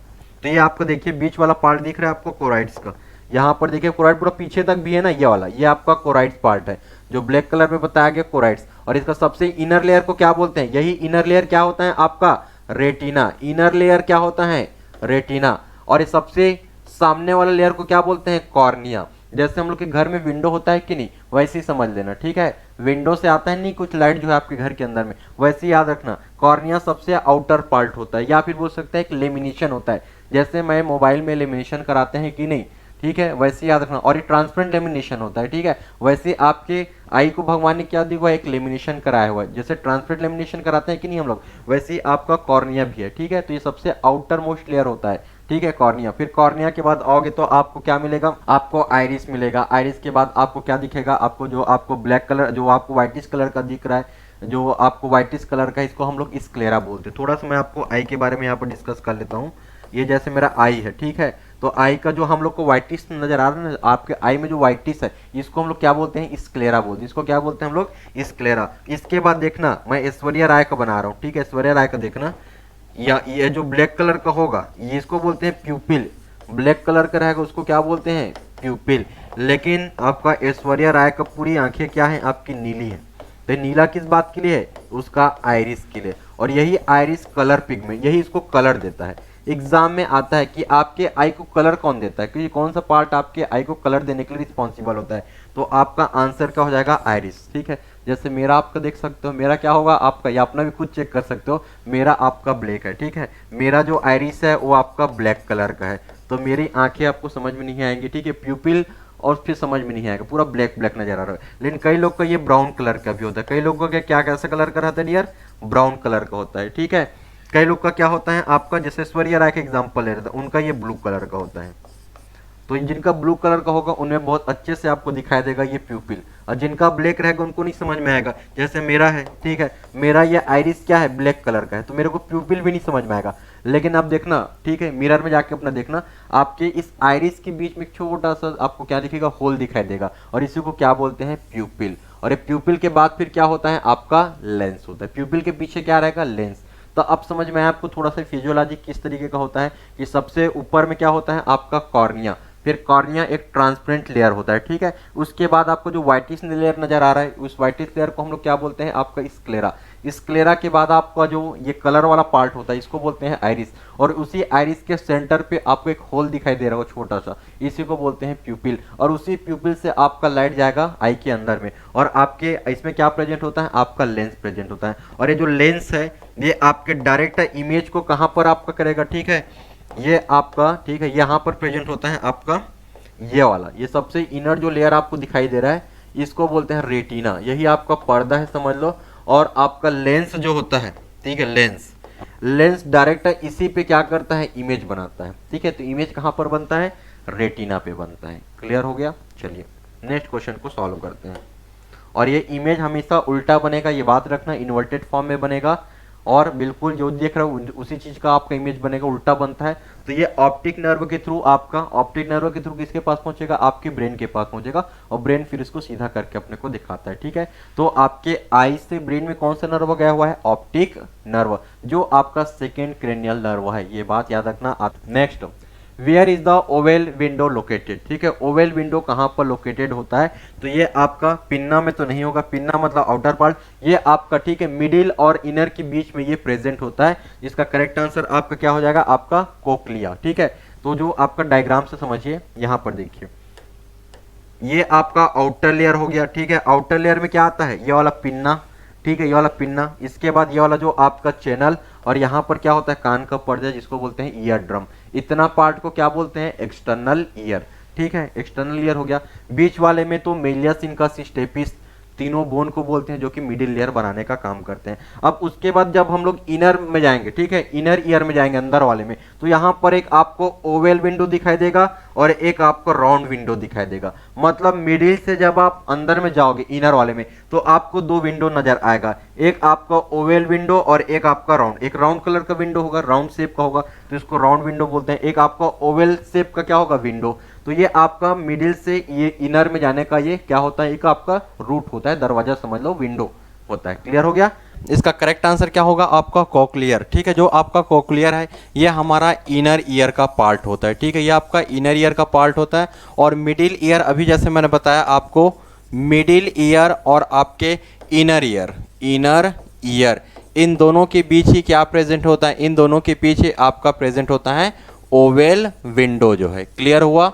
तो ये आपको देखिए बीच वाला पार्ट दिख रहा है आपको कोराइड्स का, यहाँ पर देखिए कोराइड पूरा पीछे तक भी है ना, ये वाला, ये आपका कोराइड्स पार्ट है, जो ब्लैक कलर में बताया गया कोराइड्स। और इसका सबसे इनर लेयर को क्या बोलते हैं, यही इनर लेयर क्या होता है आपका, रेटिना। इनर लेयर क्या होता है, रेटिना। और ये सबसे सामने वाले लेयर को क्या बोलते हैं, कॉर्निया। जैसे हम लोग के घर में विंडो होता है कि नहीं, वैसे ही समझ लेना, ठीक है। विंडो से आता है नहीं कुछ लाइट जो है आपके घर के अंदर में, वैसे ही याद रखना, कॉर्निया सबसे आउटर पार्ट होता है, या फिर बोल सकते हैं एक लेमिनेशन होता है। जैसे मैं मोबाइल में लेमिनेशन कराते हैं कि नहीं, ठीक है, वैसे याद रखना। और ये ट्रांसपेरेंट लेमिनेशन होता है, ठीक है। वैसे आपके आई को भगवान ने क्या दिया हुआ है, एक लेमिनेशन कराया हुआ है। जैसे ट्रांसपेरेंट लेमिनेशन कराते हैं कि नहीं हम लोग, वैसे ही आपका कॉर्निया भी है, ठीक है। तो ये सबसे आउटर मोस्ट लेयर होता है, ठीक है, कॉर्निया। फिर कॉर्निया के बाद आओगे तो आपको क्या मिलेगा, आपको आइरिस मिलेगा। आइरिस के बाद आपको क्या दिखेगा, आपको जो आपको ब्लैक कलर, जो आपको व्हाइटिश कलर का दिख रहा है, जो आपको व्हाइटिश कलर का, इसको हम लोग स्क्लेरा बोलते हैं। थोड़ा सा मैं आपको आई के बारे में यहाँ पर डिस्कस कर लेता हूँ। ये जैसे मेरा आई है, ठीक है, तो आई का जो हम लोग को व्हाइटिश नजर आ रहा है ना, आपके आई में जो व्हाइटिश है, इसको हम लोग क्या बोलते हैं, स्क्लेरा बोलते हैं। इसको क्या बोलते हैं हम लोग, स्क्लेरा। इसके बाद देखना, मैं ऐश्वर्या राय का बना रहा हूँ, ठीक है, ऐश्वर्या राय का देखना, या ये जो ब्लैक कलर का होगा ये इसको बोलते हैं प्यूपिल। ब्लैक कलर का रहेगा उसको क्या बोलते हैं, प्यूपिल। लेकिन आपका ऐश्वर्या राय का पूरी आंखें क्या है, आपकी नीली है। तो नीला किस बात के लिए है, उसका आइरिस के लिए। और यही आइरिस कलर पिगमेंट, यही इसको कलर देता है। एग्जाम में आता है कि आपके आई को कलर कौन देता है, क्योंकि कौन सा पार्ट आपके आई को कलर देने के लिए रिस्पॉन्सिबल होता है। तो आपका आंसर क्या हो जाएगा, आइरिस, ठीक है। जैसे मेरा आपका देख सकते हो, मेरा क्या होगा आपका, या अपना भी खुद चेक कर सकते हो, मेरा आपका ब्लैक है, ठीक है। मेरा जो आइरिस है वो आपका ब्लैक कलर का है, तो मेरी आंखें आपको समझ में नहीं आएंगी, ठीक है। प्यूपिल और फिर समझ में नहीं आएगा, पूरा ब्लैक ब्लैक नजर आ रहा है। लेकिन कई लोग का ये ब्राउन कलर का भी होता है, कई लोगों का क्या कैसा कलर का रहता है डियर, ब्राउन कलर का होता है, ठीक है। कई लोग का क्या होता है आपका, जैसे स्वरिया राय का एग्जाम्पल ले रहा था, उनका ये ब्लू कलर का होता है, तो जिनका ब्लू कलर का होगा उनमें बहुत अच्छे से आपको दिखाई देगा ये प्यूपिल, और जिनका ब्लैक रहेगा उनको नहीं समझ में आएगा। जैसे मेरा है, ठीक है, मेरा ये आइरिस क्या है, ब्लैक कलर का है, तो मेरे को प्यूपिल भी नहीं समझ में आएगा। लेकिन आप देखना, ठीक है, मिरर में जाके अपना देखना, आपके इस आइरिस के बीच में एक छोटा सा आपको क्या दिखेगा, होल दिखाई देगा, और इसी को क्या बोलते हैं, प्यूपिल। और ये प्यूपिल के बाद फिर क्या होता है आपका, लेंस होता है। प्यूपिल के पीछे क्या रहेगा, लेंस। तो अब समझ में आया आपको थोड़ा सा फिजियोलॉजी किस तरीके का होता है, कि सबसे ऊपर में क्या होता है आपका कॉर्निया, फिर कॉर्निया एक ट्रांसपेरेंट लेयर होता है, ठीक है। उसके बाद आपको जो व्हाइटिश लेयर नजर आ रहा है, उस व्हाइटिश लेयर को हम लोग क्या बोलते हैं आपका स्क्लेरा। स्क्लेरा के बाद आपका जो ये कलर वाला पार्ट होता है इसको बोलते हैं आइरिस, और उसी आइरिस के सेंटर पे आपको एक होल दिखाई दे रहा हो छोटा सा, इसी को बोलते हैं प्यूपिल, और उसी प्यूपिल से आपका लाइट जाएगा आई के अंदर में, और आपके इसमें क्या प्रेजेंट होता है आपका लेंस प्रेजेंट होता है। और ये जो लेंस है ये आपके डायरेक्ट इमेज को कहाँ पर आपका करेगा, ठीक है, ये आपका, ठीक है, यहाँ पर प्रेजेंट होता है आपका ये वाला, ये सबसे इनर जो लेयर आपको दिखाई दे रहा है इसको बोलते हैं रेटिना, यही आपका पर्दा है समझ लो। और आपका लेंस जो होता है, ठीक है, लेंस डायरेक्ट इसी पे क्या करता है, इमेज बनाता है, ठीक है। तो इमेज कहाँ पर बनता है, रेटिना पे बनता है। क्लियर हो गया। चलिए नेक्स्ट क्वेश्चन को सॉल्व करते हैं। और ये इमेज हमेशा उल्टा बनेगा, ये बात रखना, इन्वर्टेड फॉर्म में बनेगा, और बिल्कुल जो देख रहे हो उसी चीज का आपका इमेज बनेगा, उल्टा बनता है। तो ये ऑप्टिक नर्व के थ्रू, आपका ऑप्टिक नर्व के थ्रू किसके पास पहुंचेगा, आपके ब्रेन के पास पहुंचेगा, और ब्रेन फिर इसको सीधा करके अपने को दिखाता है, ठीक है। तो आपके आई से ब्रेन में कौन सा नर्व गया हुआ है, ऑप्टिक नर्व, जो आपका सेकेंड क्रेनियल नर्व है, ये बात याद रखना। Next, where is the oval window located, ठीक है, ओवेल विंडो कहाँ पर लोकेटेड होता है, तो ये आपका पिन्ना में तो नहीं होगा, पिन्ना मतलब आउटर पार्ट, ये आपका, ठीक है, मिडिल और इनर के बीच में ये प्रेजेंट होता है, जिसका करेक्ट आंसर आपका क्या हो जाएगा, आपका कोक्लिया, ठीक है। तो जो आपका डायग्राम से समझिए, यहाँ पर देखिए, ये आपका आउटर लेयर हो गया, ठीक है। आउटर लेयर में क्या आता है, ये वाला पिन्ना, ठीक है, ये वाला पिन्ना, इसके बाद ये वाला जो आपका चैनल, और यहाँ पर क्या होता है कान का पर्दा जिसको बोलते हैं ईयर ड्रम, इतना पार्ट को क्या बोलते हैं, एक्सटर्नल ईयर, ठीक है, एक्सटर्नल ईयर हो गया। बीच वाले में तो मेलियस इनका सिस्टेपिस, तीनों बोन को बोलते हैं, जो कि मिडिल लेयर बनाने का काम करते हैं। अब उसके बाद जब हम लोग इनर में जाएंगे, ठीक है, इनर ईयर में जाएंगे, अंदर वाले में, तो यहाँ पर एक आपको ओवेल विंडो दिखाई देगा और एक आपको राउंड विंडो दिखाई देगा। मतलब मिडिल से जब आप अंदर में जाओगे इनर वाले में, तो आपको दो विंडो नजर आएगा, एक आपका ओवेल विंडो और एक आपका राउंड। एक राउंड कलर का विंडो होगा, राउंड शेप का होगा, तो इसको राउंड विंडो बोलते हैं। एक आपका ओवेल शेप का क्या होगा, विंडो। तो ये आपका मिडिल से ये इनर में जाने का ये क्या होता है, एक आपका रूट होता है, दरवाजा समझ लो, विंडो होता है। क्लियर हो गया। इसका करेक्ट आंसर क्या होगा, आपका कोक्लियर, ठीक है। जो आपका कोक्लियर है ये हमारा इनर ईयर का पार्ट होता है, ठीक है, ये आपका इनर ईयर का पार्ट होता है। और मिडिल ईयर, अभी जैसे मैंने बताया आपको, मिडिल ईयर और आपके इनर ईयर इन दोनों के बीच ही क्या प्रेजेंट होता है, इन दोनों के पीछे आपका प्रेजेंट होता है ओवेल विंडो जो है। क्लियर हुआ।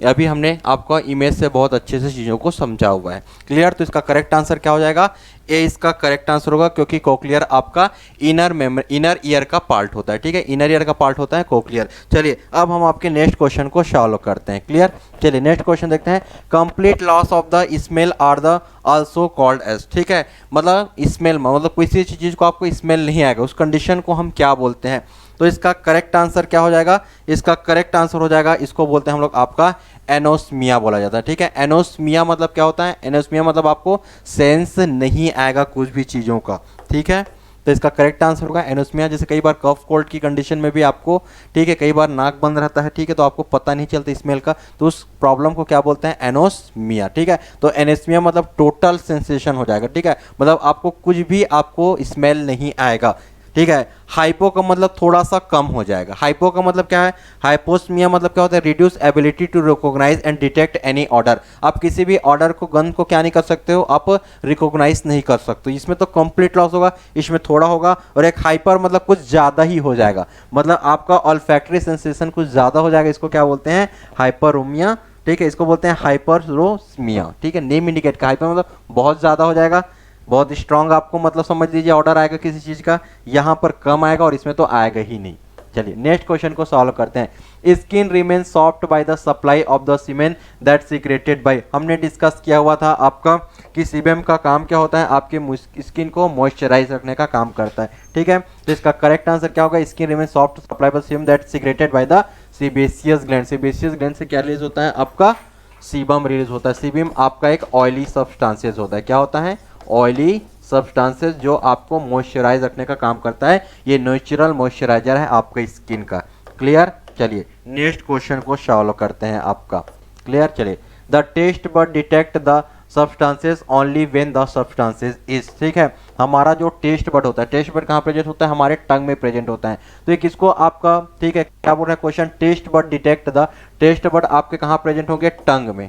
अभी हमने आपको इमेज से बहुत अच्छे से चीज़ों को समझा हुआ है। क्लियर। तो इसका करेक्ट आंसर क्या हो जाएगा, ए इसका करेक्ट आंसर होगा, क्योंकि कोक्लियर आपका इनर ईयर का पार्ट होता है, ठीक है, इनर ईयर का पार्ट होता है कोक्लियर। चलिए अब हम आपके नेक्स्ट क्वेश्चन को सॉल्व करते हैं। क्लियर। चलिए नेक्स्ट क्वेश्चन देखते हैं। Complete loss of the smell are the also called as, ठीक है, मतलब स्मेल मतलब किसी चीज़ को आपको स्मेल नहीं आएगा, उस कंडीशन को हम क्या बोलते हैं। तो इसका करेक्ट आंसर क्या हो जाएगा, इसका करेक्ट आंसर हो जाएगा, इसको बोलते हैं हम लोग आपका एनोस्मिया बोला जाता है, ठीक है। एनोस्मिया मतलब क्या होता है, एनोस्मिया मतलब आपको सेंस नहीं आएगा कुछ भी चीज़ों का, ठीक है। तो इसका करेक्ट आंसर होगा एनोस्मिया। जैसे कई बार कफ कोल्ड की कंडीशन में भी आपको, ठीक है, कई बार नाक बंद रहता है, ठीक है, तो आपको पता नहीं चलता स्मेल का, तो उस प्रॉब्लम को क्या बोलते हैं, एनोस्मिया, ठीक है। तो एनोस्मिया मतलब टोटल सेंसेशन हो जाएगा, ठीक है, मतलब आपको कुछ भी आपको स्मेल नहीं आएगा, ठीक है। हाइपो का मतलब थोड़ा सा कम हो जाएगा। हाइपो का मतलब क्या है, हाइपोस्मिया मतलब क्या होता है, reduce ability to recognise and detect any odour. आप किसी भी ऑर्डर को, गंध को क्या नहीं कर सकते हो, आप रिकॉग्नाइज नहीं कर सकते। इसमें तो कंप्लीट लॉस होगा, इसमें थोड़ा होगा। और एक हाइपर मतलब कुछ ज़्यादा ही हो जाएगा, मतलब आपका ऑल्फैक्टरी सेंसेशन कुछ ज़्यादा हो जाएगा, इसको क्या बोलते हैं, हाइपरोमिया, ठीक है, इसको बोलते हैं हाइपरोस्मिया, ठीक है। नेम इंडिकेट का हाइपर मतलब बहुत ज़्यादा हो जाएगा, बहुत स्ट्रांग आपको मतलब समझ लीजिए ऑर्डर आएगा किसी चीज़ का, यहाँ पर कम आएगा और इसमें तो आएगा ही नहीं। चलिए नेक्स्ट क्वेश्चन को सॉल्व करते हैं। Skin remain soft by the supply of the sebum that secreted by. हमने डिस्कस किया हुआ था आपका कि सीबेम का काम क्या होता है, आपके स्किन को मॉइस्चराइज रखने का काम करता है। ठीक है, तो इसका करेक्ट आंसर क्या होगा, skin remain soft supply by sebum that secreted by the sebaceous gland. Sebaceous gland से क्या रिलीज होता है, आपका सीबम रिलीज होता है। सीबम आपका एक ऑयली सब्सटेंसेस होता है। क्या होता है, ऑयली सब्सटेंसेस, जो आपको मॉइस्चराइज रखने का काम करता है। ये नेचुरल मॉइस्चराइजर है आपका स्किन का। क्लियर, चलिए नेक्स्ट क्वेश्चन को सॉल्व करते हैं आपका। क्लियर, चलिए the taste bud detect the substances only when the substances is. ठीक है, हमारा जो टेस्ट बड होता है, टेस्ट बड कहाँ प्रेजेंट होता है, हमारे टंग में प्रेजेंट होता है। तो ये किसको आपका, ठीक है, क्या बोल रहा है question, taste bud detect the, taste bud आपके कहाँ प्रेजेंट होंगे, टंग में।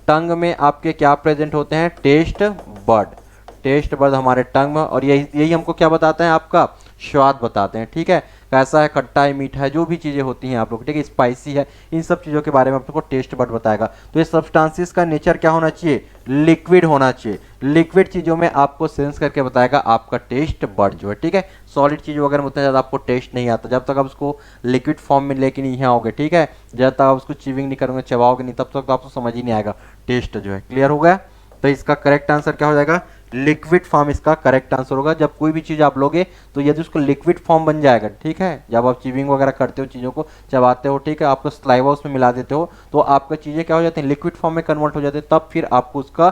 टंग में आपके क्या प्रेजेंट होते हैं, टेस्ट बड। टेस्ट बड हमारे टंग में, और यही हमको क्या बताते हैं, आपका स्वाद बताते हैं। ठीक है, कैसा है, खट्टा है, मीठा है, जो भी चीज़ें होती हैं आप लोग, ठीक है, स्पाइसी है, इन सब चीज़ों के बारे में आपको टेस्ट बड बताएगा। तो ये सब्सटेंसेस का नेचर क्या होना चाहिए, लिक्विड होना चाहिए। लिक्विड चीज़ों में आपको सेंस करके बताएगा आपका टेस्ट बड जो है। ठीक है, सॉलिड चीज़ वगैरह में उतना ज़्यादा आपको टेस्ट नहीं आता, जब तक आप उसको लिक्विड फॉर्म में लेके नहीं आओगे। ठीक है, जब तक आप उसको चिविंग नहीं करोगे, चबाओगे नहीं, तब तक तो आपको समझ ही नहीं आएगा टेस्ट जो है। क्लियर हो गया, तो इसका करेक्ट आंसर क्या हो जाएगा, लिक्विड फॉर्म इसका करेक्ट आंसर होगा। जब कोई भी चीज़ आप लोगे तो यदि उसको लिक्विड फॉर्म बन जाएगा, ठीक है, जब आप चिविंग वगैरह करते हो, चीज़ों को चबाते हो, ठीक है, आपको स्लाइवा उसमें मिला देते हो, तो आपका चीज़ें क्या हो जाती हैं, लिक्विड फॉर्म में कन्वर्ट हो जाते हैं, तब फिर आपको उसका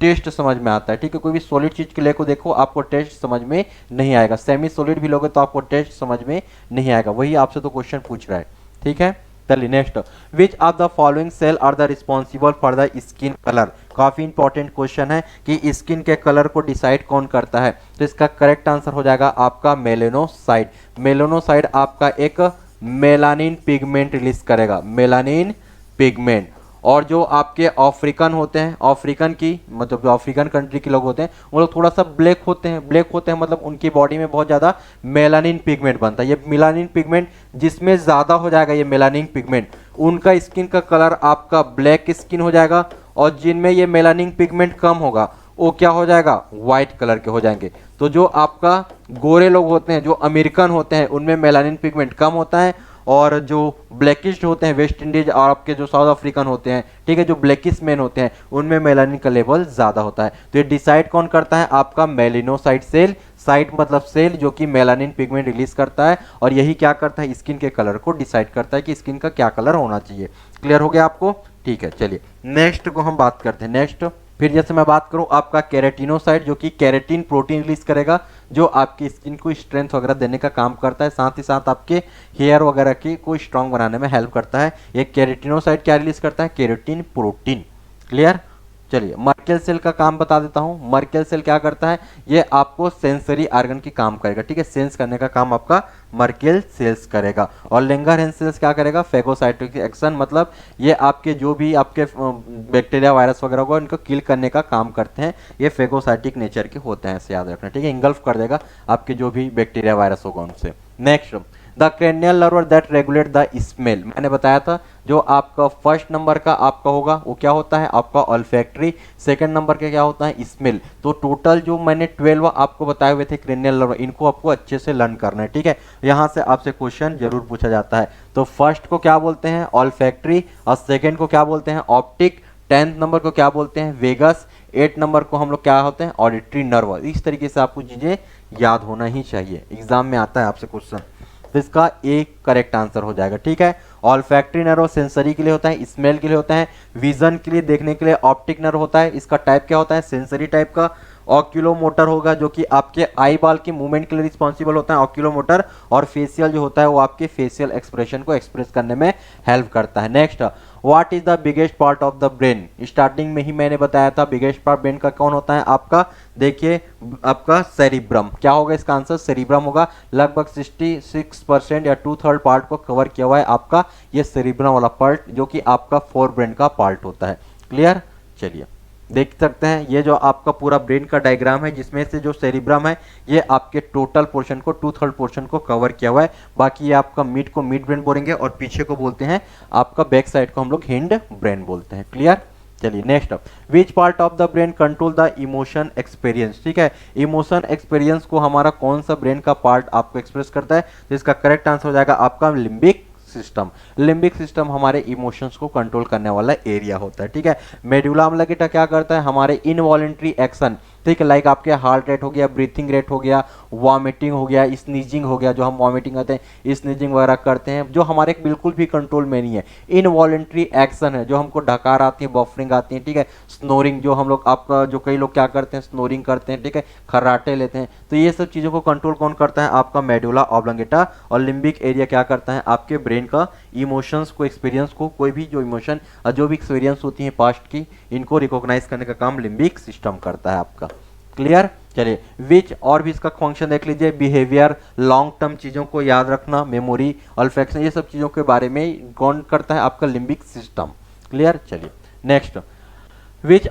टेस्ट समझ में आता है। ठीक है, कोई भी सॉलिड चीज़ के लिए को देखो, आपको टेस्ट समझ में नहीं आएगा। सेमी सॉलिड भी लोगे तो आपको टेस्ट समझ में नहीं आएगा। वही आपसे तो क्वेश्चन पूछ रहा है। ठीक है, चलिए next, which of the following cell are the responsible for the skin colour. काफी इंपॉर्टेंट क्वेश्चन है कि स्किन के कलर को डिसाइड कौन करता है। तो इसका करेक्ट आंसर हो जाएगा आपका मेलेनोसाइट। मेलेनोसाइट आपका एक मेलानिन पिगमेंट रिलीज करेगा, मेलानिन पिगमेंट। और जो आपके अफ्रीकन होते हैं, अफ्रीकन की मतलब जो अफ्रीकन कंट्री के लोग होते हैं, वो लोग थोड़ा सा ब्लैक होते हैं। ब्लैक होते हैं मतलब उनकी बॉडी में बहुत ज़्यादा मेलानिन पिगमेंट बनता है। ये मेलानिन पिगमेंट जिसमें ज़्यादा हो जाएगा, ये मेलानिन पिगमेंट, उनका स्किन का कलर आपका ब्लैक स्किन हो जाएगा। और जिनमें ये मेलानिन पिगमेंट कम होगा, वो क्या हो जाएगा, वाइट कलर के हो जाएंगे। तो जो आपका गोरे लोग होते हैं, जो अमेरिकन होते हैं, उनमें मेलानिन पिगमेंट कम होता है। और जो ब्लैकिश होते हैं, वेस्ट इंडीज और आपके जो साउथ अफ्रीकन होते हैं, ठीक है, जो ब्लैकिश मैन होते हैं, उनमें मेलानिन का लेवल ज़्यादा होता है। तो ये डिसाइड कौन करता है, आपका मेलिनोसाइट सेल। साइट मतलब सेल जो कि मेलानिन पिगमेंट रिलीज करता है, और यही क्या करता है, स्किन के कलर को डिसाइड करता है कि स्किन का क्या कलर होना चाहिए। क्लियर हो गया आपको, ठीक है। चलिए नेक्स्ट को हम बात करते हैं। नेक्स्ट फिर जैसे मैं बात करूं आपका केराटिनोसाइट, जो कि केराटिन प्रोटीन रिलीज करेगा, जो आपकी स्किन को स्ट्रेंथ वगैरह देने का काम करता है, साथ ही साथ आपके हेयर वगैरह की को स्ट्रांग बनाने में हेल्प करता है। ये केराटिनोसाइट क्या रिलीज करता है, केराटिन प्रोटीन। क्लियर, चलिए मर्केल सेल का काम बता देता हूं। मर्केल सेल क्या करता है, ये आपको सेंसरी ऑर्गन की काम करेगा। ठीक है, सेंस करने का काम आपका मर्केल सेल्स करेगा। और लेंगरहैंस सेल्स क्या करेगा, फेगोसाइटिक एक्शन, मतलब ये आपके जो भी आपके बैक्टीरिया वायरस वगैरह होगा, इनको किल करने का काम करते हैं। ये फेगोसाइटिक नेचर के होते हैं, ऐसे याद रखना। ठीक है, इंगल्फ कर देगा आपके जो भी बैक्टीरिया वायरस होगा उनसे। Next, the cranial nerve that regulate the smell. मैंने बताया था जो आपका फर्स्ट नंबर का आपका होगा वो क्या होता है, आपका ऑल्फैक्टरी। सेकंड नंबर का क्या होता है, स्मेल। तो टोटल जो मैंने 12 आपको बताए हुए थे क्रेनियल नर्व, इनको आपको अच्छे से लर्न करना है। ठीक है, यहाँ से आपसे क्वेश्चन जरूर पूछा जाता है। तो फर्स्ट को क्या बोलते हैं, ऑल्फैक्टरी, और सेकेंड को क्या बोलते हैं, ऑप्टिक, 10th नंबर को क्या बोलते हैं, वेगस, 8 नंबर को हम लोग क्या होते हैं, ऑडिटरी नर्व। इस तरीके से आपको चीजें याद होना ही चाहिए, एग्जाम में आता है आपसे क्वेश्चन। तो इसका एक करेक्ट आंसर हो जाएगा। ठीक है, ऑल्फैक्टरी नर्व सेंसरी के लिए होता है, स्मेल के लिए होता है, विजन के लिए देखने के लिए ऑप्टिक नर्व होता है। इसका टाइप क्या होता है, सेंसरी टाइप का। ऑक्यूलोमोटर होगा जो कि आपके आई बाल की मूवमेंट के लिए रिस्पॉन्सिबल होता है, ऑक्यूलोमोटर। और फेशियल जो होता है वो आपके फेशियल एक्सप्रेशन को एक्सप्रेस करने में हेल्प करता है। Next, what is the biggest part of the brain. Starting में ही मैंने बताया था बिगेस्ट पार्ट ब्रेन का कौन होता है, आपका देखिए आपका सेरिब्रम। क्या होगा इसका आंसर, सेरिब्रम होगा। लगभग 66% या 2/3 पार्ट को कवर किया हुआ है आपका ये सेरिब्रम वाला पार्ट, जो कि आपका फोर ब्रेन का पार्ट होता है। क्लियर, चलिए देख सकते हैं ये जो आपका पूरा ब्रेन का डायग्राम है, जिसमें से जो सेरिब्रम है ये आपके टोटल पोर्शन को 2/3 पोर्शन को कवर किया हुआ है। बाकी ये आपका मिड को मिड ब्रेन बोलेंगे और पीछे को बोलते हैं आपका बैक साइड को हम लोग हिंड ब्रेन बोलते हैं। क्लियर, चलिए next, which part of the brain control the emotion experience. ठीक है, इमोशन एक्सपीरियंस को हमारा कौन सा ब्रेन का पार्ट आपको एक्सप्रेस करता है, तो इसका करेक्ट आंसर हो जाएगा आपका लिम्बिक सिस्टम। लिम्बिक सिस्टम हमारे इमोशंस को कंट्रोल करने वाला एरिया होता है, ठीक है। मेडुला ऑब्लिंगेटा क्या करता है, हमारे इनवॉलेंट्री एक्शन, ठीक है, लाइक आपके हार्ट रेट हो गया, ब्रीथिंग रेट हो गया, वॉमिटिंग हो गया, स्नीजिंग हो गया, जो हम वॉमिटिंग करते हैं, स्नीजिंग वगैरह करते हैं, जो हमारे बिल्कुल भी कंट्रोल में नहीं है। इनवॉलेंट्री एक्शन है, जो हमको डकार आती है, बफरिंग आती है, ठीक है, स्नोरिंग, जो हम लोग आपका जो कई लोग क्या करते हैं, स्नोरिंग करते हैं, ठीक है, खर्राटे लेते हैं, तो ये सब चीज़ों को कंट्रोल कौन करता है, आपका मेडुला ऑब्लिंगेटा। और लिम्बिक एरिया क्या करता है, आपके ब्रेन का इमोशंस को, एक्सपीरियंस को, कोई भी जो इमोशन जो भी एक्सपीरियंस होती है पास्ट की, इनको रिकॉग्नाइज करने का काम लिम्बिक सिस्टम करता है आपका। क्लियर। चलिए विच और भी इसका फंक्शन देख लीजिए, बिहेवियर, लॉन्ग टर्म चीज़ों को याद रखना, मेमोरी, ऑल्फैक्शन, ये सब चीज़ों के बारे में कौन करता है, आपका लिम्बिक सिस्टम। क्लियर। चलिए नेक्स्ट, विच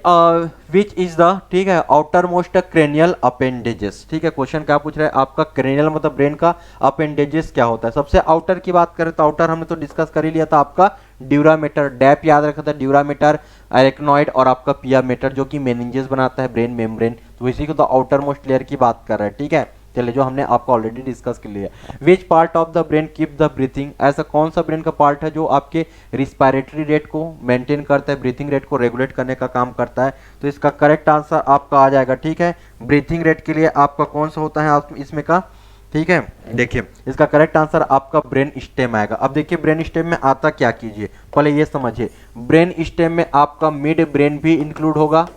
इज द, ठीक है, आउटर मोस्ट क्रेनियल अपेंडेजेस, ठीक है। क्वेश्चन क्या पूछ रहा है, आपका क्रेनियल मतलब ब्रेन का, अपेंडेजेस क्या होता है। सबसे आउटर की बात करें तो आउटर हमने तो डिस्कस कर ही लिया था, आपका ड्यूरामेटर, डैप याद रखा था, ड्यूरामेटर, एरेक्नॉइड और आपका पिया मेटर, जो कि मेनिंजेस बनाता है ब्रेन मेम्ब्रेन, तो इसी को तो आउटर मोस्ट लेयर की बात कर रहे हैं, ठीक है। चलिए जो हमने आपको ऑलरेडी डिस्कस कर लिया। Which part of the brain keep the breathing, ऐसा कौन सा ब्रेन का पार्ट है जो आपके रिस्पायरेटरी रेट को मेंटेन करता है, ब्रीथिंग रेट को रेगुलेट करने का काम करता है। तो इसका करेक्ट आंसर आपका आ जाएगा, ठीक है। ब्रीथिंग रेट के लिए आपका कौन सा होता है आप इसमें का, ठीक है। देखिए इसका करेक्ट आंसर आपका ब्रेन स्टेम आएगा। अब देखिए ब्रेन स्टेम में आता क्या, कीजिए पहले ये समझिए, ब्रेन स्टेम में आपका मिड ब्रेन भी इंक्लूड होगा,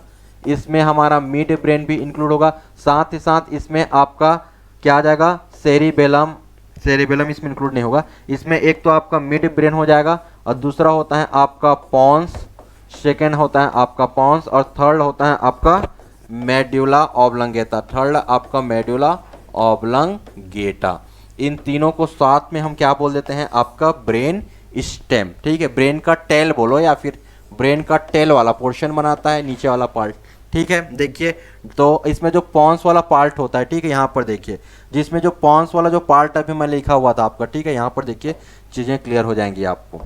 इसमें हमारा मिड ब्रेन भी इंक्लूड होगा, साथ ही साथ इसमें आपका क्या आ जाएगा, सेरिबेलम, सेरिबेलम इसमें इंक्लूड नहीं होगा। इसमें एक तो आपका मिड ब्रेन हो जाएगा और दूसरा होता है आपका पॉन्स, सेकेंड होता है आपका पॉन्स और थर्ड होता है आपका मेडुला ऑब्लिंगेटा, थर्ड आपका मेडुला ऑब्लिंगेटा। इन तीनों को साथ में हम क्या बोल देते हैं, आपका ब्रेन स्टेम, ठीक है। ब्रेन का टेल बोलो या फिर ब्रेन का टेल वाला पोर्शन बनाता है नीचे वाला पार्ट, ठीक है। देखिए तो इसमें जो पॉन्स वाला पार्ट होता है, ठीक है, यहाँ पर देखिए, जिसमें जो पॉन्स वाला जो पार्ट अभी मैं लिखा हुआ था आपका, ठीक है, यहाँ पर देखिए चीज़ें क्लियर हो जाएंगी आपको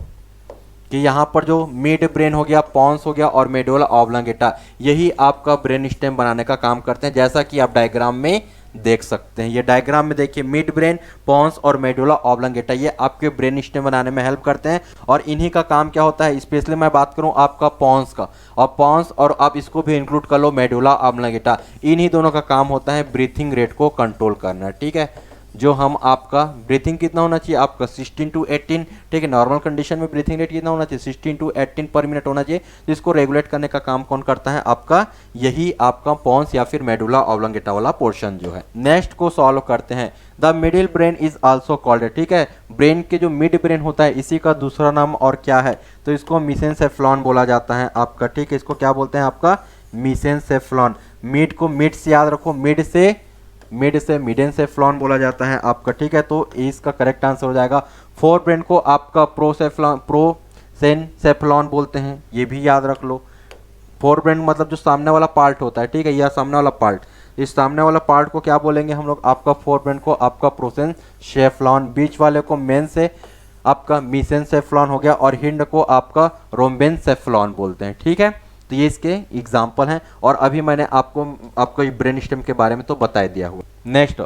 कि यहाँ पर जो मिड ब्रेन हो गया, पॉन्स हो गया और मेडुला ऑब्लिंगेटा, यही आपका ब्रेन स्टेम बनाने का काम करते हैं, जैसा कि आप डायग्राम में देख सकते हैं। ये डायग्राम में देखिए मिड ब्रेन, पॉन्स और मेडुला ऑब्लिंगेटा, ये आपके ब्रेन स्टेम बनाने में हेल्प करते हैं। और इन्हीं का काम क्या होता है, स्पेशली मैं बात करूं आपका पॉन्स का, और पॉन्स और आप इसको भी इंक्लूड कर लो मेडुला ऑब्लिंगेटा, इन्हीं दोनों का काम होता है ब्रीथिंग रेट को कंट्रोल करना, ठीक है। जो हम आपका ब्रीथिंग कितना होना चाहिए, आपका 16 to 18, ठीक है। नॉर्मल कंडीशन में ब्रीथिंग रेट कितना होना चाहिए, 16 to 18 पर मिनट होना चाहिए। तो इसको रेगुलेट करने का काम कौन करता है, आपका यही आपका पॉन्स या फिर मेडुला ऑब्लिंगेटा वाला पोर्शन जो है। नेक्स्ट को सॉल्व करते हैं। The middle brain is also called, ठीक है। ब्रेन के जो मिड ब्रेन होता है इसी का दूसरा नाम और क्या है, तो इसको मेसेनसेफ्लॉन बोला जाता है आपका, ठीक है। इसको क्या बोलते हैं आपका, मेसेनसेफ्लॉन। मिड को मिड से याद रखो, मिड से मिडेनसेफ्लॉन बोला जाता है आपका, ठीक है। तो इसका करेक्ट आंसर हो जाएगा। फोर ब्रेन को आपका प्रोसेनसेफ्लॉन बोलते हैं, ये भी याद रख लो। फोर ब्रेन मतलब जो सामने वाला पार्ट होता है, ठीक है, यह सामने वाला पार्ट, इस सामने वाला पार्ट को क्या बोलेंगे हम लोग, आपका फोर ब्रेन को आपका प्रोसेनसेफ्लॉन, बीच वाले को मेन से आपका मेसेनसेफ्लॉन हो गया और हिंड को आपका रोम्बेनसेफ्लॉन बोलते हैं, ठीक है। तो ये इसके एग्जाम्पल हैं और अभी मैंने आपको ब्रेन स्टेम के बारे में तो बता दिया हुआ। Next,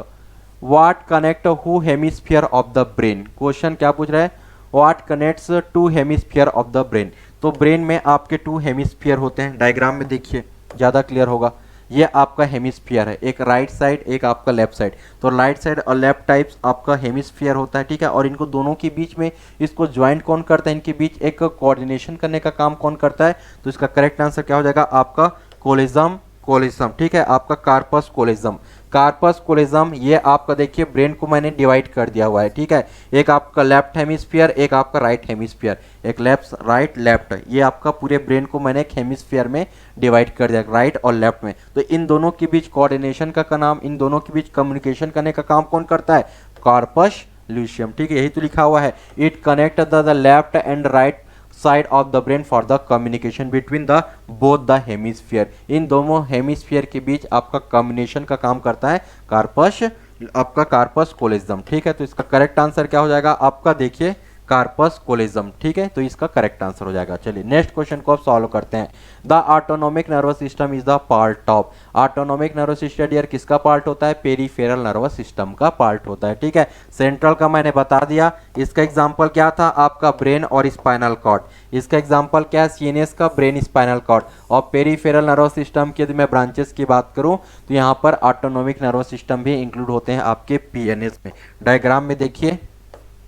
what connect two hemisphere of the brain, question क्या पूछ रहा है, what connects to hemisphere of the brain. तो ब्रेन में आपके टू हेमिस्फीयर होते हैं, डायग्राम में देखिए ज़्यादा क्लियर होगा। ये आपका हेमिस्फीयर है, एक राइट साइड एक आपका लेफ्ट साइड, तो राइट साइड और लेफ्ट टाइप्स आपका हेमिस्फीयर होता है, ठीक है। और इनको दोनों के बीच में इसको ज्वाइंट कौन करता है, इनके बीच एक कोऑर्डिनेशन करने का काम कौन करता है, तो इसका करेक्ट आंसर क्या हो जाएगा, आपका कोलिज्म, ठीक है, आपका कार्पस कोलिज्म। ये आपका देखिए ब्रेन को मैंने डिवाइड कर दिया हुआ है, ठीक है। एक आपका लेफ्ट हेमिस्फीयर, एक आपका राइट हेमिस्फीयर, एक लेफ्ट राइट लेफ्ट, ये आपका पूरे ब्रेन को मैंने एक हेमिस्फीयर में डिवाइड कर दिया, राइट और लेफ्ट में। तो इन दोनों के बीच कोऑर्डिनेशन का नाम, इन दोनों के बीच कम्युनिकेशन करने का काम कौन करता है, कार्पस ल्यूशियम, ठीक है, यही तो लिखा हुआ है। It connect the left and right side of the brain for the communication between the both the hemisphere, इन दोनों हेमिस्फीयर के बीच आपका कम्युनिकेशन का काम करता है कार्पस, आपका कार्पस कोलिज्म, ठीक है। तो इसका करेक्ट आंसर क्या हो जाएगा आपका, देखिए कार्पस कोलिजम। ठीक है, तो इसका करेक्ट आंसर हो जाएगा। चलिए नेक्स्ट क्वेश्चन को अब सॉल्व करते हैं। The autonomic nervous system is the part of. Autonomic nervous system यार किसका पार्ट होता है? पेरिफेरल नर्वस सिस्टम का पार्ट होता है। ठीक है, सेंट्रल का मैंने बता दिया। इसका एग्जांपल क्या था आपका? ब्रेन और स्पाइनल कॉर्ड। इसका एग्जांपल क्या है? सीएनएस का ब्रेन स्पाइनल कॉर्ड। और पेरिफेरल नर्वस सिस्टम की यदि मैं ब्रांचेस की बात करूं तो यहाँ पर ऑटोनोमिक नर्वस सिस्टम भी इंक्लूड होते हैं आपके पीएनएस में। डायग्राम में देखिए,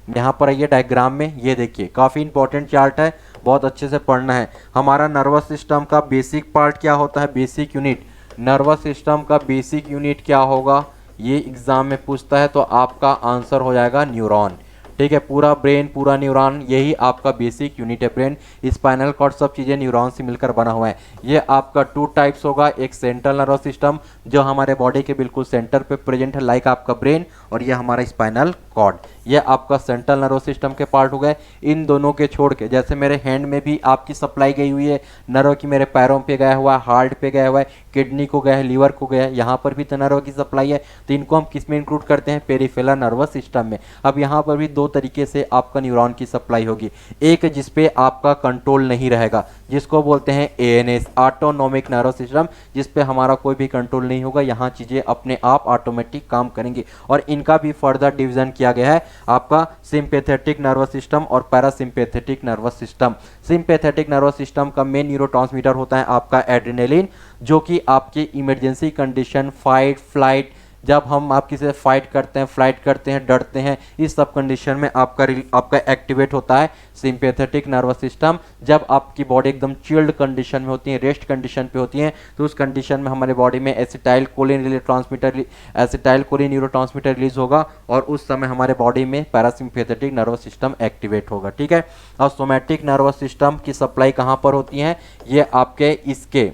यहाँ पर आइए डायग्राम में, ये देखिए काफ़ी इंपॉर्टेंट चार्ट है, बहुत अच्छे से पढ़ना है। हमारा नर्वस सिस्टम का बेसिक पार्ट क्या होता है? Basic unit. नर्वस सिस्टम का बेसिक यूनिट क्या होगा? ये एग्जाम में पूछता है, तो आपका आंसर हो जाएगा न्यूरॉन। ठीक है, पूरा ब्रेन, पूरा न्यूरॉन, यही आपका बेसिक यूनिट है। ब्रेन, स्पाइनल कॉर्ड, सब चीज़ें न्यूरॉन से मिलकर बना हुआ है। ये आपका 2 टाइप्स होगा, एक सेंट्रल नर्वस सिस्टम जो हमारे बॉडी के बिल्कुल सेंटर पे प्रेजेंट है, लाइक आपका ब्रेन, और ये हमारा स्पाइनल कॉर्ड। ये आपका सेंट्रल नर्वस सिस्टम के पार्ट हो गए। इन दोनों के छोड़ के, जैसे मेरे हैंड में भी आपकी सप्लाई गई हुई है नर्व की, मेरे पैरों पे गया हुआ है, हार्ट पे गया हुआ है, किडनी को गया है, लीवर को गया है, यहाँ पर भी तो नर्व की सप्लाई है। तो इनको हम किस में इंक्लूड करते हैं? पेरिफेरल नर्वस सिस्टम में। अब यहाँ पर भी 2 तरीके से आपका न्यूरॉन की सप्लाई होगी। एक जिसपे आपका कंट्रोल नहीं रहेगा, जिसको बोलते हैं एएनएस, ऑटोनोमिक नर्वस सिस्टम, जिसपे हमारा कोई भी कंट्रोल नहीं होगा। यहाँ चीज़ें अपने आप ऑटोमेटिक काम करेंगी। और इनका भी फर्दर डिवीजन किया गया है आपका सिंपैथेटिक नर्वस सिस्टम और parasympathetic nervous system. Sympathetic nervous system का मेन न्यूरोट्रांसमीटर होता है आपका एड्रेनालिन, जो कि आपकी इमरजेंसी कंडीशन, फाइट, फ्लाइट, जब हम आप किसी से फाइट करते हैं, फ्लाइट करते हैं, डरते हैं, इस सब कंडीशन में आपका एक्टिवेट होता है सिंपैथेटिक नर्वस सिस्टम। जब आपकी बॉडी एकदम चिल्ड कंडीशन में होती है, रेस्ट कंडीशन पे होती है, तो उस कंडीशन में हमारे बॉडी में एसिटाइल कोलिन न्यूरोट्रांसमीटर रिलीज होगा, और उस समय हमारे बॉडी में पैरासिम्पैथेटिक नर्वस सिस्टम एक्टिवेट होगा। ठीक है, और सोमैटिक नर्वस सिस्टम की सप्लाई कहाँ पर होती है? ये आपके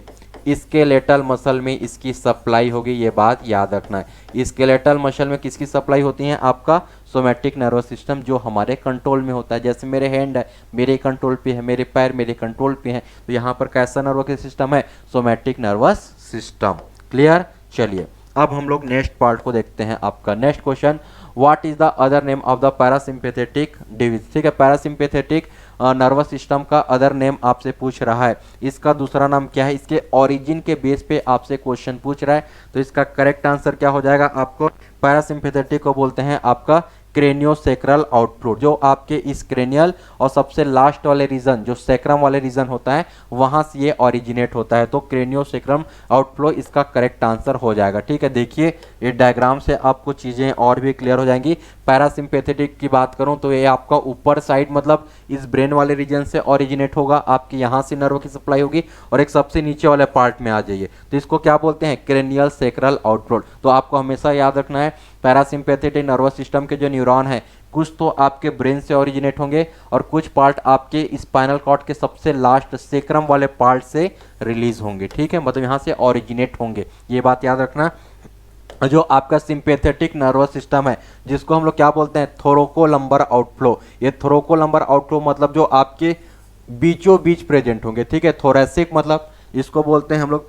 स्केलेटल मसल में इसकी सप्लाई होगी, ये बात याद रखना है। स्केलेटल मसल में किसकी सप्लाई होती है? आपका सोमैटिक नर्वस सिस्टम, जो हमारे कंट्रोल में होता है। जैसे मेरे हैंड है, मेरे कंट्रोल पे है, मेरे पैर मेरे कंट्रोल पे हैं, तो यहाँ पर कैसा नर्वस सिस्टम है? Somatic nervous system. क्लियर? चलिए अब हम लोग नेक्स्ट पार्ट को देखते हैं। आपका next question, what is the other name of the parasympathetic division. ठीक है, पैरासिम्पैथेटिक नर्वस सिस्टम का अदर नेम आपसे पूछ रहा है, इसका दूसरा नाम क्या है? इसके ओरिजिन के बेस पे आपसे क्वेश्चन पूछ रहा है, तो इसका करेक्ट आंसर क्या हो जाएगा? आपको पैरासिम्पैथेटिक को बोलते हैं आपका क्रेनियोसेक्रल आउटफ्लो। जो आपके इस क्रेनियल और सबसे लास्ट वाले रीजन, जो सेक्रम वाले रीजन होता है, वहां से ये ओरिजिनेट होता है, तो क्रेनियोसेक्रम आउटफ्लो इसका करेक्ट आंसर हो जाएगा। ठीक है, देखिए ये डायग्राम से आपको चीजें और भी क्लियर हो जाएंगी। पैरासिम्पैथेटिक की बात करूं तो ये आपका ऊपर साइड, मतलब इस ब्रेन वाले रीजन से ओरिजिनेट होगा, आपके यहाँ से नर्व की सप्लाई होगी, और एक सबसे नीचे वाले पार्ट में आ जाइए, तो इसको क्या बोलते हैं? Cranial sacral outflow. तो आपको हमेशा याद रखना है, पैरासिम्पैथेटिक नर्वस सिस्टम के जो न्यूरॉन है, कुछ तो आपके ब्रेन से ओरिजिनेट होंगे और कुछ पार्ट आपके स्पाइनल कॉर्ड के सबसे लास्ट सेक्रम वाले पार्ट से रिलीज होंगे। ठीक है, मतलब यहाँ से ओरिजिनेट होंगे, ये बात याद रखना। जो आपका सिंपैथेटिक नर्वस सिस्टम है, जिसको हम लोग क्या बोलते हैं? थोरोकोलंबर आउटफ्लो। ये थोरोकोलंबर आउटफ्लो मतलब जो आपके बीचों बीच प्रेजेंट होंगे। ठीक है, थोरेसिक मतलब इसको बोलते हैं हम लोग,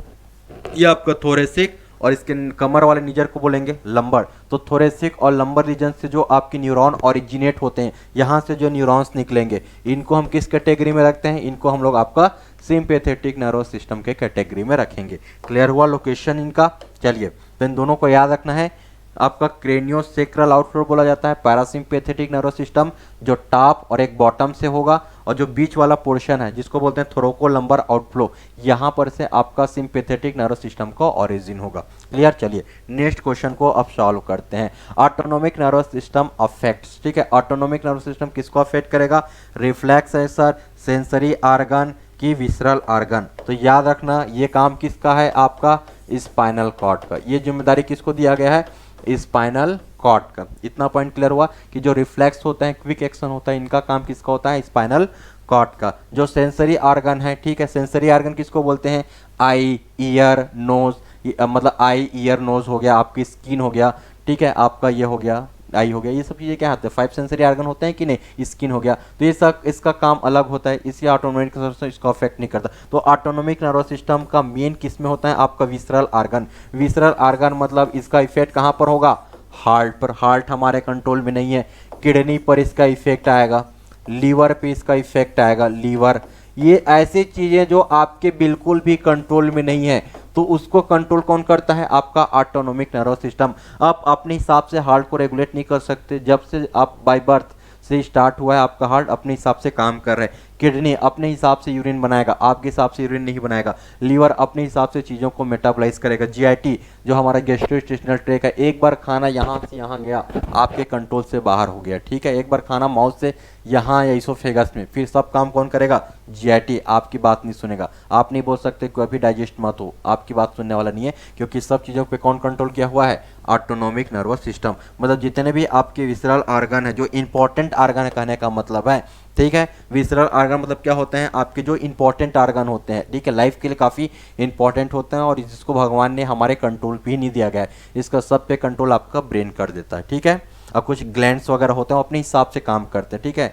ये आपका थोरेसिक, और इसके कमर वाले नीजर को बोलेंगे लंबर। तो थोरेसिक और लंबर रीजन से जो आपके न्यूरॉन ओरिजिनेट होते हैं, यहाँ से जो न्यूरॉन्स निकलेंगे, इनको हम किस कैटेगरी में रखते हैं? इनको हम लोग आपका सिंपैथेटिक नर्वस सिस्टम के कैटेगरी में रखेंगे। क्लियर हुआ लोकेशन इनका? चलिए, तो इन दोनों को याद रखना है। आपका क्रेनियोसेक्रल आउटफ्लो बोला जाता है पैरासिम्पैथेटिक नर्वस सिस्टम, जो टॉप और एक बॉटम से होगा, और जो बीच वाला पोर्शन है जिसको बोलते हैं थोरोकोलंबर आउटफ्लो, यहाँ पर से आपका सिंपैथेटिक नर्वस सिस्टम का ओरिजिन होगा। क्लियर? चलिए नेक्स्ट क्वेश्चन को अब सॉल्व करते हैं। Autonomic nervous system affects. ठीक है, ऑटोनोमिक नर्वस सिस्टम किसको अफेक्ट करेगा? रिफ्लेक्स है सर, सेंसरी आर्गन की विसरल आर्गन। तो याद रखना, ये काम किसका है? आपका स्पाइनल कॉर्ड का। ये जिम्मेदारी किसको दिया गया है? स्पाइनल कॉर्ड का। इतना पॉइंट क्लियर हुआ कि जो रिफ्लेक्स होता है, क्विक एक्शन होता है, इनका काम किसका होता है? स्पाइनल कॉर्ड का। जो सेंसरी आर्गन है, ठीक है, सेंसरी आर्गन किसको बोलते हैं? आई, ईयर, नोज, मतलब आई, ईयर, नोज हो गया, आपकी स्किन हो गया, ठीक है, आपका ये हो गया, आई हो गया, ये सब चीज़ें क्या होते हैं? 5 सेंसरी आर्गन होते हैं कि नहीं? स्किन हो गया, तो ये सब इसका काम अलग होता है, इसी ऑटोनोमिक नर्वस सिस्टम इसको अफेक्ट नहीं करता। तो ऑटोनोमिक नर्वस सिस्टम का मेन किस में होता है? आपका विसरल आर्गन। विसरल आर्गन मतलब इसका इफेक्ट कहाँ पर होगा? हार्ट पर। हार्ट हमारे कंट्रोल में नहीं है, किडनी पर इसका इफेक्ट आएगा, लीवर पे इसका इफेक्ट आएगा, लीवर। ये ऐसी चीजें जो आपके बिल्कुल भी कंट्रोल में नहीं है, तो उसको कंट्रोल कौन करता है? आपका ऑटोनोमिक नर्वस सिस्टम। आप अपने हिसाब से हार्ट को रेगुलेट नहीं कर सकते। जब से आप बाय बर्थ से स्टार्ट हुआ है, आपका हार्ट अपने हिसाब से काम कर रहा है। किडनी अपने हिसाब से यूरिन बनाएगा, आपके हिसाब से यूरिन नहीं बनाएगा। लीवर अपने हिसाब से चीज़ों को मेटाबोलाइज करेगा। जीआईटी जो हमारा गैस्ट्रोइंटेस्टिनल ट्रैक्ट है, एक बार खाना यहाँ से यहाँ गया, आपके कंट्रोल से बाहर हो गया, ठीक है। एक बार खाना माउथ से यहाँ या इसोफेगस में, फिर सब काम कौन करेगा? जीआईटी। आपकी बात नहीं सुनेगा। आप नहीं बोल सकते कोई भी डाइजेस्ट मत हो, आपकी बात सुनने वाला नहीं है, क्योंकि सब चीज़ों पे कौन कंट्रोल किया हुआ है? Autonomic nervous system. मतलब जितने भी आपके विसरल ऑर्गन है, जो इंपॉर्टेंट ऑर्गन है कहने का मतलब है, ठीक है। विसरल ऑर्गन मतलब क्या होते हैं? आपके जो इंपॉर्टेंट ऑर्गन होते हैं, ठीक है, लाइफ के लिए काफ़ी इंपॉर्टेंट होते हैं, और जिसको भगवान ने हमारे कंट्रोल भी नहीं दिया गया है। इसका सब पे कंट्रोल आपका ब्रेन कर देता है, ठीक है। अब कुछ ग्लैंड्स वगैरह होते हैं, अपने हिसाब से काम करते हैं, ठीक है।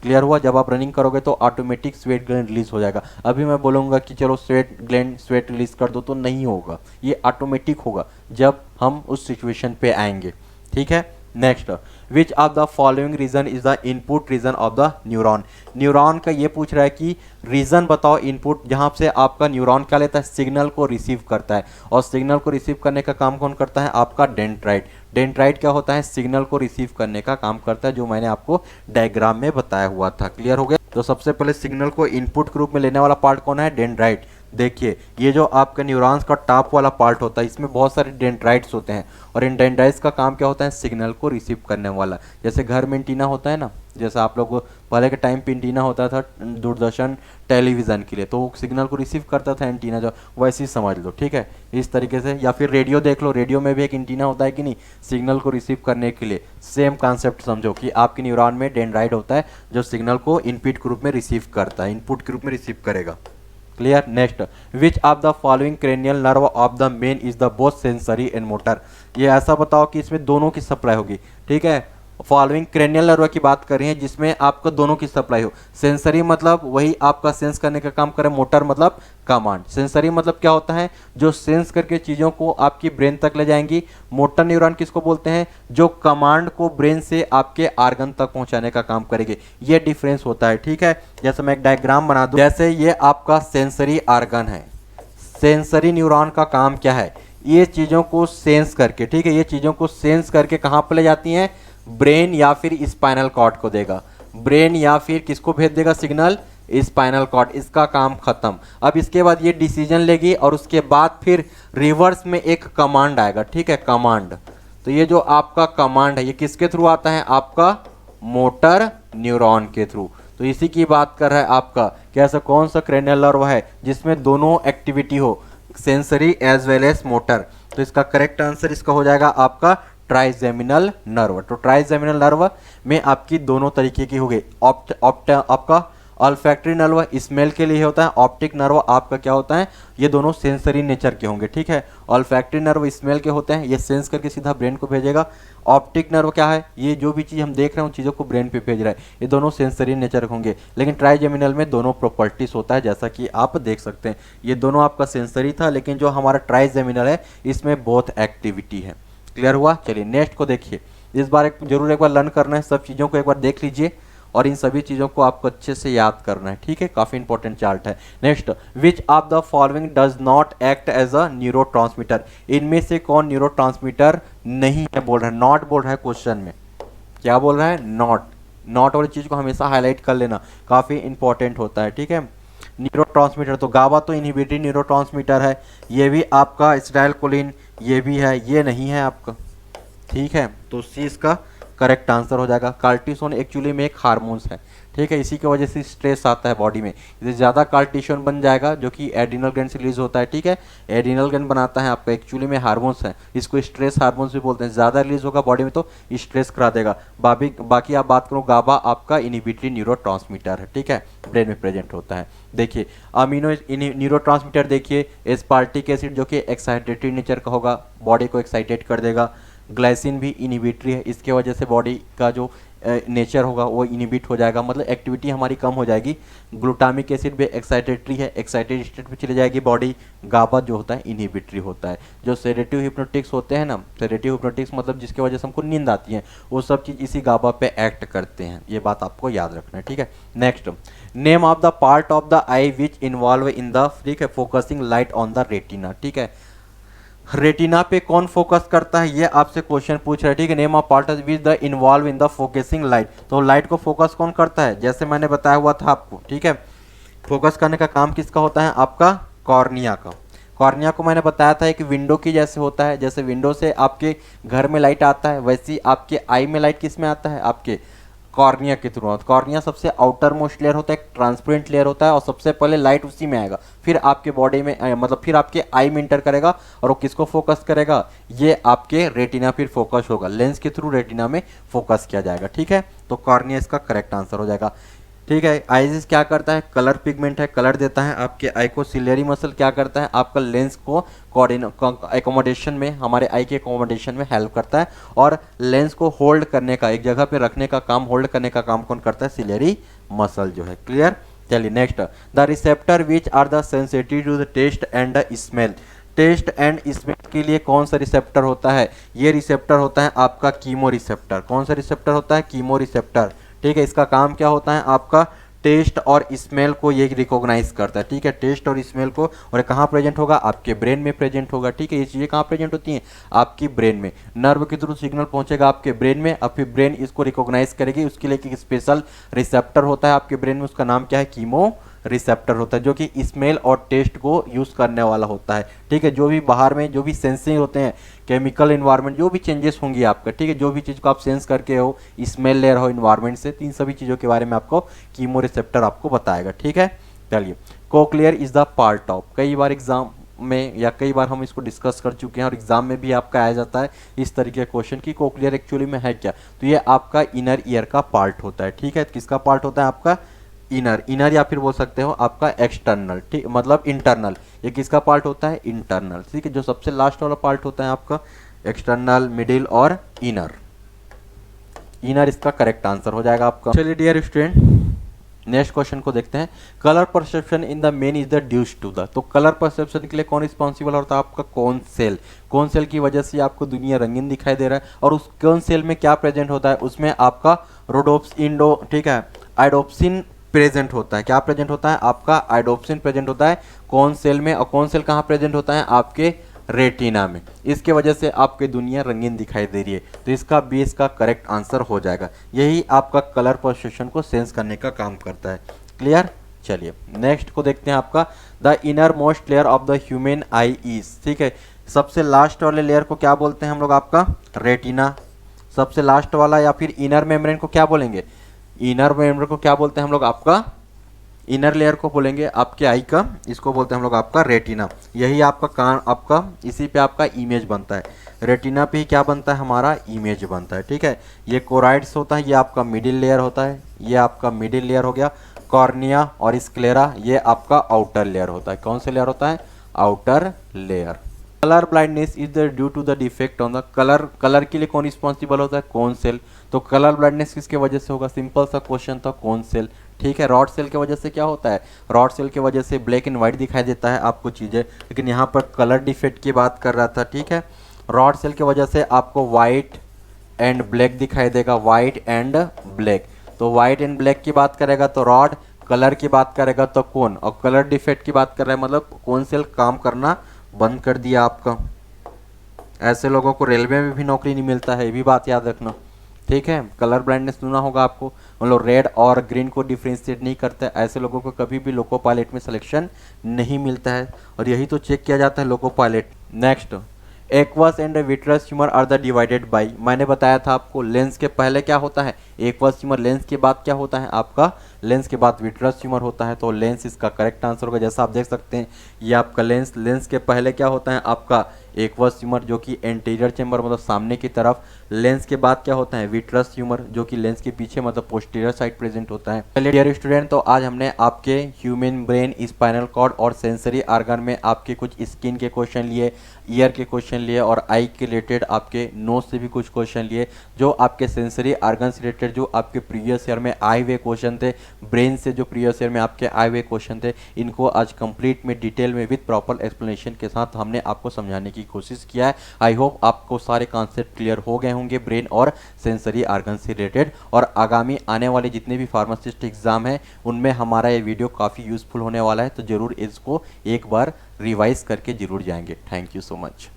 क्लियर हुआ? जब आप रनिंग करोगे तो ऑटोमेटिक स्वेट ग्लैंड रिलीज हो जाएगा। अभी मैं बोलूँगा कि चलो स्वेट ग्लैंड स्वेट रिलीज कर दो, तो नहीं होगा, ये ऑटोमेटिक होगा जब हम उस सिचुएशन पे आएंगे, ठीक है। Next, which of the following region is the input region of the neuron. Neuron का ये पूछ रहा है कि रीजन बताओ इनपुट, जहाँ से आपका न्यूरॉन क्या लेता है? सिग्नल को रिसीव करता है। और सिग्नल को रिसीव करने का काम कौन करता है? आपका डेंड्राइट। डेंड्राइट क्या होता है? सिग्नल को रिसीव करने का काम करता है, जो मैंने आपको डायग्राम में बताया हुआ था। क्लियर हो गया? तो सबसे पहले सिग्नल को इनपुट के रूप में लेने वाला पार्ट कौन है? डेंड्राइट। देखिए, ये जो आपका न्यूरॉन्स का टॉप वाला पार्ट होता है, इसमें बहुत सारे डेंड्राइट्स होते हैं, और इन डेंड्राइट्स का काम क्या होता है? सिग्नल को रिसीव करने वाला। जैसे घर में एंटीना होता है ना, जैसे आप लोग को पहले के टाइम पे एंटीना होता था दूरदर्शन टेलीविज़न के लिए, तो वो सिग्नल को रिसीव करता था एंटीना, जो वैसे ही समझ लो, ठीक है, इस तरीके से। या फिर रेडियो देख लो, रेडियो में भी एक एंटीना होता है कि नहीं, सिग्नल को रिसीव करने के लिए। सेम कॉन्सेप्ट समझो कि आपके न्यूरॉन में डेंड्राइट होता है, जो सिग्नल को इनपुट के रूप में रिसीव करता है, इनपुट के रूप में रिसीव करेगा। Clear? Next, which of the following cranial nerve of the man is the both sensory and motor. ये ऐसा बताओ कि इसमें दोनों की सप्लाई होगी, ठीक है। फॉलोइंग क्रेनियल नर्व की बात कर रहे हैं, जिसमें आपको दोनों की सप्लाई हो। सेंसरी मतलब वही आपका सेंस करने का काम करे, मोटर मतलब कमांड। सेंसरी मतलब क्या होता है? जो सेंस करके चीज़ों को आपकी ब्रेन तक ले जाएंगी। मोटर न्यूरॉन किसको बोलते हैं? जो कमांड को ब्रेन से आपके आर्गन तक पहुंचाने का काम करेंगे। ये डिफरेंस होता है, ठीक है। जैसे मैं एक डायग्राम बना दूं, जैसे ये आपका सेंसरी आर्गन है। सेंसरी न्यूरॉन का काम क्या है? ये चीज़ों को सेंस करके, ठीक है, ये चीज़ों को सेंस करके कहाँ पर ले जाती हैं? ब्रेन या फिर स्पाइनल कॉर्ड को देगा। ब्रेन या फिर किसको भेज देगा सिग्नल? Spinal cord. इसका काम खत्म। अब इसके बाद ये डिसीजन लेगी, और उसके बाद फिर रिवर्स में एक कमांड आएगा, ठीक है, कमांड। तो ये जो आपका कमांड है, ये किसके थ्रू आता है? आपका मोटर न्यूरॉन के थ्रू। तो इसी की बात कर रहा है आपका कि ऐसा कौन सा क्रेनियल नर्व है जिसमें दोनों एक्टिविटी हो, sensory as well as motor. तो इसका करेक्ट आंसर इसका हो जाएगा आपका ट्राइजेमिनल नर्व। तो ट्राइजेमिनल नर्व में आपकी दोनों तरीके की होगी। आपका ऑल्फैक्टरी नर्व स्मेल के लिए होता है, ऑप्टिक नर्व आपका क्या होता है? ये दोनों सेंसरी नेचर के होंगे, ठीक है। ऑल्फैक्टरी नर्व स्मेल के होते हैं, ये सेंस करके सीधा ब्रेन को भेजेगा। ऑप्टिक नर्व क्या है? ये जो भी चीज़ हम देख रहे हैं उन चीज़ों को ब्रेन पे भेज रहा है। ये दोनों सेंसरी नेचर होंगे, लेकिन ट्राइजेमिनल में दोनों प्रॉपर्टीज होता है, जैसा कि आप देख सकते हैं। ये दोनों आपका सेंसरी था, लेकिन जो हमारा ट्राइजेमिनल है इसमें बहुत एक्टिविटी है। क्लियर हुआ? चलिए नेक्स्ट को देखिए। इस बार जरूर एक बार लर्न करना है, सब चीज़ों को एक बार देख लीजिए, और इन सभी चीज़ों को आपको अच्छे से याद करना है, ठीक है। काफ़ी इंपॉर्टेंट चार्ट है। Next, which of the following does not act as a neurotransmitter. इनमें से कौन न्यूरोट्रांसमीटर नहीं है बोल रहा है? नॉट बोल रहा है क्वेश्चन में। क्या बोल रहा है? नॉट। नॉट वाली चीज़ को हमेशा हाईलाइट कर लेना, काफ़ी इंपॉर्टेंट होता है, ठीक है। न्यूरोट्रांसमीटर तो गाबा तो इनहिबिटरी न्यूरोट्रांसमीटर है, ये भी आपका एसिटाइलकोलिन, ये भी है, ये नहीं है आपका, ठीक है। तो सी इसका करेक्ट आंसर हो जाएगा। कार्टिसोन एक्चुअली में एक हार्मोन्स है, ठीक है, इसी की वजह से स्ट्रेस आता है बॉडी में। इससे ज़्यादा कार्टिसोन बन जाएगा, जो कि एड्रिनल ग्लैंड से रिलीज होता है, ठीक है। एड्रिनल ग्लैंड बनाता है आपका, एक्चुअली में हार्मोन्स है, इसको स्ट्रेस हार्मोन्स भी बोलते हैं। ज़्यादा रिलीज होगा बॉडी में तो स्ट्रेस करा देगा। बाकी आप बात करो, गाबा आपका इनहिबिटरी न्यूरोट्रांसमीटर है, ठीक है, ब्रेन में प्रेजेंट होता है। देखिए अमीनो न्यूरोट्रांसमीटर, देखिए एस्पार्टिक एसिड जो कि एक्साइटेटरी नेचर का होगा, बॉडी को एक्साइटेट कर देगा। ग्लाइसिन भी इनहिबिटरी है, इसके वजह से बॉडी का जो नेचर होगा वो इनिबिट हो जाएगा, मतलब एक्टिविटी हमारी कम हो जाएगी। ग्लूटामिक एसिड भी एक्साइटेटरी है, एक्साइटेड स्टेट में चली जाएगी बॉडी। गाबा जो होता है इनहिबिटरी होता है। जो सेडेटिव हिप्नोटिक्स होते हैं ना, सेडेटिव हिप्नोटिक्स मतलब जिसकी वजह से हमको नींद आती है, वो सब चीज़ इसी गाबा पे एक्ट करते हैं। ये बात आपको याद रखना है, ठीक है। Next, name of the part of the I which involve in the, ठीक है, focusing light on the retina, ठीक है। रेटिना पे कौन फोकस करता है, ये आपसे क्वेश्चन पूछ रहा है, ठीक है। Name of part which the involve in the focusing light, तो लाइट को फोकस कौन करता है, जैसे मैंने बताया हुआ था आपको, ठीक है। फोकस करने का काम किसका होता है, आपका कॉर्निया का। कॉर्निया को मैंने बताया था एक विंडो की जैसे होता है, जैसे विंडो से आपके घर में लाइट आता है, वैसे ही आपके आई में लाइट किस में आता है, आपके कॉर्निया के थ्रू। कॉर्निया सबसे आउटर मोस्ट लेयर होता है, एक ट्रांसपेरेंट लेयर होता है, और सबसे पहले लाइट उसी में आएगा, फिर आपके बॉडी में मतलब फिर आपके आई में इंटर करेगा, और वो किसको फोकस करेगा, ये आपके रेटिना फिर फोकस होगा, लेंस के थ्रू रेटिना में फोकस किया जाएगा, ठीक है। तो कॉर्निया इसका करेक्ट आंसर हो जाएगा, ठीक है। आइजिस क्या करता है, कलर पिगमेंट है, कलर देता है आपके आई को। सिलेरी मसल क्या करता है, आपका लेंस को एकोमोडेशन में, हमारे आई के एकोमोडेशन में हेल्प करता है, और लेंस को होल्ड करने का, एक जगह पे रखने का काम, होल्ड करने का काम कौन करता है, सिलेरी मसल जो है। क्लियर, चलिए next, the receptor which are the sensitive to the taste and the smell. Taste and smell के लिए कौन सा रिसेप्टर होता है, ये रिसेप्टर होता है आपका कीमो रिसेप्टर। कौन सा रिसेप्टर होता है, कीमो रिसेप्टर, ठीक है। इसका काम क्या होता है, आपका टेस्ट और स्मेल को ये रिकॉग्नाइज करता है, ठीक है। टेस्ट और स्मेल को, और कहाँ प्रेजेंट होगा, आपके ब्रेन में प्रेजेंट होगा, ठीक है। ये चीज़ें कहाँ प्रेजेंट होती हैं, आपकी ब्रेन में। नर्व के थ्रू सिग्नल पहुंचेगा आपके ब्रेन में, अब फिर ब्रेन इसको रिकॉग्नाइज करेगी, उसके लिए एक स्पेशल रिसेप्टर होता है आपके ब्रेन में, उसका नाम क्या है, कीमो रिसेप्टर होता है, जो कि स्मेल और टेस्ट को यूज़ करने वाला होता है, ठीक है। जो भी बाहर में जो भी सेंसिंग होते हैं, केमिकल इन्वायरमेंट, जो भी चेंजेस होंगी आपका, ठीक है, जो भी चीज़ को आप सेंस करके हो, स्मेल ले रहे हो इन्वायरमेंट से, इन सभी चीज़ों के बारे में आपको कीमो रिसेप्टर आपको बताएगा, ठीक है। चलिए, cochlear is the part of, कई बार एग्जाम में या कई बार हम इसको डिस्कस कर चुके हैं, और एग्जाम में भी आपका आया जाता है इस तरीके का क्वेश्चन कि कोक्लियर एक्चुअली में है क्या। तो ये आपका इनर ईयर का पार्ट होता है, ठीक है। किसका पार्ट होता है, आपका इनर, या फिर बोल सकते हो आपका एक्सटर्नल, ठीक, मतलब इंटरनल। ये किसका पार्ट होता है, इंटरनल, ठीक है। जो सबसे लास्ट वाला पार्ट होता है आपका एक्सटर्नल, मिडिल और इनर। इनर इसका करेक्ट आंसर हो जाएगा आपका। चलिए डियर स्टूडेंट, नेक्स्ट क्वेश्चन को देखते हैं। Colour perception in the man is the dues to the, तो कलर परसेप्शन के लिए कौन रिस्पॉन्सिबल होता है, आपका कौन सेल। कौन सेल की वजह से आपको दुनिया रंगीन दिखाई दे रहा है, और उस कौन सेल में क्या प्रेजेंट होता है, उसमें आपका रोडोप्सिन, ठीक है, आइडोप्सिन प्रेजेंट होता है। क्या प्रेजेंट होता है, आपका आइडोप्सिन प्रेजेंट होता है कौन सेल में, और कौन सेल कहाँ प्रेजेंट होता है, आपके रेटिना में। इसके वजह से आपकी दुनिया रंगीन दिखाई दे रही है, तो इसका बी इसका करेक्ट आंसर हो जाएगा। यही आपका कलर परसेप्शन को सेंस करने का काम करता है। क्लियर, चलिए नेक्स्ट को देखते हैं। आपका the inner most layer of the human I is, ठीक है। सबसे लास्ट वाले लेयर को क्या बोलते हैं हम लोग, आपका रेटिना। सबसे लास्ट वाला या फिर इनर मेम्ब्रेन को क्या बोलेंगे, इनर मेम्ब्रेन को क्या बोलते हैं हम लोग, आपका इनर लेयर को बोलेंगे आपके आई का, इसको बोलते हैं हम लोग आपका रेटिना। यही आपका कान, आपका इसी पे आपका इमेज बनता है, रेटिना पे ही क्या बनता है, हमारा इमेज बनता है, ठीक है। ये कोराइड्स होता है, ये आपका मिडिल लेयर होता है, ये आपका मिडिल लेयर हो गया। कॉर्निया और स्क्लेरा ये आपका आउटर लेयर होता है। कौन सा लेयर होता है, outer layer. Colour blindness is the due to the defect on the colour. Colour के लिए कौन रिस्पॉन्सिबल होता है, कौन सेल। तो कलर ब्लाइंडनेस किसके वजह से होगा, सिंपल सा क्वेश्चन था, कौन सेल, ठीक है। रॉड सेल की वजह से क्या होता है, रॉड सेल की वजह से ब्लैक एंड व्हाइट दिखाई देता है आपको चीज़ें, लेकिन यहाँ पर कलर डिफेक्ट की बात कर रहा था, ठीक है। रॉड सेल की वजह से आपको व्हाइट एंड ब्लैक दिखाई देगा, व्हाइट एंड ब्लैक। तो व्हाइट एंड ब्लैक की बात करेगा तो रॉड, कलर की बात करेगा तो कौन, और कलर डिफेक्ट की बात कर रहा है मतलब कौन सेल काम करना बंद कर दिया आपका। ऐसे लोगों को रेलवे में भी नौकरी नहीं मिलता है, ये भी बात याद रखना, ठीक है। कलर ब्लाइंडनेस सुना होगा आपको, मतलब रेड और ग्रीन को डिफ्रेंशिएट नहीं करते, ऐसे लोगों को कभी भी लोको पायलट में सिलेक्शन नहीं मिलता है, और यही तो चेक किया जाता है loco pilot. Next, aqueous and vitreous humour are the divided by. मैंने बताया था आपको लेंस के पहले क्या होता है, एक्वस ट्यूमर, लेंस के बाद क्या होता है आपका लेंस के बाद विट्रस ट्यूमर होता है, तो लेंस इसका करेक्ट आंसर होगा। जैसा आप देख सकते हैं ये आपका लेंस के पहले क्या होता है आपका एक्वस ट्यूमर जो कि एंटीरियर चेंबर मतलब सामने की तरफ, लेंस के बाद क्या होता है विट्रस ट्यूमर जो कि लेंस के पीछे मतलब पोस्टीरियर साइड प्रेजेंट होता है। चलिए डियर स्टूडेंट, तो आज हमने आपके ह्यूमन ब्रेन, स्पाइनल कॉर्ड और सेंसरी आर्गन में आपके कुछ स्किन के क्वेश्चन लिए, ईयर के क्वेश्चन लिए और आई के रिलेटेड आपके नोज से भी कुछ क्वेश्चन लिए, जो आपके सेंसरी आर्गन से रिलेटेड जो आपके प्रीवियस ईयर में आए हुए क्वेश्चन थे, ब्रेन से जो प्रीवियस ईयर में आपके आए हुए क्वेश्चन थे, इनको आज कंप्लीट में डिटेल में विद प्रॉपर एक्सप्लेनेशन के साथ हमने आपको समझाने की कोशिश किया है। आई होप आपको सारे कॉन्सेप्ट क्लियर हो गए होंगे ब्रेन और सेंसरी आर्गन से रिलेटेड, और आगामी आने वाले जितने भी फार्मासिस्ट एग्जाम हैं उनमें हमारा ये वीडियो काफ़ी यूजफुल होने वाला है, तो ज़रूर इसको एक बार रिवाइज करके जरूर जाएंगे। Thank you so much.